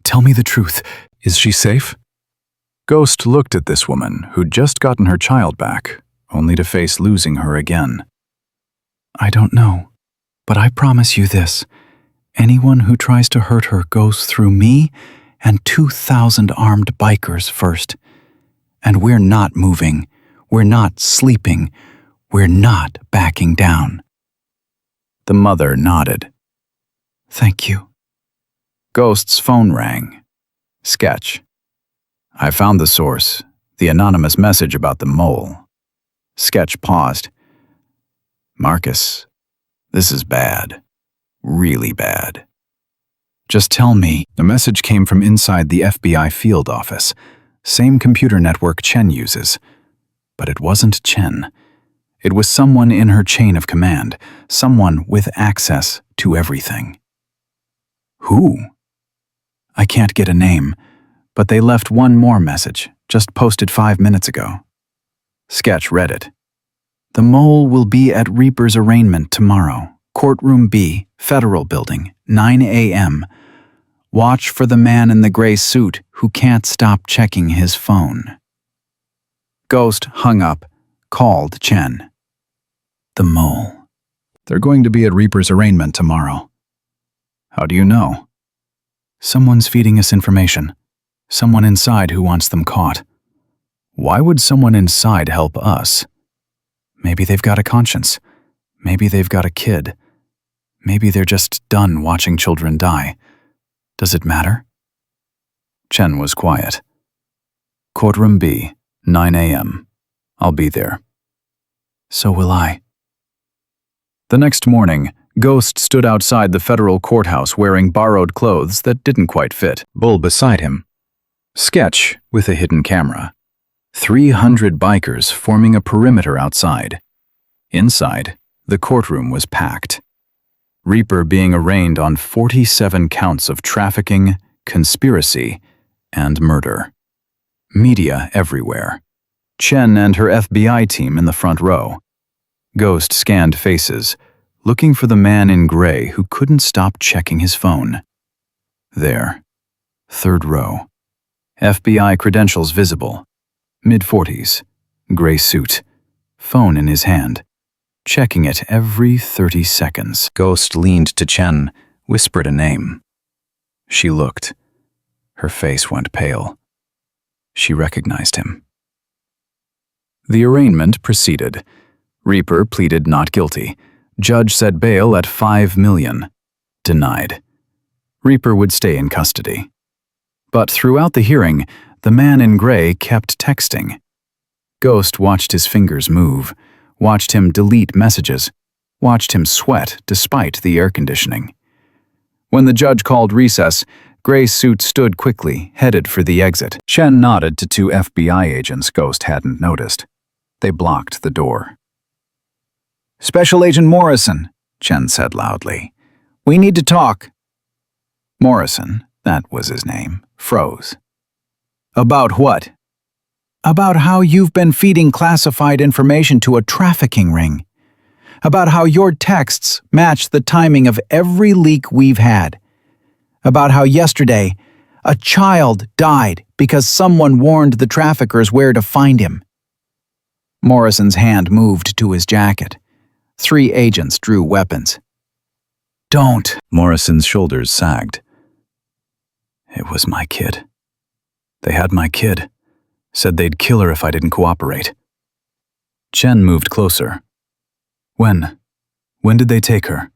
Tell me the truth. Is she safe? Ghost looked at this woman who'd just gotten her child back, only to face losing her again. I don't know, but I promise you this. Anyone who tries to hurt her goes through me and 2,000 armed bikers first. And we're not moving. We're not sleeping. We're not backing down. The mother nodded. Thank you. Ghost's phone rang. Sketch. I found the source, the anonymous message about the mole. Sketch paused. Marcus, this is bad. Really bad. Just tell me. The message came from inside the FBI field office. Same computer network Chen uses. But it wasn't Chen. It was someone in her chain of command, someone with access to everything. Who? I can't get a name, but they left one more message, just posted 5 minutes ago. Sketch read it. The mole will be at Reaper's arraignment tomorrow. Courtroom B, Federal Building, 9 a.m. Watch for the man in the gray suit who can't stop checking his phone. Ghost hung up, called Chen. The mole. They're going to be at Reaper's arraignment tomorrow. How do you know? Someone's feeding us information. Someone inside who wants them caught. Why would someone inside help us? Maybe they've got a conscience. Maybe they've got a kid. Maybe they're just done watching children die. Does it matter? Chen was quiet. Courtroom B, 9 a.m. I'll be there. So will I. The next morning, Ghost stood outside the federal courthouse wearing borrowed clothes that didn't quite fit. Bull beside him. Sketch with a hidden camera. 300 bikers forming a perimeter outside. Inside, the courtroom was packed. Reaper being arraigned on 47 counts of trafficking, conspiracy, and murder. Media everywhere. Chen and her FBI team in the front row. Ghost scanned faces, looking for the man in gray who couldn't stop checking his phone. There. Third row. FBI credentials visible. Mid-40s. Gray suit. Phone in his hand. Checking it every 30 seconds. Ghost leaned to Chen, whispered a name. She looked. Her face went pale. She recognized him. The arraignment proceeded. Reaper pleaded not guilty. Judge set bail at $5 million. Denied. Reaper would stay in custody. But throughout the hearing, the man in gray kept texting. Ghost watched his fingers move, watched him delete messages, watched him sweat despite the air conditioning. When the judge called recess, Gray's suit stood quickly, headed for the exit. Chen nodded to 2 FBI agents Ghost hadn't noticed. They blocked the door. Special Agent Morrison, Chen said loudly. We need to talk. Morrison, that was his name, froze. About what? About how you've been feeding classified information to a trafficking ring. About how your texts match the timing of every leak we've had. About how yesterday, a child died because someone warned the traffickers where to find him. Morrison's hand moved to his jacket. 3 agents drew weapons. Don't. Morrison's shoulders sagged. It was my kid. They had my kid. Said they'd kill her if I didn't cooperate. Chen moved closer. When? When did they take her?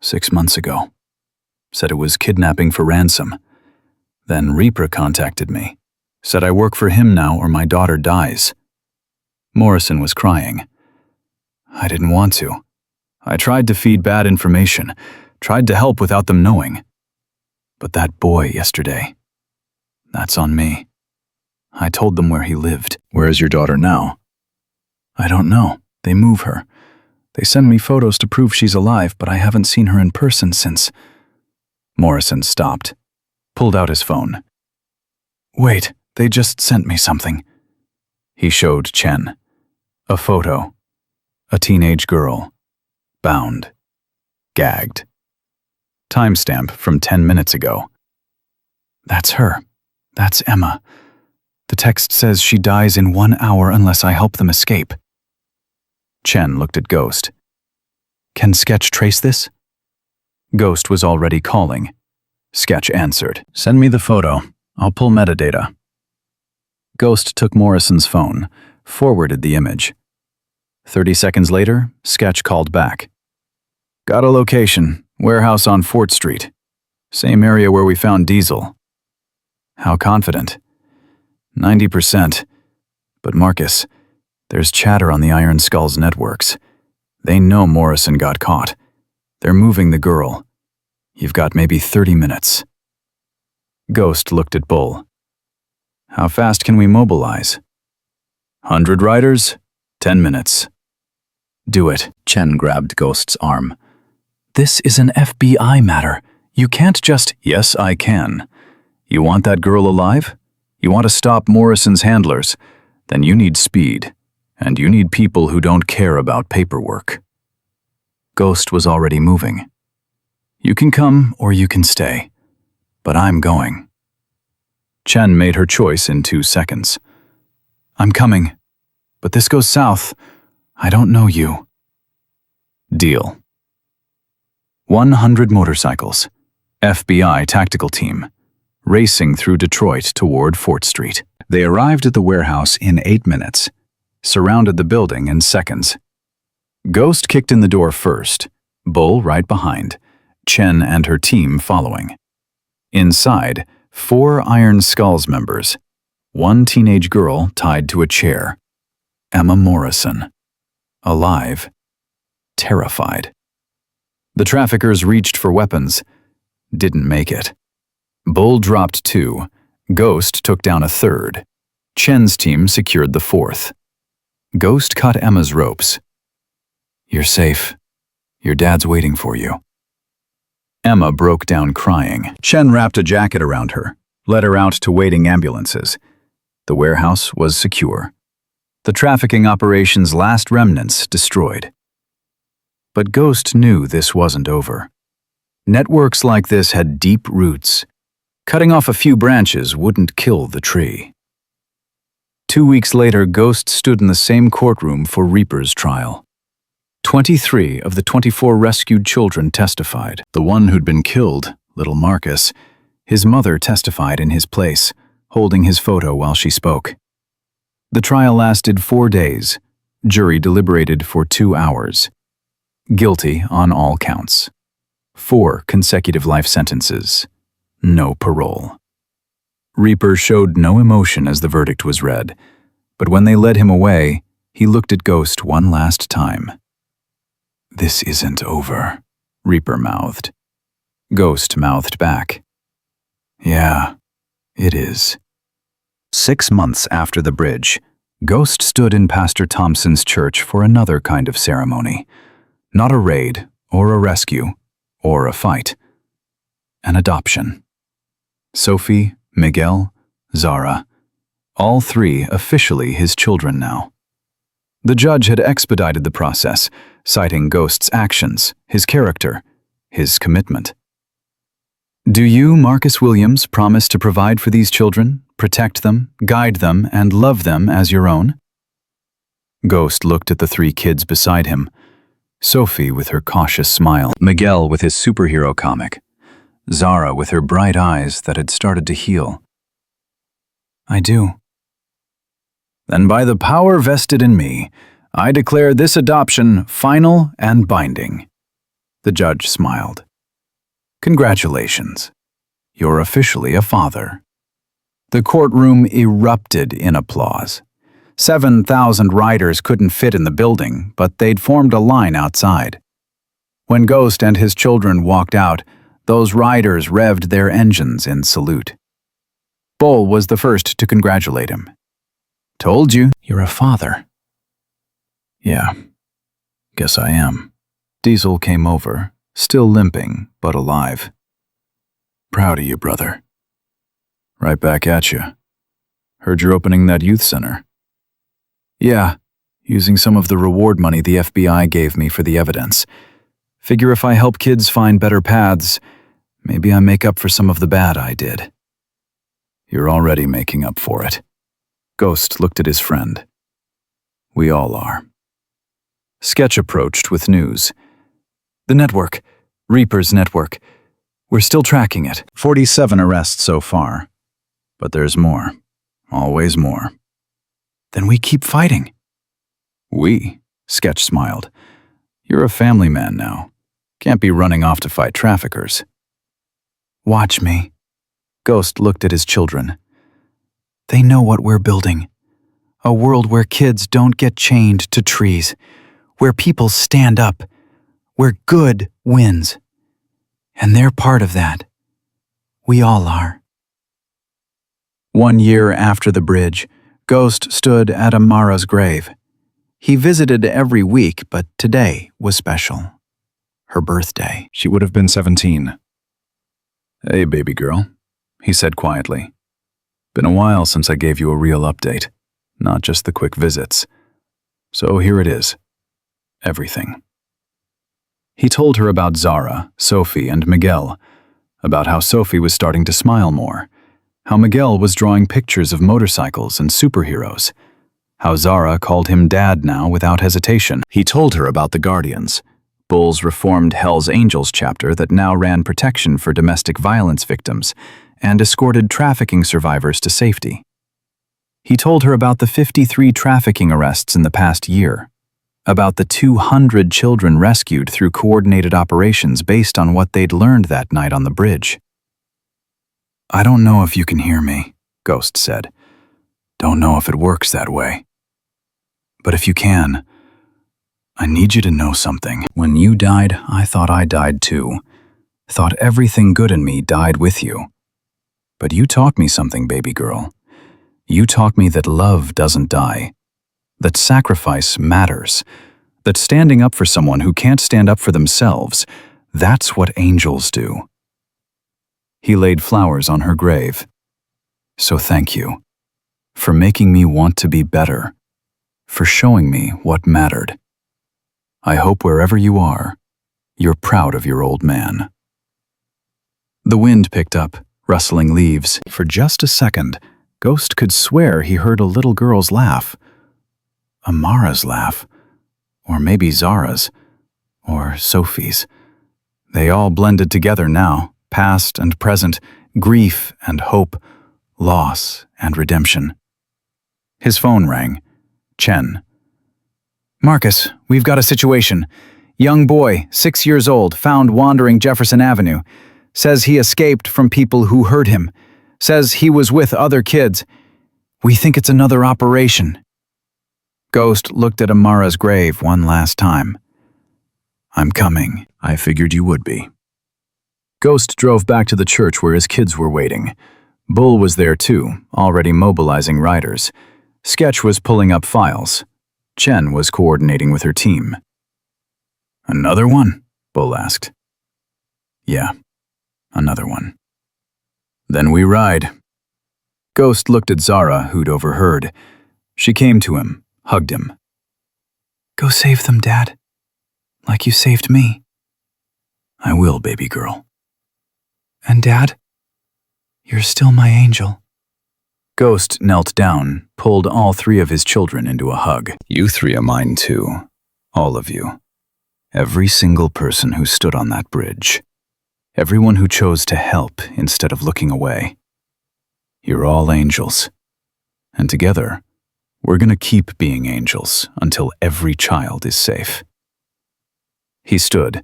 6 months ago. Said it was kidnapping for ransom. Then Reaper contacted me. Said I work for him now or my daughter dies. Morrison was crying. I didn't want to. I tried to feed bad information, tried to help without them knowing. But that boy yesterday, that's on me. I told them where he lived. Where is your daughter now? I don't know. They move her. They send me photos to prove she's alive, but I haven't seen her in person since. Morrison stopped, pulled out his phone. Wait, they just sent me something. He showed Chen. A photo. A teenage girl. Bound. Gagged. Timestamp from 10 minutes ago. That's her. That's Emma. The text says she dies in 1 hour unless I help them escape. Chen looked at Ghost. Can Sketch trace this? Ghost was already calling. Sketch answered. Send me the photo. I'll pull metadata. Ghost took Morrison's phone, forwarded the image. 30 seconds later, Sketch called back. Got a location, warehouse on Fort Street. Same area where we found Diesel. How confident? 90%. But Marcus, there's chatter on the Iron Skull's networks. They know Morrison got caught. They're moving the girl. You've got maybe 30 minutes. Ghost looked at Bull. How fast can we mobilize? 100 riders, 10 minutes. Do it. Chen grabbed Ghost's arm. This is an FBI matter. You can't just... Yes, I can. You want that girl alive? You want to stop Morrison's handlers? Then you need speed. And you need people who don't care about paperwork. Ghost was already moving. You can come or you can stay. But I'm going. Chen made her choice in 2 seconds. I'm coming. But this goes south. I don't know you. Deal. 100 motorcycles. FBI tactical team. Racing through Detroit toward Fort Street. They arrived at the warehouse in 8 minutes. Surrounded the building in seconds. Ghost kicked in the door first. Bull right behind. Chen and her team following. Inside, 4 Iron Skull's members. 1 teenage girl tied to a chair. Emma Morrison. Alive. Terrified. The traffickers reached for weapons. Didn't make it. Bull dropped 2. Ghost took down a 3rd. Chen's team secured the 4th. Ghost cut Emma's ropes. You're safe. Your dad's waiting for you. Emma broke down crying. Chen wrapped a jacket around her, led her out to waiting ambulances. The warehouse was secure. The trafficking operation's last remnants destroyed. But Ghost knew this wasn't over. Networks like this had deep roots. Cutting off a few branches wouldn't kill the tree. 2 weeks later, Ghost stood in the same courtroom for Reaper's trial. 23 of the 24 rescued children testified. The one who'd been killed, little Marcus, his mother testified in his place, holding his photo while she spoke. The trial lasted 4 days. Jury deliberated for 2 hours. Guilty on all counts. 4 consecutive life sentences. No parole. Reaper showed no emotion as the verdict was read, but when they led him away, he looked at Ghost one last time. This isn't over, Reaper mouthed. Ghost mouthed back. Yeah, it is. 6 months after the bridge, Ghost stood in Pastor Thompson's church for another kind of ceremony. Not a raid, or a rescue, or a fight. An adoption. Sophie, Miguel, Zara, all 3 officially his children now. The judge had expedited the process, citing Ghost's actions, his character, his commitment. Do you, Marcus Williams, promise to provide for these children, protect them, guide them, and love them as your own? Ghost looked at the 3 kids beside him. Sophie with her cautious smile, Miguel with his superhero comic, Zara with her bright eyes that had started to heal. I do. Then by the power vested in me, I declare this adoption final and binding." The judge smiled. "Congratulations. You're officially a father." The courtroom erupted in applause. 7,000 riders couldn't fit in the building, but they'd formed a line outside. When Ghost and his children walked out, those riders revved their engines in salute. Bull was the first to congratulate him. "Told you, you're a father." "Yeah, guess I am." Diesel came over, still limping, but alive. "Proud of you, brother." "Right back at you. Heard you're opening that youth center." "Yeah, using some of the reward money the FBI gave me for the evidence. Figure if I help kids find better paths, maybe I make up for some of the bad I did." "You're already making up for it." Ghost looked at his friend. "We all are." Sketch approached with news. "The network, Reaper's network. We're still tracking it." 47 arrests so far. But there's more. Always more. "Then we keep fighting." "We?" Sketch smiled. "You're a family man now. Can't be running off to fight traffickers." "Watch me." Ghost looked at his children. "They know what we're building. A world where kids don't get chained to trees, where people stand up, where good wins. And they're part of that. We all are." 1 year after the bridge, Ghost stood at Amara's grave. He visited every week, but today was special. Her birthday. She would have been 17. "Hey, baby girl," he said quietly. "Been a while since I gave you a real update, not just the quick visits. So here it is. Everything." He told her about Zara, Sophie, and Miguel, about how Sophie was starting to smile more, how Miguel was drawing pictures of motorcycles and superheroes, how Zara called him dad now without hesitation. He told her about the Guardians, Bull's reformed Hell's Angels chapter that now ran protection for domestic violence victims and escorted trafficking survivors to safety. He told her about the 53 trafficking arrests in the past year, about the 200 children rescued through coordinated operations based on what they'd learned that night on the bridge. "I don't know if you can hear me," Ghost said. "Don't know if it works that way. But if you can, I need you to know something. When you died, I thought I died too. Thought everything good in me died with you. But you taught me something, baby girl. You taught me that love doesn't die, that sacrifice matters, that standing up for someone who can't stand up for themselves, that's what angels do." He laid flowers on her grave. "So thank you, for making me want to be better, for showing me what mattered. I hope wherever you are, you're proud of your old man." The wind picked up, rustling leaves. For just a second, Ghost could swear he heard a little girl's laugh. Amara's laugh, or maybe Zara's, or Sophie's. They all blended together now, past and present, grief and hope, loss and redemption. His phone rang. Chen. "Marcus, we've got a situation. Young boy, 6 years old, found wandering Jefferson Avenue. Says he escaped from people who hurt him. Says he was with other kids. We think it's another operation." Ghost looked at Amara's grave one last time. "I'm coming. I figured you would be." Ghost drove back to the church where his kids were waiting. Bull was there too, already mobilizing riders. Sketch was pulling up files. Chen was coordinating with her team. "Another one?" Bull asked. "Yeah, another one." "Then we ride." Ghost looked at Zara, who'd overheard. She came to him, hugged him. "Go save them, Dad. Like you saved me." "I will, baby girl." "And Dad, you're still my angel." Ghost knelt down, pulled all 3 of his children into a hug. "You 3 are mine too. All of you. Every single person who stood on that bridge. Everyone who chose to help instead of looking away. You're all angels. And together, We're gonna keep being angels until every child is safe. He stood,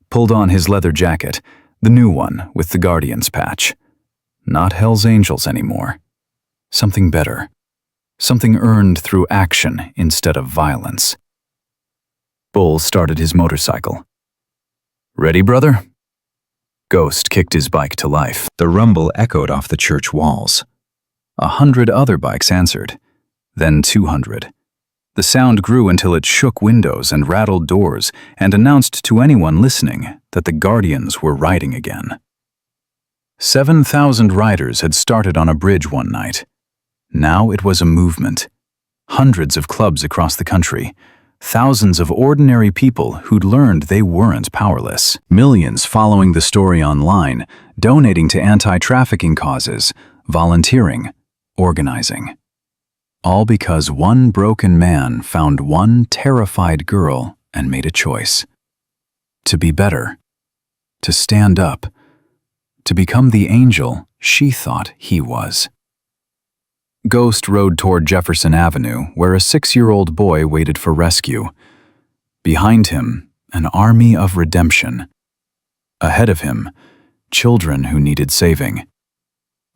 pulled on his leather jacket, the new one with the Guardian's patch. Not Hell's Angels anymore. Something better. Something earned through action instead of violence. Bull started his motorcycle. Ready, brother? Ghost kicked his bike to life. The rumble echoed off the church walls. 100 other bikes answered, then 200. The sound grew until it shook windows and rattled doors and announced to anyone listening that the Guardians were riding again. 7,000 riders had started on a bridge one night. Now it was a movement. Hundreds of clubs across the country. Thousands of ordinary people who'd learned they weren't powerless. Millions following the story online, donating to anti-trafficking causes, volunteering, organizing. All because one broken man found one terrified girl and made a choice. To be better. To stand up. To become the angel she thought he was. Ghost rode toward Jefferson Avenue, where a 6-year-old boy waited for rescue. Behind him, an army of redemption. Ahead of him, children who needed saving.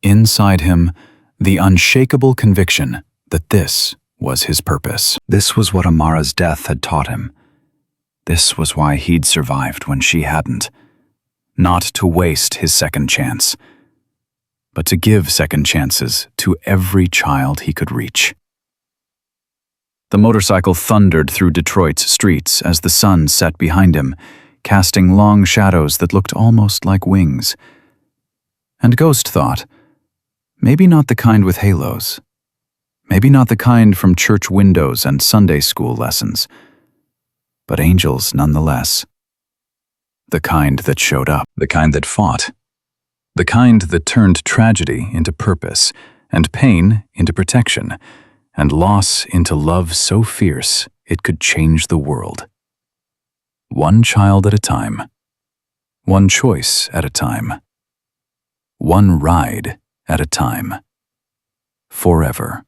Inside him, the unshakable conviction that this was his purpose. This was what Amara's death had taught him. This was why he'd survived when she hadn't. Not to waste his second chance, but to give second chances to every child he could reach. The motorcycle thundered through Detroit's streets as the sun set behind him, casting long shadows that looked almost like wings. And Ghost thought, maybe not the kind with halos. Maybe not the kind from church windows and Sunday school lessons, but angels nonetheless. The kind that showed up, the kind that fought. The kind that turned tragedy into purpose, and pain into protection, and loss into love so fierce it could change the world. One child at a time. One choice at a time. One ride at a time. Forever.